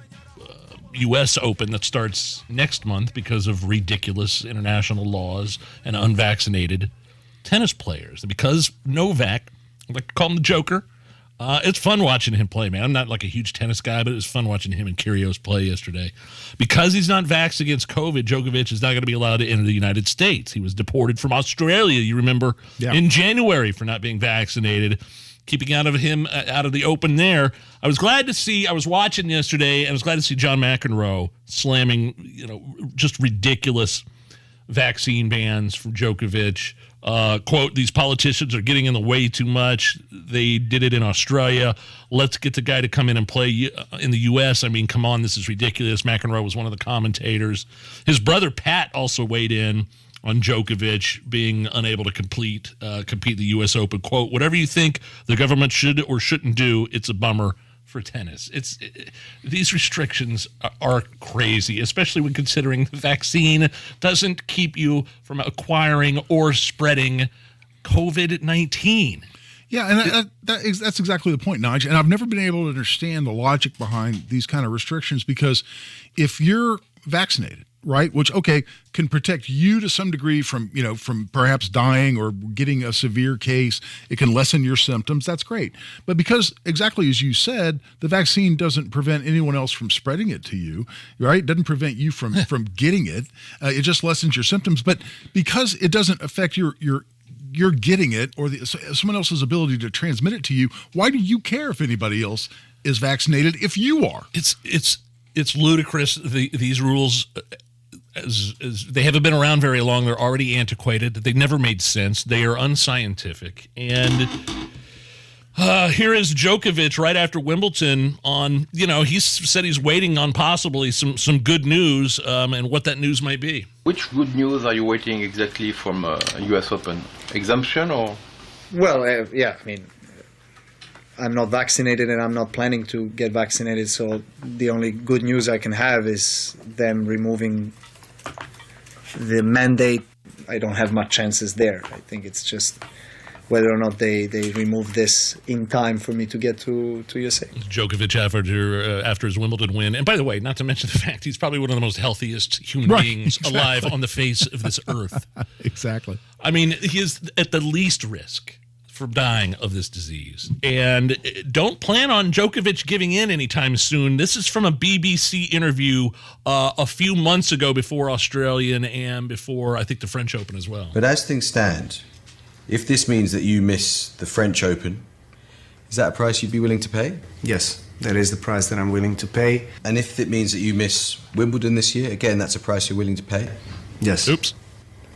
U.S. Open that starts next month because of ridiculous international laws and unvaccinated tennis players. And because Novak, I like to call him the Joker, it's fun watching him play, man. I'm not like a huge tennis guy, but it was fun watching him and Kyrgios play yesterday. Because he's not vaxxed against COVID, Djokovic is not going to be allowed to enter the United States. He was deported from Australia, you remember, in January for not being vaccinated. Keeping out of the Open there. I was watching yesterday, and I was glad to see John McEnroe slamming, just ridiculous vaccine bans from Djokovic. Quote, these politicians are getting in the way too much. They did it in Australia. Let's get the guy to come in and play in the U.S. I mean, come on, this is ridiculous. McEnroe was one of the commentators. His brother Pat also weighed in on Djokovic being unable to compete the U.S. Open. Quote, whatever you think the government should or shouldn't do, it's a bummer for tennis. These restrictions are crazy, especially when considering the vaccine doesn't keep you from acquiring or spreading COVID-19. Yeah, and that's exactly the point, Nigel. And I've never been able to understand the logic behind these kind of restrictions, because if you're vaccinated, right, which, okay, can protect you to some degree from perhaps dying or getting a severe case, it can lessen your symptoms, that's great. But because, exactly as you said, the vaccine doesn't prevent anyone else from spreading it to you, right? It doesn't prevent you from getting it. It just lessens your symptoms. But because it doesn't affect you're getting it or someone else's ability to transmit it to you, why do you care if anybody else is vaccinated if you are? It's ludicrous. These rules, as they haven't been around very long, they're already antiquated. They never made sense. They are unscientific. And here is Djokovic right after Wimbledon on, he said he's waiting on possibly some good news and what that news might be. Which good news are you waiting exactly from U.S. Open? Exemption or? Well, yeah, I mean, I'm not vaccinated and I'm not planning to get vaccinated, so the only good news I can have is them removing the mandate. I don't have much chances there. I think it's just whether or not they remove this in time for me to get to USA. Djokovic after his Wimbledon win. And by the way, not to mention the fact he's probably one of the most healthiest human beings alive on the face of this earth. Exactly. I mean, he is at the least risk from dying of this disease. And don't plan on Djokovic giving in anytime soon. This is from a BBC interview a few months ago before Australian and before, I think, the French Open as well. But as things stand, if this means that you miss the French Open, is that a price you'd be willing to pay? Yes, that is the price that I'm willing to pay. And if it means that you miss Wimbledon this year, again, that's a price you're willing to pay? Yes. Oops.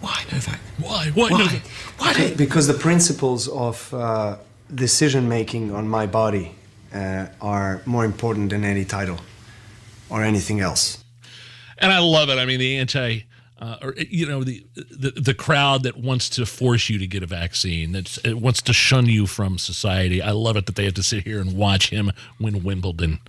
Why Novak? Why? Novak? Why? Because the principles of decision-making on my body are more important than any title or anything else. And I love it. I mean, the or the crowd that wants to force you to get a vaccine, it wants to shun you from society. I love it that they have to sit here and watch him win Wimbledon.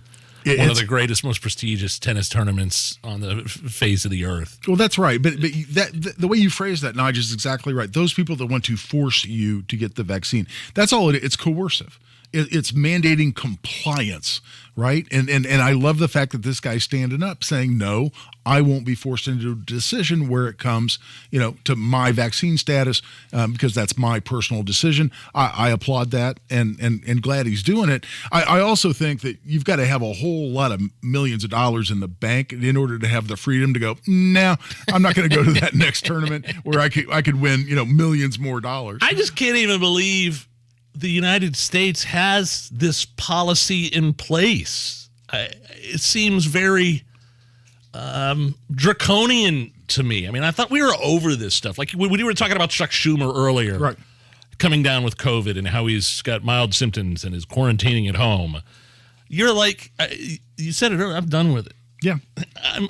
One of the greatest, most prestigious tennis tournaments on the face of the earth. Well, that's right. But the way you phrase that, Nigel, is exactly right. Those people that want to force you to get the vaccine, that's all it is. It's coercive. It's mandating compliance, right? And I love the fact that this guy's standing up saying, no, I won't be forced into a decision where it comes, to my vaccine status, because that's my personal decision. I applaud that and glad he's doing it. I also think that you've got to have a whole lot of millions of dollars in the bank in order to have the freedom to go, no, I'm not going to go to that next tournament where I could win, millions more dollars. I just can't even believe the United States has this policy in place. It seems very draconian to me. I mean, I thought we were over this stuff. Like when we were talking about Chuck Schumer earlier, right, coming down with COVID and how he's got mild symptoms and is quarantining at home. You're like, you said it earlier, I'm done with it. Yeah.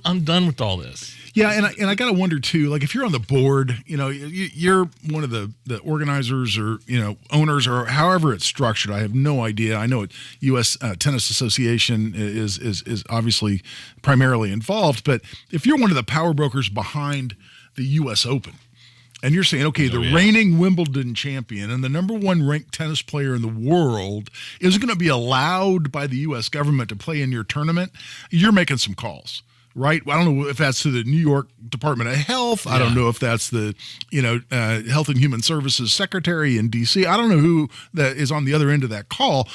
I'm done with all this. Yeah, and I got to wonder too, like if you're on the board, you're one of the organizers or, owners or however it's structured. I have no idea. I know it U.S. Tennis Association is obviously primarily involved, but if you're one of the power brokers behind the U.S. Open, and you're saying, okay, the reigning Wimbledon champion and the number one ranked tennis player in the world is going to be allowed by the U.S. government to play in your tournament, you're making some calls. Right. I don't know if that's to the New York Department of Health. I don't know if that's the, Health and Human Services Secretary in D.C. I don't know who that is on the other end of that call.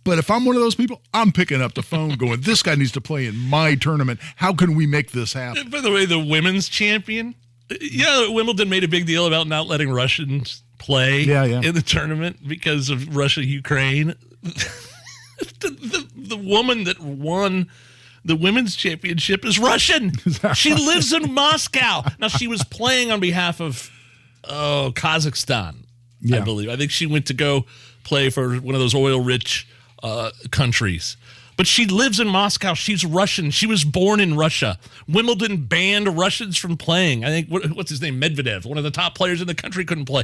But if I'm one of those people, I'm picking up the phone going, this guy needs to play in my tournament. How can we make this happen? By the way, the women's champion, Wimbledon made a big deal about not letting Russians play in the tournament because of Russia-Ukraine. The woman that won the women's championship is Russian. She lives in Moscow. Now, she was playing on behalf of Kazakhstan, I believe. I think she went to go play for one of those oil-rich countries. But she lives in Moscow. She's Russian. She was born in Russia. Wimbledon banned Russians from playing. I think, what's his name? Medvedev, one of the top players in the country, couldn't play.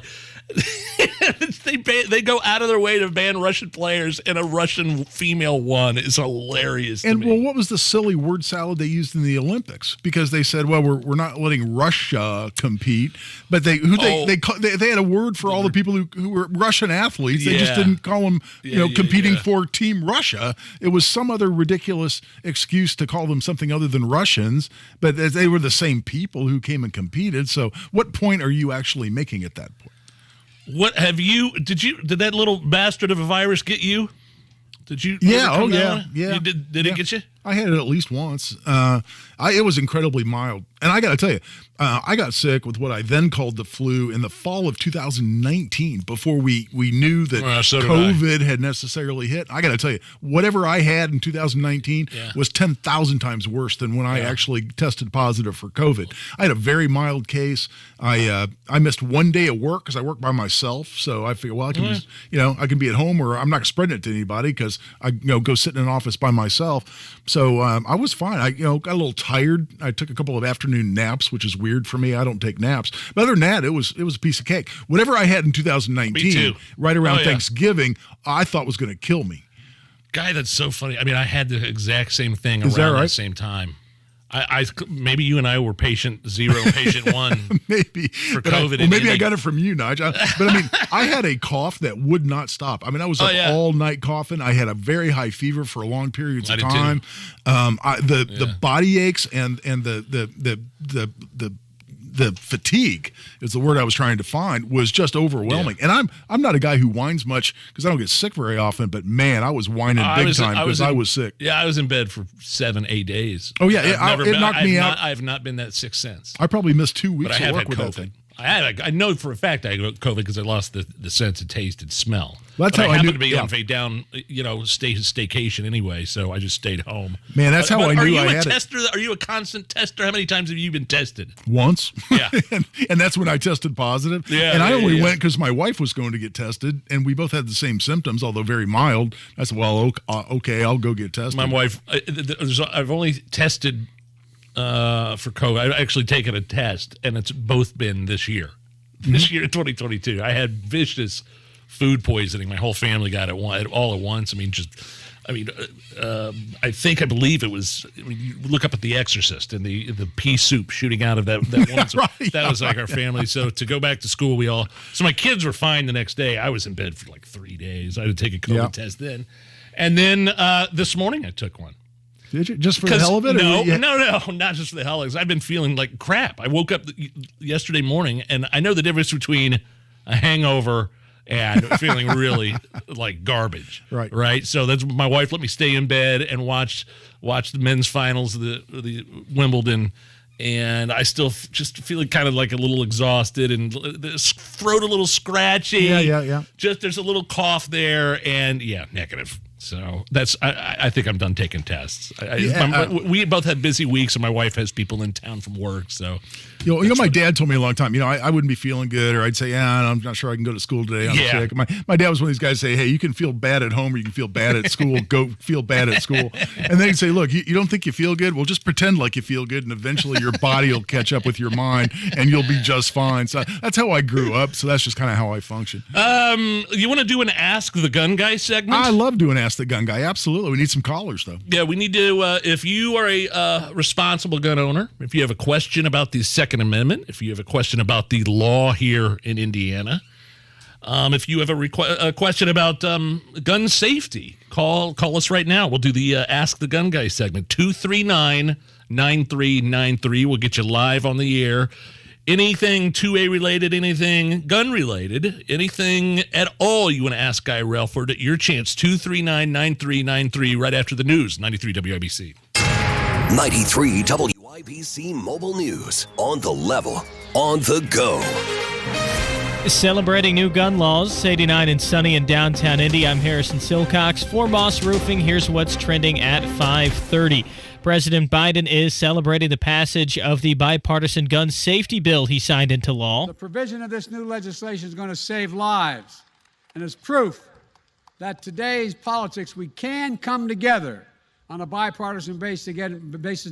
They go out of their way to ban Russian players, and a Russian female won. It's hilarious to me. Well, what was the silly word salad they used in the Olympics? Because they said, well, we're not letting Russia compete, but they had a word for all the people who were Russian athletes. They just didn't call them competing for Team Russia. It was some other ridiculous excuse to call them something other than Russians, but they were the same people who came and competed. So what point are you actually making at that point? What have you, did that little bastard of a virus get you? Did you? Yeah. Yeah. Did it get you? I had it at least once. It was incredibly mild. And I got to tell you, I got sick with what I then called the flu in the fall of 2019 before we knew that COVID had necessarily hit. I got to tell you, whatever I had in 2019 was 10,000 times worse than when I actually tested positive for COVID. I had a very mild case. I missed one day of work because I work by myself. So I figured, well, I can I can be at home or I'm not spreading it to anybody because I go sit in an office by myself. So I was fine. I got a little tired. I took a couple of afternoon naps, which is weird for me. I don't take naps. But other than that, it was a piece of cake. Whatever I had in 2019, right around Thanksgiving, I thought was going to kill me. Guy, that's so funny. I mean, I had the exact same thing Is around that right? the same time. I maybe you and I were patient 0, patient 1 maybe for COVID. Maybe I got it from you, Nigel. But I mean, I had a cough that would not stop. I mean, I was all night coughing. I had a very high fever for long periods of time. The body aches and the fatigue is the word I was trying to find was just overwhelming. And I'm not a guy who whines much because I don't get sick very often, but man, I was whining big time because I was sick. Yeah, I was in bed for 7-8 days. Oh yeah, it knocked me out. I have not been that sick since. I probably missed 2 weeks of work with COVID. that thing. I know for a fact I got COVID because I lost the sense of taste and smell. Well, that's but how I I happened knew. to be down, staycation anyway, so I just stayed home. Man, that's how I knew I had it. Are you a constant tester? How many times have you been tested? Once. Yeah. and that's when I tested positive. Yeah. And I only went because my wife was going to get tested, and we both had the same symptoms, although very mild. I said, well, okay, I'll go get tested. My wife, I've only tested for COVID. I've actually taken a test, and it's both been this year. This year, 2022. I had vicious food poisoning. My whole family got it all at once. I believe it was. You look up at The Exorcist and the pea soup shooting out of that one. So that was like our family. So to go back to school, so my kids were fine the next day. I was in bed for like 3 days. I had to take a COVID test then, and then this morning I took one. Did you? Just for the hell of it? No, not just for the hell of it. I've been feeling like crap. I woke up yesterday morning, and I know the difference between a hangover and feeling really like garbage. Right. So that's my wife let me stay in bed and watch the men's finals of the Wimbledon, and I still just feeling kind of like a little exhausted and the throat a little scratchy. Yeah. Just there's a little cough there, and negative. So that's I think I'm done taking tests. We both had busy weeks, and my wife has people in town from work. So, my dad told me a long time. I wouldn't be feeling good, or I'd say, I'm not sure I can go to school today. I'm sick. My dad was one of these guys say, hey, you can feel bad at home, or you can feel bad at school. Go feel bad at school, and then he'd say, look, you don't think you feel good? Well, just pretend like you feel good, and eventually your body will catch up with your mind, and you'll be just fine. So that's how I grew up. So that's just kind of how I function. You want to do an Ask the Gun Guy segment? I love doing Ask the Gun Guy. Absolutely. We need some callers, though. Yeah, we need to, if you are a responsible gun owner, if you have a question about the Second Amendment, if you have a question about the law here in Indiana, if you have a question about gun safety, call us right now. We'll do the Ask the Gun Guy segment, 239-9393. We'll get you live on the air. Anything 2A related, anything gun related, anything at all you want to ask Guy Relford, your chance, 239-9393, right after the news, 93 WIBC. 93 WIBC Mobile News, on the level, on the go. Celebrating new gun laws, 89 and sunny in downtown Indy. I'm Harrison Silcox for Moss Roofing. Here's what's trending at 5:30. President Biden is celebrating the passage of the bipartisan gun safety bill he signed into law. The provision of this new legislation is going to save lives, and is proof that today's politics, we can come together on a bipartisan basis to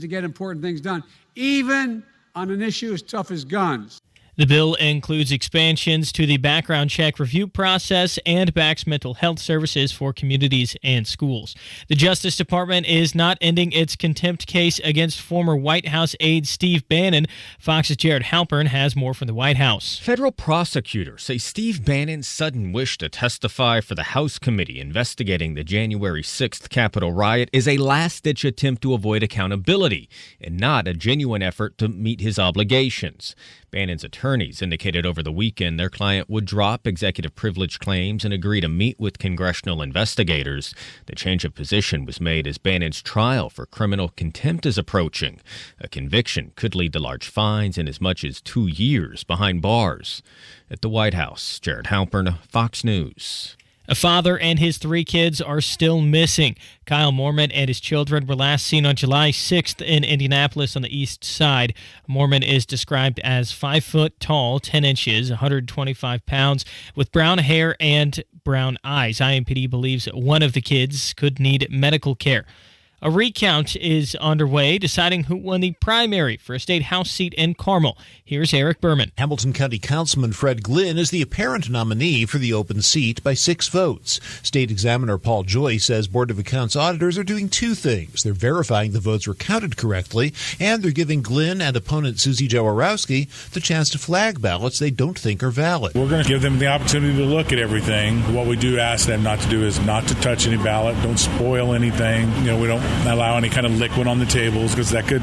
get important things done, even on an issue as tough as guns. The bill includes expansions to the background check review process and backs mental health services for communities and schools. The Justice Department is not ending its contempt case against former White House aide Steve Bannon. Fox's Jared Halpern has more from the White House. Federal prosecutors say Steve Bannon's sudden wish to testify for the House committee investigating the January 6th Capitol riot is a last-ditch attempt to avoid accountability and not a genuine effort to meet his obligations. Bannon's attorneys indicated over the weekend their client would drop executive privilege claims and agree to meet with congressional investigators. The change of position was made as Bannon's trial for criminal contempt is approaching. A conviction could lead to large fines and as much as 2 years behind bars. At the White House, Jared Halpern, Fox News. A father and his 3 kids are still missing. Kyle Mormon and his children were last seen on July 6th in Indianapolis on the east side. Mormon is described as 5 foot tall, 10 inches, 125 pounds, with brown hair and brown eyes. IMPD believes one of the kids could need medical care. A recount is underway, deciding who won the primary for a state House seat in Carmel. Here's Eric Berman. Hamilton County Councilman Fred Glynn is the apparent nominee for the open seat by 6 votes. State Examiner Paul Joy says Board of Accounts auditors are doing 2 things. They're verifying the votes were counted correctly, and they're giving Glynn and opponent Susie Jaworowski the chance to flag ballots they don't think are valid. We're going to give them the opportunity to look at everything. What we do ask them not to do is not to touch any ballot, don't spoil anything. We don't allow any kind of liquid on the tables because that could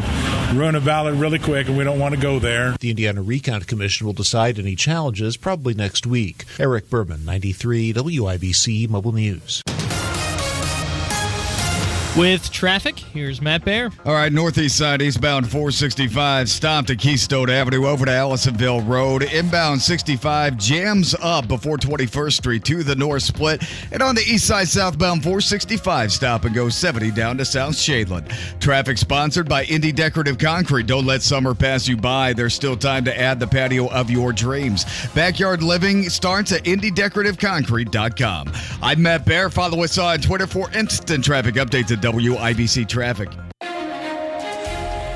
ruin a ballot really quick, and we don't want to go there. The Indiana Recount Commission will decide any challenges probably next week. Eric Berman, 93 WIBC Mobile News. With traffic, here's Matt Baer. All right, northeast side, eastbound 465, stopped at Keystone Avenue over to Allisonville Road. Inbound 65 jams up before 21st Street to the north split. And on the east side, southbound 465, stop and go 70 down to South Shadeland. Traffic sponsored by Indy Decorative Concrete. Don't let summer pass you by. There's still time to add the patio of your dreams. Backyard living starts at IndyDecorativeConcrete.com. I'm Matt Baer. Follow us on Twitter for instant traffic updates at WIBC Traffic.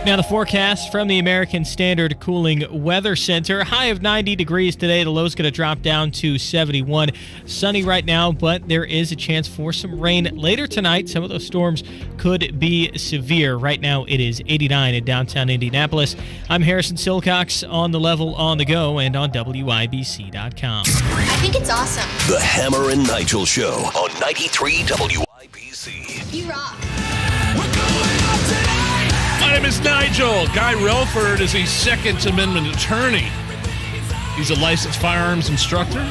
Now the forecast from the American Standard Cooling Weather Center. High of 90 degrees today. The low's going to drop down to 71. Sunny right now, but there is a chance for some rain later tonight. Some of those storms could be severe. Right now it is 89 in downtown Indianapolis. I'm Harrison Silcox on The Level on the Go and on WIBC.com. I think it's awesome. The Hammer and Nigel Show on 93 WIBC. You rock. My name is Nigel. Guy Relford is a Second Amendment attorney. He's a licensed firearms instructor.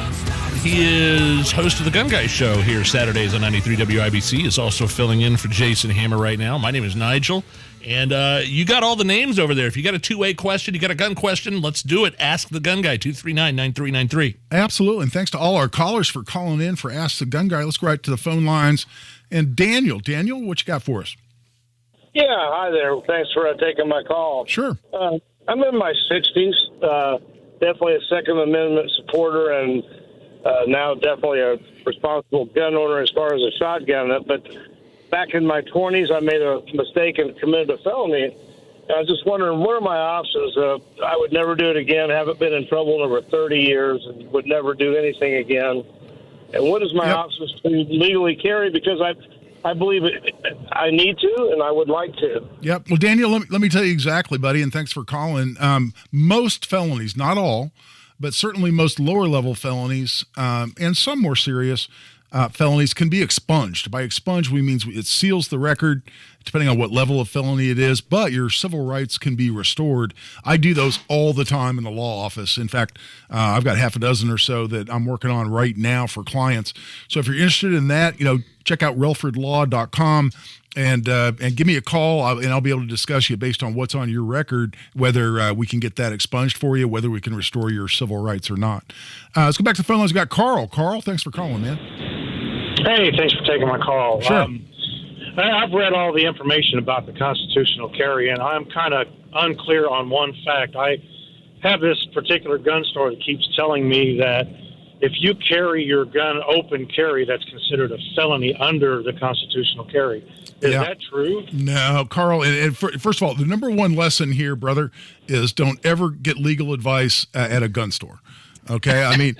He is host of the Gun Guy Show here Saturdays on 93 WIBC. He's also filling in for Jason Hammer right now. My name is Nigel. And you got all the names over there. If you got a two-way question, you got a gun question, let's do it. Ask the Gun Guy, 239-9393. Absolutely. And thanks to all our callers for calling in for Ask the Gun Guy. Let's go right to the phone lines. And Daniel, what you got for us? Yeah, hi there. Thanks for taking my call. Sure. I'm in my 60s, definitely a Second Amendment supporter, and now definitely a responsible gun owner as far as a shotgun. But back in my 20s, I made a mistake and committed a felony. And I was just wondering, what are my options? I would never do it again. Haven't been in trouble in over 30 years and would never do anything again. And what is my options to legally carry? Because I believe I need to, and I would like to. Yep. Well, Daniel, let me tell you exactly, buddy, and thanks for calling. Most felonies, not all, but certainly most lower-level felonies and some more serious felonies can be expunged. By expunged, we mean it seals the record, depending on what level of felony it is, but your civil rights can be restored. I do those all the time in the law office. In fact, I've got half a dozen or so that I'm working on right now for clients. So if you're interested in that, check out relfordlaw.com and give me a call, and I'll be able to discuss you based on what's on your record, whether we can get that expunged for you, whether we can restore your civil rights or not. Let's go back to the phone lines. We've got Carl. Carl, thanks for calling, man. Hey, thanks for taking my call. Sure. I've read all the information about the constitutional carry, and I'm kind of unclear on one fact. I have this particular gun store that keeps telling me that if you carry your gun open carry, that's considered a felony under the constitutional carry. Is that true? No, Carl. And first of all, the number one lesson here, brother, is don't ever get legal advice at a gun store. Okay, I mean,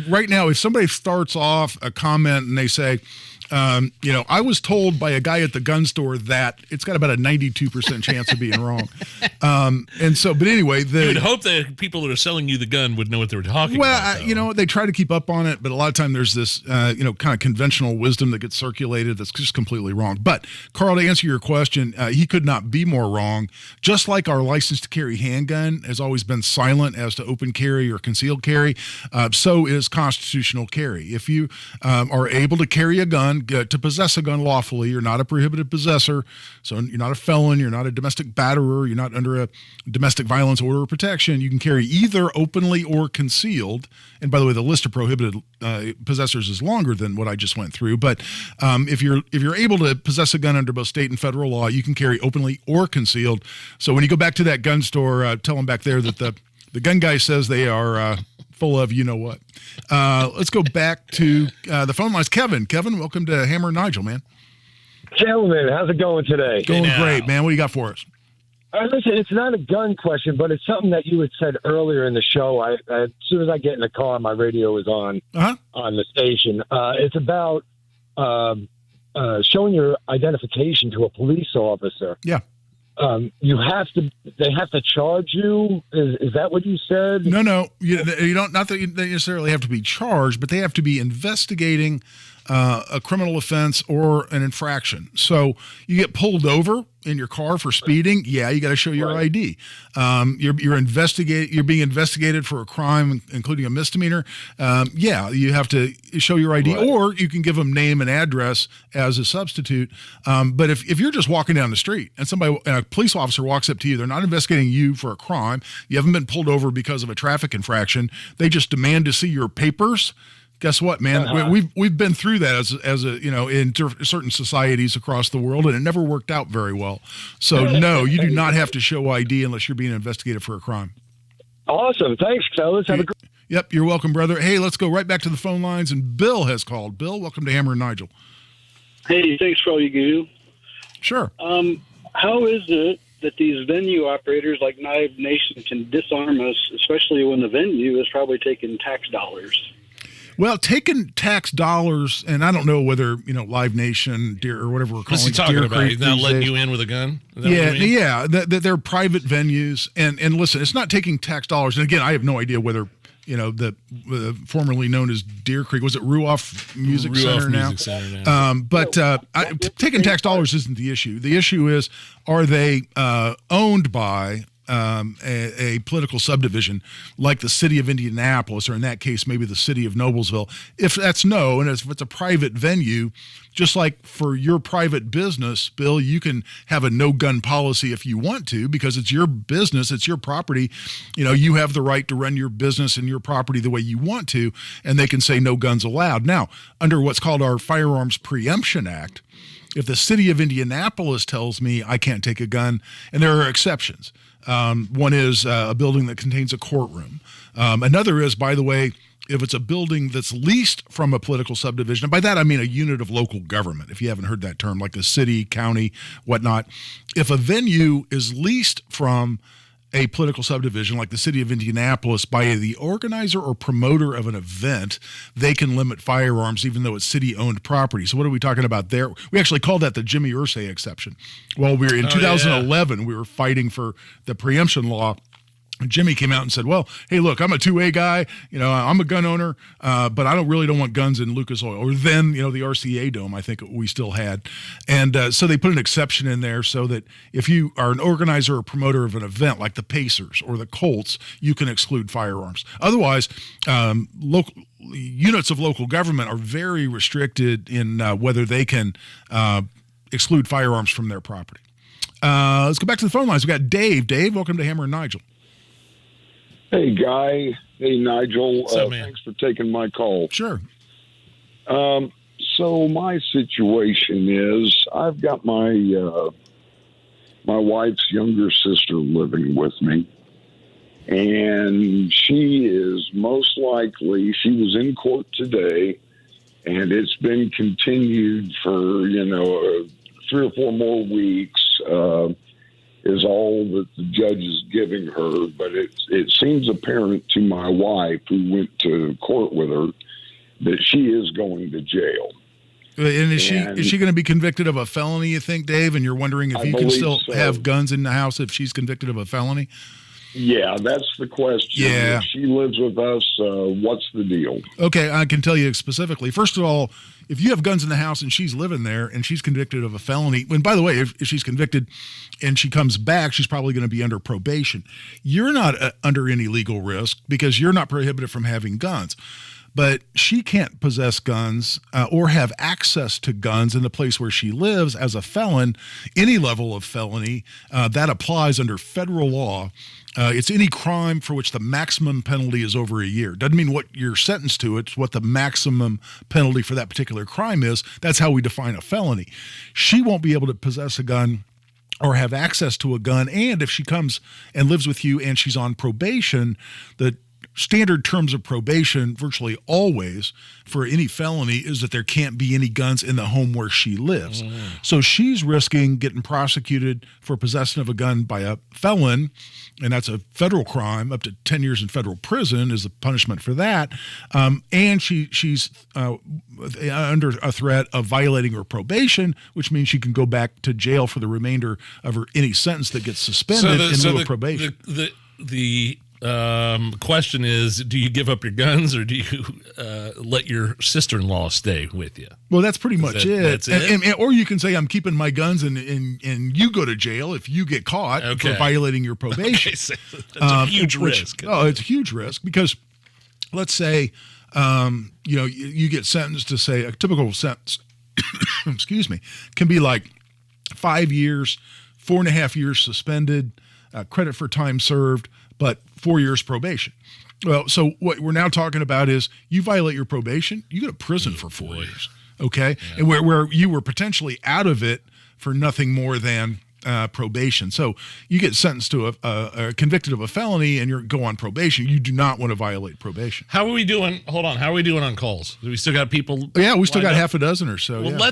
right now, if somebody starts off a comment and they say, I was told by a guy at the gun store that, it's got about a 92% chance of being wrong. But anyway, you would hope that people that are selling you the gun would know what they were talking about. Well, they try to keep up on it, but a lot of time there's this, kind of conventional wisdom that gets circulated that's just completely wrong. But Carl, to answer your question, he could not be more wrong. Just like our license to carry handgun has always been silent as to open carry or concealed carry, so is constitutional carry. If you are able to carry a gun, to possess a gun lawfully, you're not a prohibited possessor, so you're not a felon, you're not a domestic batterer, you're not under a domestic violence order of protection, you can carry either openly or concealed. And by the way, the list of prohibited possessors is longer than what I just went through. But if you're able to possess a gun under both state and federal law, you can carry openly or concealed. So when you go back to that gun store, tell them back there that the gun guy says they are full of you-know-what. Let's go back to the phone lines. Kevin, welcome to Hammer and Nigel, man. Gentlemen, how's it going today? Going great, man. What do you got for us? Listen, it's not a gun question, but it's something that you had said earlier in the show. As soon as I get in the car, my radio is on the station. It's about showing your identification to a police officer. Yeah. They have to charge you. Is that what you said? No. You don't. Not that they necessarily have to be charged, but they have to be investigating a criminal offense or an infraction. So you get pulled over in your car for speeding. Yeah, you got to show your ID. You're being investigated for a crime, including a misdemeanor. Yeah, you have to show your ID, or you can give them name and address as a substitute. But if you're just walking down the street and a police officer walks up to you, they're not investigating you for a crime. You haven't been pulled over because of a traffic infraction. They just demand to see your papers. Guess what, man? We've been through that as a in certain societies across the world, and it never worked out very well. So no, you do not have to show ID unless you're being investigated for a crime. Awesome, thanks, fellas. Have a great. Yep, you're welcome, brother. Hey, let's go right back to the phone lines, and Bill has called. Bill, welcome to Hammer and Nigel. Hey, thanks for all you do. Sure. How is it that these venue operators like Live Nation can disarm us, especially when the venue is probably taking tax dollars? Well, taking tax dollars, and I don't know whether, Live Nation, Deer, or whatever we're calling What's he it, talking Deer about? Creek He's not these letting days. you in with a gun? Yeah. They're private venues. And listen, it's not taking tax dollars. And again, I have no idea whether, the formerly known as Deer Creek, was it Ruoff Music Center now? Taking tax dollars isn't the issue. The issue is, are they owned by a political subdivision like the city of Indianapolis, or in that case, maybe the city of Noblesville? If that's no, and if it's a private venue, just like for your private business, Bill, you can have a no-gun policy if you want to, because it's your business, it's your property. You have the right to run your business and your property the way you want to, and they can say no guns allowed. Now, under what's called our Firearms Preemption Act, if the city of Indianapolis tells me I can't take a gun, and there are exceptions. One is a building that contains a courtroom. Another is, by the way, if it's a building that's leased from a political subdivision, and by that I mean a unit of local government, if you haven't heard that term, like a city, county, whatnot. If a venue is leased from a political subdivision like the city of Indianapolis by the organizer or promoter of an event, they can limit firearms even though it's city-owned property. So what are we talking about there? We actually called that the Jimmy Irsay exception. Well, we were in 2011, we were fighting for the preemption law. Jimmy came out and said, well, hey, look, I'm a 2A guy. I'm a gun owner, but I don't want guns in Lucas Oil. Or then, the RCA Dome, I think we still had. And so they put an exception in there so that if you are an organizer or promoter of an event like the Pacers or the Colts, you can exclude firearms. Otherwise, local units of local government are very restricted in whether they can exclude firearms from their property. Let's go back to the phone lines. We've got Dave. Dave, welcome to Hammer and Nigel. Hey, Guy. Hey, Nigel. What's up, man? Thanks for taking my call. Sure. So my situation is I've got my wife's younger sister living with me, and she is most likely, she was in court today, and it's been continued for, 3 or 4 more weeks. Is all that the judge is giving her, but it seems apparent to my wife, who went to court with her, that she is going to jail. And is she going to be convicted of a felony, you think, Dave? And you're wondering if you can still have guns in the house if she's convicted of a felony? Yeah, that's the question. Yeah. If she lives with us, what's the deal? Okay, I can tell you specifically. First of all, if you have guns in the house and she's living there and she's convicted of a felony, and by the way, if she's convicted and she comes back, she's probably going to be under probation. You're not under any legal risk because you're not prohibited from having guns. But she can't possess guns or have access to guns in the place where she lives as a felon. Any level of felony, that applies under federal law. It's any crime for which the maximum penalty is over a year. Doesn't mean what you're sentenced to. It's what the maximum penalty for that particular crime is. That's how we define a felony. She won't be able to possess a gun or have access to a gun. And if she comes and lives with you and she's on probation, the standard terms of probation virtually always for any felony is that there can't be any guns in the home where she lives. So she's risking getting prosecuted for possession of a gun by a felon, and that's a federal crime. Up to 10 years in federal prison is the punishment for that. And she's under a threat of violating her probation, which means she can go back to jail for the remainder of any sentence that gets suspended in lieu of probation. The question is, do you give up your guns or do you let your sister-in-law stay with you? Well, that's pretty much it. That's it? And or you can say, I'm keeping my guns and you go to jail if you get caught for violating your probation. Okay, so that's a huge risk. Oh, it's a huge risk because let's say, you get sentenced to, say, a typical sentence, excuse me, can be like 5 years, 4.5 years suspended, credit for time served, but 4 years probation. Well, so what we're now talking about is you violate your probation, you go to prison for 4 years, okay? Yeah. And where you were potentially out of it for nothing more than probation. So you get sentenced to a convicted of a felony and you go on probation. You do not want to violate probation. How are we doing? Hold on. How are we doing on calls? Do we still got people? Yeah, we still got half a dozen or so. Well,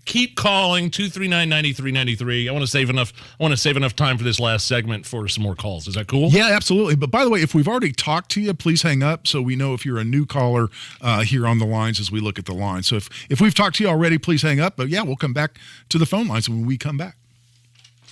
keep calling 239-9393. I want to save enough time for this last segment for some more calls. Is that cool? Yeah, absolutely. But by the way, if we've already talked to you, please hang up so we know if you're a new caller here on the lines as we look at the lines. So if we've talked to you already, please hang up. But yeah, we'll come back to the phone lines when we come back.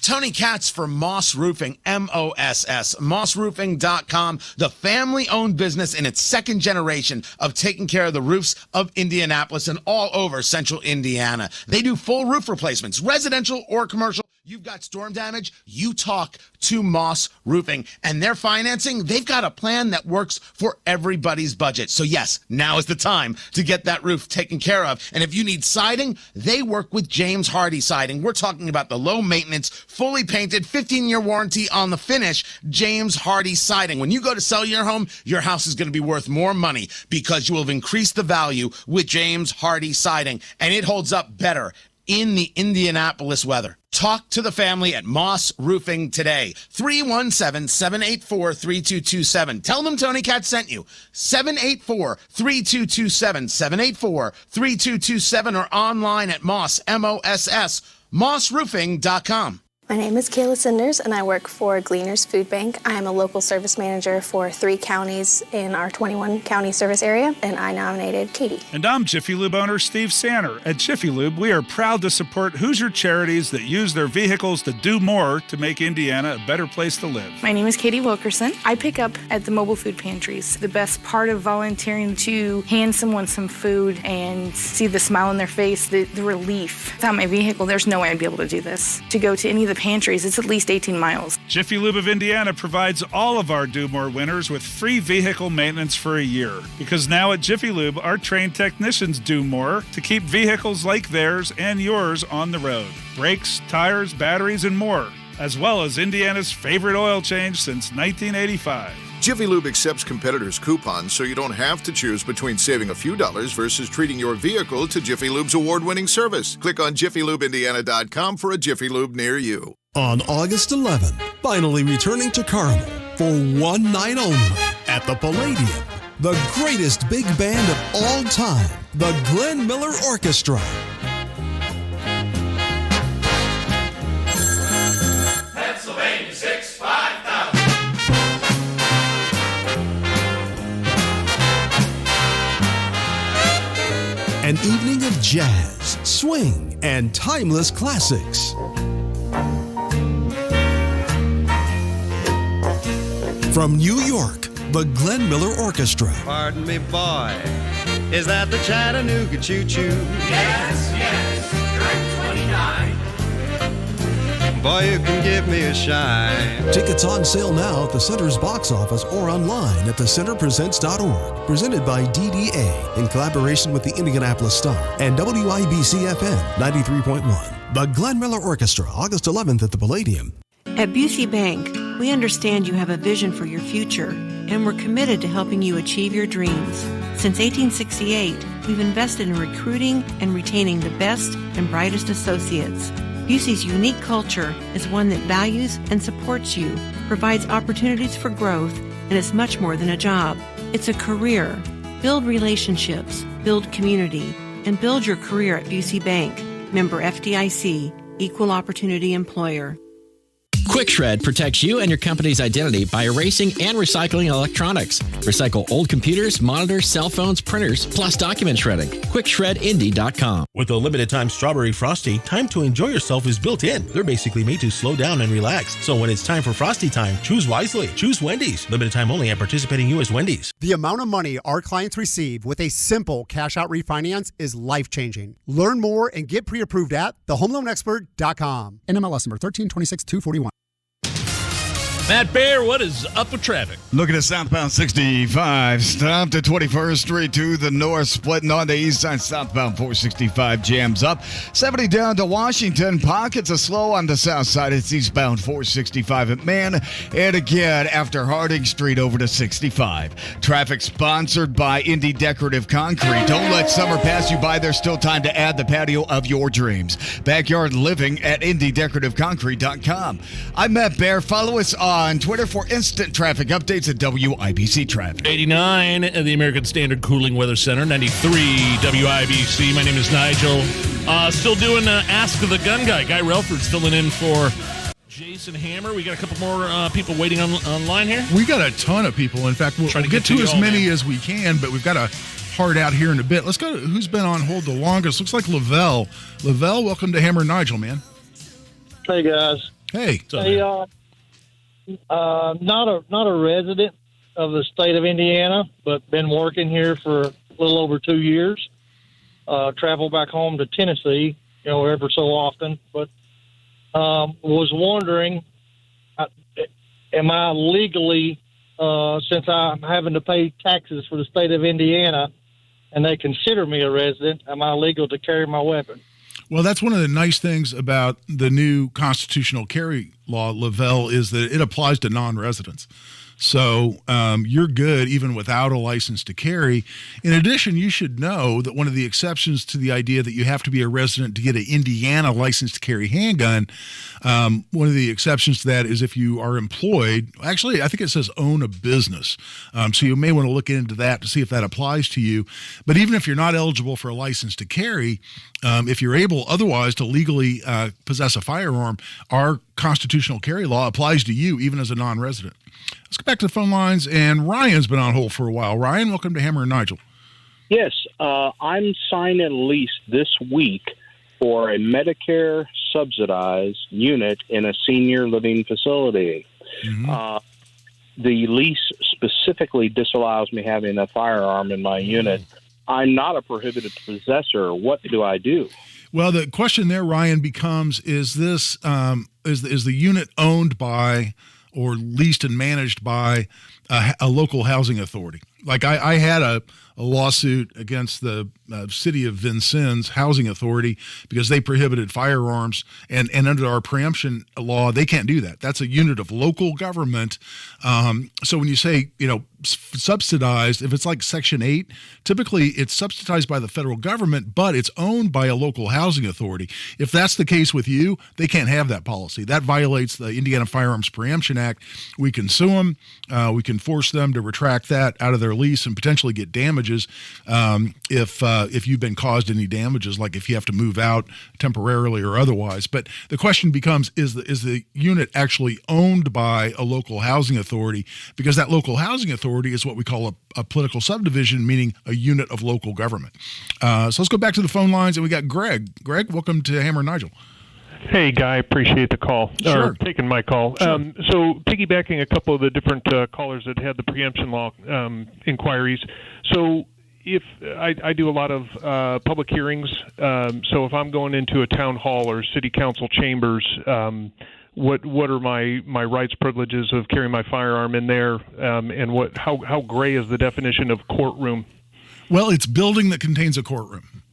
Tony Katz for Moss Roofing, M-O-S-S, mossroofing.com, the family-owned business in its second generation of taking care of the roofs of Indianapolis and all over central Indiana. They do full roof replacements, residential or commercial. You've got storm damage, you talk to Moss Roofing. And their financing, they've got a plan that works for everybody's budget. So yes, now is the time to get that roof taken care of. And if you need siding, they work with James Hardy Siding. We're talking about the low maintenance, fully painted, 15-year warranty on the finish, James Hardy Siding. When you go to sell your home, your house is going to be worth more money because you will have increased the value with James Hardy Siding. And it holds up better in the Indianapolis weather. Talk to the family at Moss Roofing today. 317-784-3227. Tell them Tony Katz sent you. 784-3227. 784-3227 or online at Moss, M-O-S-S, mossroofing.com. My name is Kayla Sinders, and I work for Gleaners Food Bank. I am a local service manager for 3 counties in our 21-county service area, and I nominated Katie. And I'm Jiffy Lube owner Steve Sanner. At Jiffy Lube, we are proud to support Hoosier charities that use their vehicles to do more to make Indiana a better place to live. My name is Katie Wilkerson. I pick up at the mobile food pantries. The best part of volunteering to hand someone some food and see the smile on their face, the relief. Without my vehicle, there's no way I'd be able to do this. To go to any of the pantries, it's at least 18 miles. Jiffy Lube of Indiana provides all of our Do More winners with free vehicle maintenance for a year. Because now at Jiffy Lube, our trained technicians do more to keep vehicles like theirs and yours on the road. Brakes, tires, batteries, and more, as well as Indiana's favorite oil change since 1985. Jiffy Lube accepts competitors' coupons, so you don't have to choose between saving a few dollars versus treating your vehicle to Jiffy Lube's award-winning service. Click on JiffyLubeIndiana.com for a Jiffy Lube near you. On August 11th, finally returning to Carmel for one night only at the Palladium, the greatest big band of all time, the Glenn Miller Orchestra. Pennsylvania 65000. An evening of jazz, swing, and timeless classics. From New York, the Glenn Miller Orchestra. Pardon me, boy, is that the Chattanooga Choo-Choo? Yes, yes, train 29. Boy, you can give me a shine. Tickets on sale now at the Center's box office or online at thecenterpresents.org. Presented by DDA in collaboration with the Indianapolis Star and WIBC FM 93.1. The Glenn Miller Orchestra, August 11th at the Palladium. At Busey Bank, we understand you have a vision for your future, and we're committed to helping you achieve your dreams. Since 1868, we've invested in recruiting and retaining the best and brightest associates. Busey's unique culture is one that values and supports you, provides opportunities for growth, and is much more than a job. It's a career. Build relationships, build community, and build your career at Busey Bank. Member FDIC, Equal Opportunity Employer. Quick Shred protects you and your company's identity by erasing and recycling electronics. Recycle old computers, monitors, cell phones, printers, plus document shredding. QuickShredIndy.com. With a limited time Strawberry Frosty, time to enjoy yourself is built in. They're basically made to slow down and relax. So when it's time for Frosty time, choose wisely. Choose Wendy's. Limited time only at participating U.S. Wendy's. The amount of money our clients receive with a simple cash-out refinance is life-changing. Learn more and get pre-approved at thehomeloanexpert.com. NMLS number 1326241. Matt Bear, what is up with traffic? Looking at southbound 65, stopped at 21st Street to the north, splitting on the east side. Southbound 465 jams up. 70 down to Washington. Pockets of slow on the south side. It's eastbound 465 at Man. And again, after Harding Street over to 65. Traffic sponsored by Indy Decorative Concrete. Don't let summer pass you by. There's still time to add the patio of your dreams. Backyard living at IndyDecorativeConcrete.com. I'm Matt Bear. Follow us on on Twitter for instant traffic updates at WIBC Traffic. 89 at the American Standard Cooling Weather Center, 93 WIBC. My name is Nigel. Still doing Ask the Gun Guy. Guy Relford's filling in for Jason Hammer. We got a couple more people waiting online here. We got a ton of people. In fact, we'll get to as many as we can, but we've got a hard out here in a bit. Let's go to who's been on hold the longest. Looks like Lavelle. Lavelle, welcome to Hammer and Nigel, man. Hey, guys. Hey. Hey, not a resident of the state of Indiana, but been working here for a little over 2 years. Travel back home to Tennessee, ever so often. But was wondering, am I legally, since I'm having to pay taxes for the state of Indiana, and they consider me a resident, am I legal to carry my weapon? Well, that's one of the nice things about the new constitutional carry law, Lavelle, is that it applies to non-residents. So you're good even without a license to carry. In addition, you should know that one of the exceptions to the idea that you have to be a resident to get an Indiana license to carry handgun, one of the exceptions to that is if you are employed. Actually, I think it says own a business. So you may want to look into that to see if that applies to you. But even if you're not eligible for a license to carry, if you're able otherwise to legally possess a firearm, our constitutional carry law applies to you even as a non-resident. Let's go back to the phone lines, and Ryan's been on hold for a while. Ryan, welcome to Hammer and Nigel. Yes, I'm signing a lease this week for a Medicare subsidized unit in a senior living facility. Mm-hmm. The lease specifically disallows me having a firearm in my unit. I'm not a prohibited possessor. What do I do? Well, the question there, Ryan, becomes: is this is the unit owned by or leased and managed by a local housing authority? Like I had a lawsuit against the city of Vincennes housing authority because they prohibited firearms, and under our preemption law, they can't do that. That's a unit of local government. So when you say, subsidized, if it's like Section 8, typically it's subsidized by the federal government, but it's owned by a local housing authority. If that's the case with you, they can't have that policy. That violates the Indiana Firearms Preemption Act. We can sue them. We can force them to retract that out of their lease and potentially get damages if you've been caused any damages, like if you have to move out temporarily or otherwise. But the question becomes: is the unit actually owned by a local housing authority? Because that local housing authority is what we call a political subdivision, meaning a unit of local government. So let's go back to the phone lines, and we got Greg. Greg, welcome to Hammer and Nigel. Hey, Guy, appreciate the call, Sure. or taking my call. Sure. So piggybacking a couple of the different callers that had the preemption law inquiries. So if I do a lot of public hearings, so if I'm going into a town hall or city council chambers, what are my rights, privileges of carrying my firearm in there, and how gray is the definition of courtroom? Well, it's building that contains a courtroom.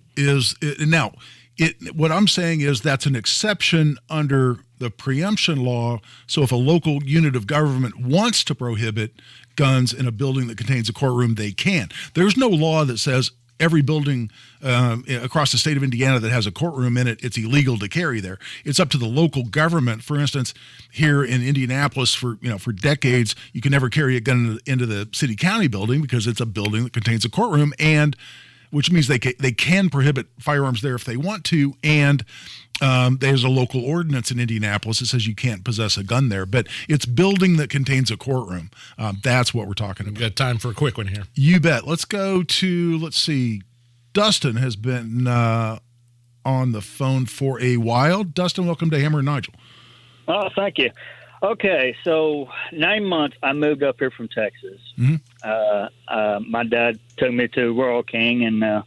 What I'm saying is that's an exception under the preemption law. So if a local unit of government wants to prohibit guns in a building that contains a courtroom, they can. There's no law that says every building across the state of Indiana that has a courtroom in it, it's illegal to carry there. It's up to the local government. For instance, here in Indianapolis, for decades, you can never carry a gun into the city county building because it's a building that contains a courtroom, and which means they can prohibit firearms there if they want to. And there's a local ordinance in Indianapolis that says you can't possess a gun there, but it's building that contains a courtroom. That's what we're talking about. We've got time for a quick one here. You bet. Let's go to, Dustin has been on the phone for a while. Dustin, welcome to Hammer and Nigel. Oh, thank you. Okay, so 9 months I moved up here from Texas. Mm-hmm. My dad took me to Rural King, and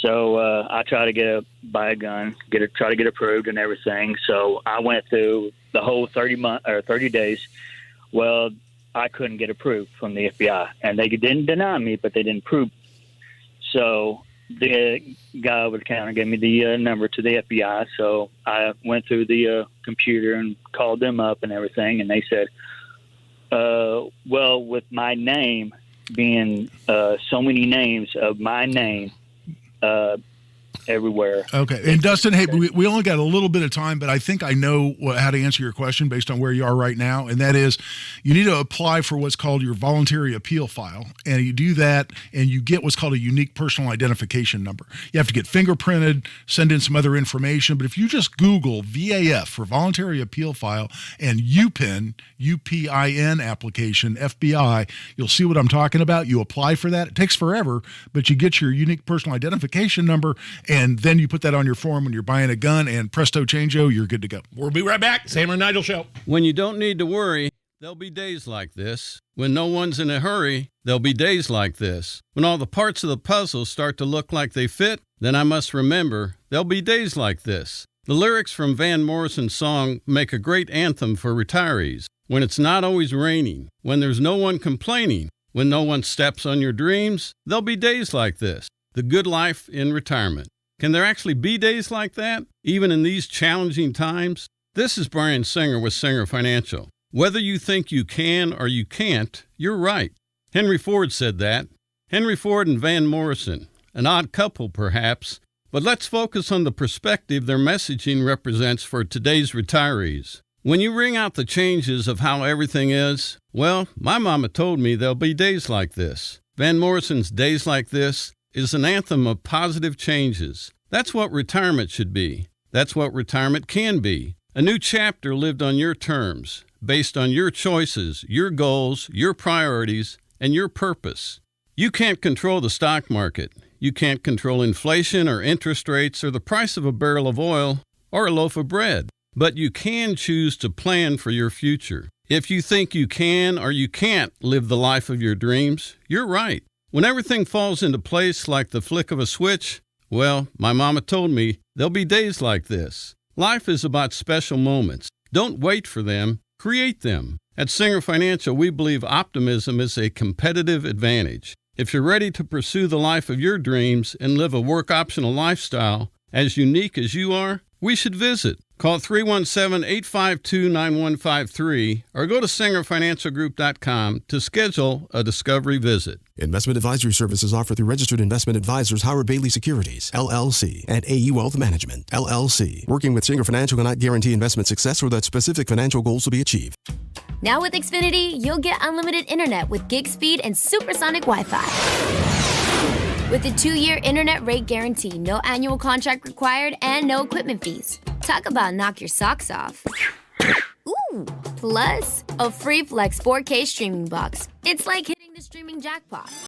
so I tried to buy a gun, try to get approved and everything. So I went through the whole 30 days. Well, I couldn't get approved from the FBI, and they didn't deny me, but they didn't prove. So the guy over the counter gave me the number to the FBI. So I went through the computer and called them up and everything, and they said, well, with my name being so many names of my name, everywhere. Okay. And Dustin, hey, we only got a little bit of time, but I think I know how to answer your question based on where you are right now. And that is, you need to apply for what's called your voluntary appeal file. And you do that, and you get what's called a unique personal identification number. You have to get fingerprinted, send in some other information. But if you just Google VAF for voluntary appeal file and UPIN, UPIN application, FBI, you'll see what I'm talking about. You apply for that. It takes forever, but you get your unique personal identification number, and then you put that on your form when you're buying a gun, and presto changeo, you're good to go. We'll be right back. Sam and Nigel Show. When you don't need to worry, there'll be days like this. When no one's in a hurry, there'll be days like this. When all the parts of the puzzle start to look like they fit, then I must remember, there'll be days like this. The lyrics from Van Morrison's song make a great anthem for retirees. When it's not always raining, when there's no one complaining, when no one steps on your dreams, there'll be days like this. The good life in retirement. Can there actually be days like that, even in these challenging times? This is Brian Singer with Singer Financial. Whether you think you can or you can't, you're right. Henry Ford said that. Henry Ford and Van Morrison, an odd couple perhaps, but let's focus on the perspective their messaging represents for today's retirees. When you ring out the changes of how everything is, well, my mama told me there'll be days like this. Van Morrison's Days Like This is an anthem of positive changes. That's what retirement should be. That's what retirement can be. A new chapter lived on your terms, based on your choices, your goals, your priorities, and your purpose. You can't control the stock market. You can't control inflation or interest rates or the price of a barrel of oil or a loaf of bread. But you can choose to plan for your future. If you think you can or you can't live the life of your dreams, you're right. When everything falls into place like the flick of a switch, well, my mama told me there'll be days like this. Life is about special moments. Don't wait for them. Create them. At Singer Financial, we believe optimism is a competitive advantage. If you're ready to pursue the life of your dreams and live a work-optional lifestyle as unique as you are, we should visit. Call 317-852-9153 or go to singerfinancialgroup.com to schedule a discovery visit. Investment advisory services offered through registered investment advisors Howard Bailey Securities, LLC, and AE Wealth Management, LLC. Working with Singer Financial cannot guarantee investment success or that specific financial goals will be achieved. Now with Xfinity, you'll get unlimited internet with gig speed and supersonic Wi-Fi. With a 2-year internet rate guarantee, no annual contract required, and no equipment fees. Talk about knock your socks off. Ooh, plus a free Flex 4K streaming box. It's like hitting the streaming jackpot.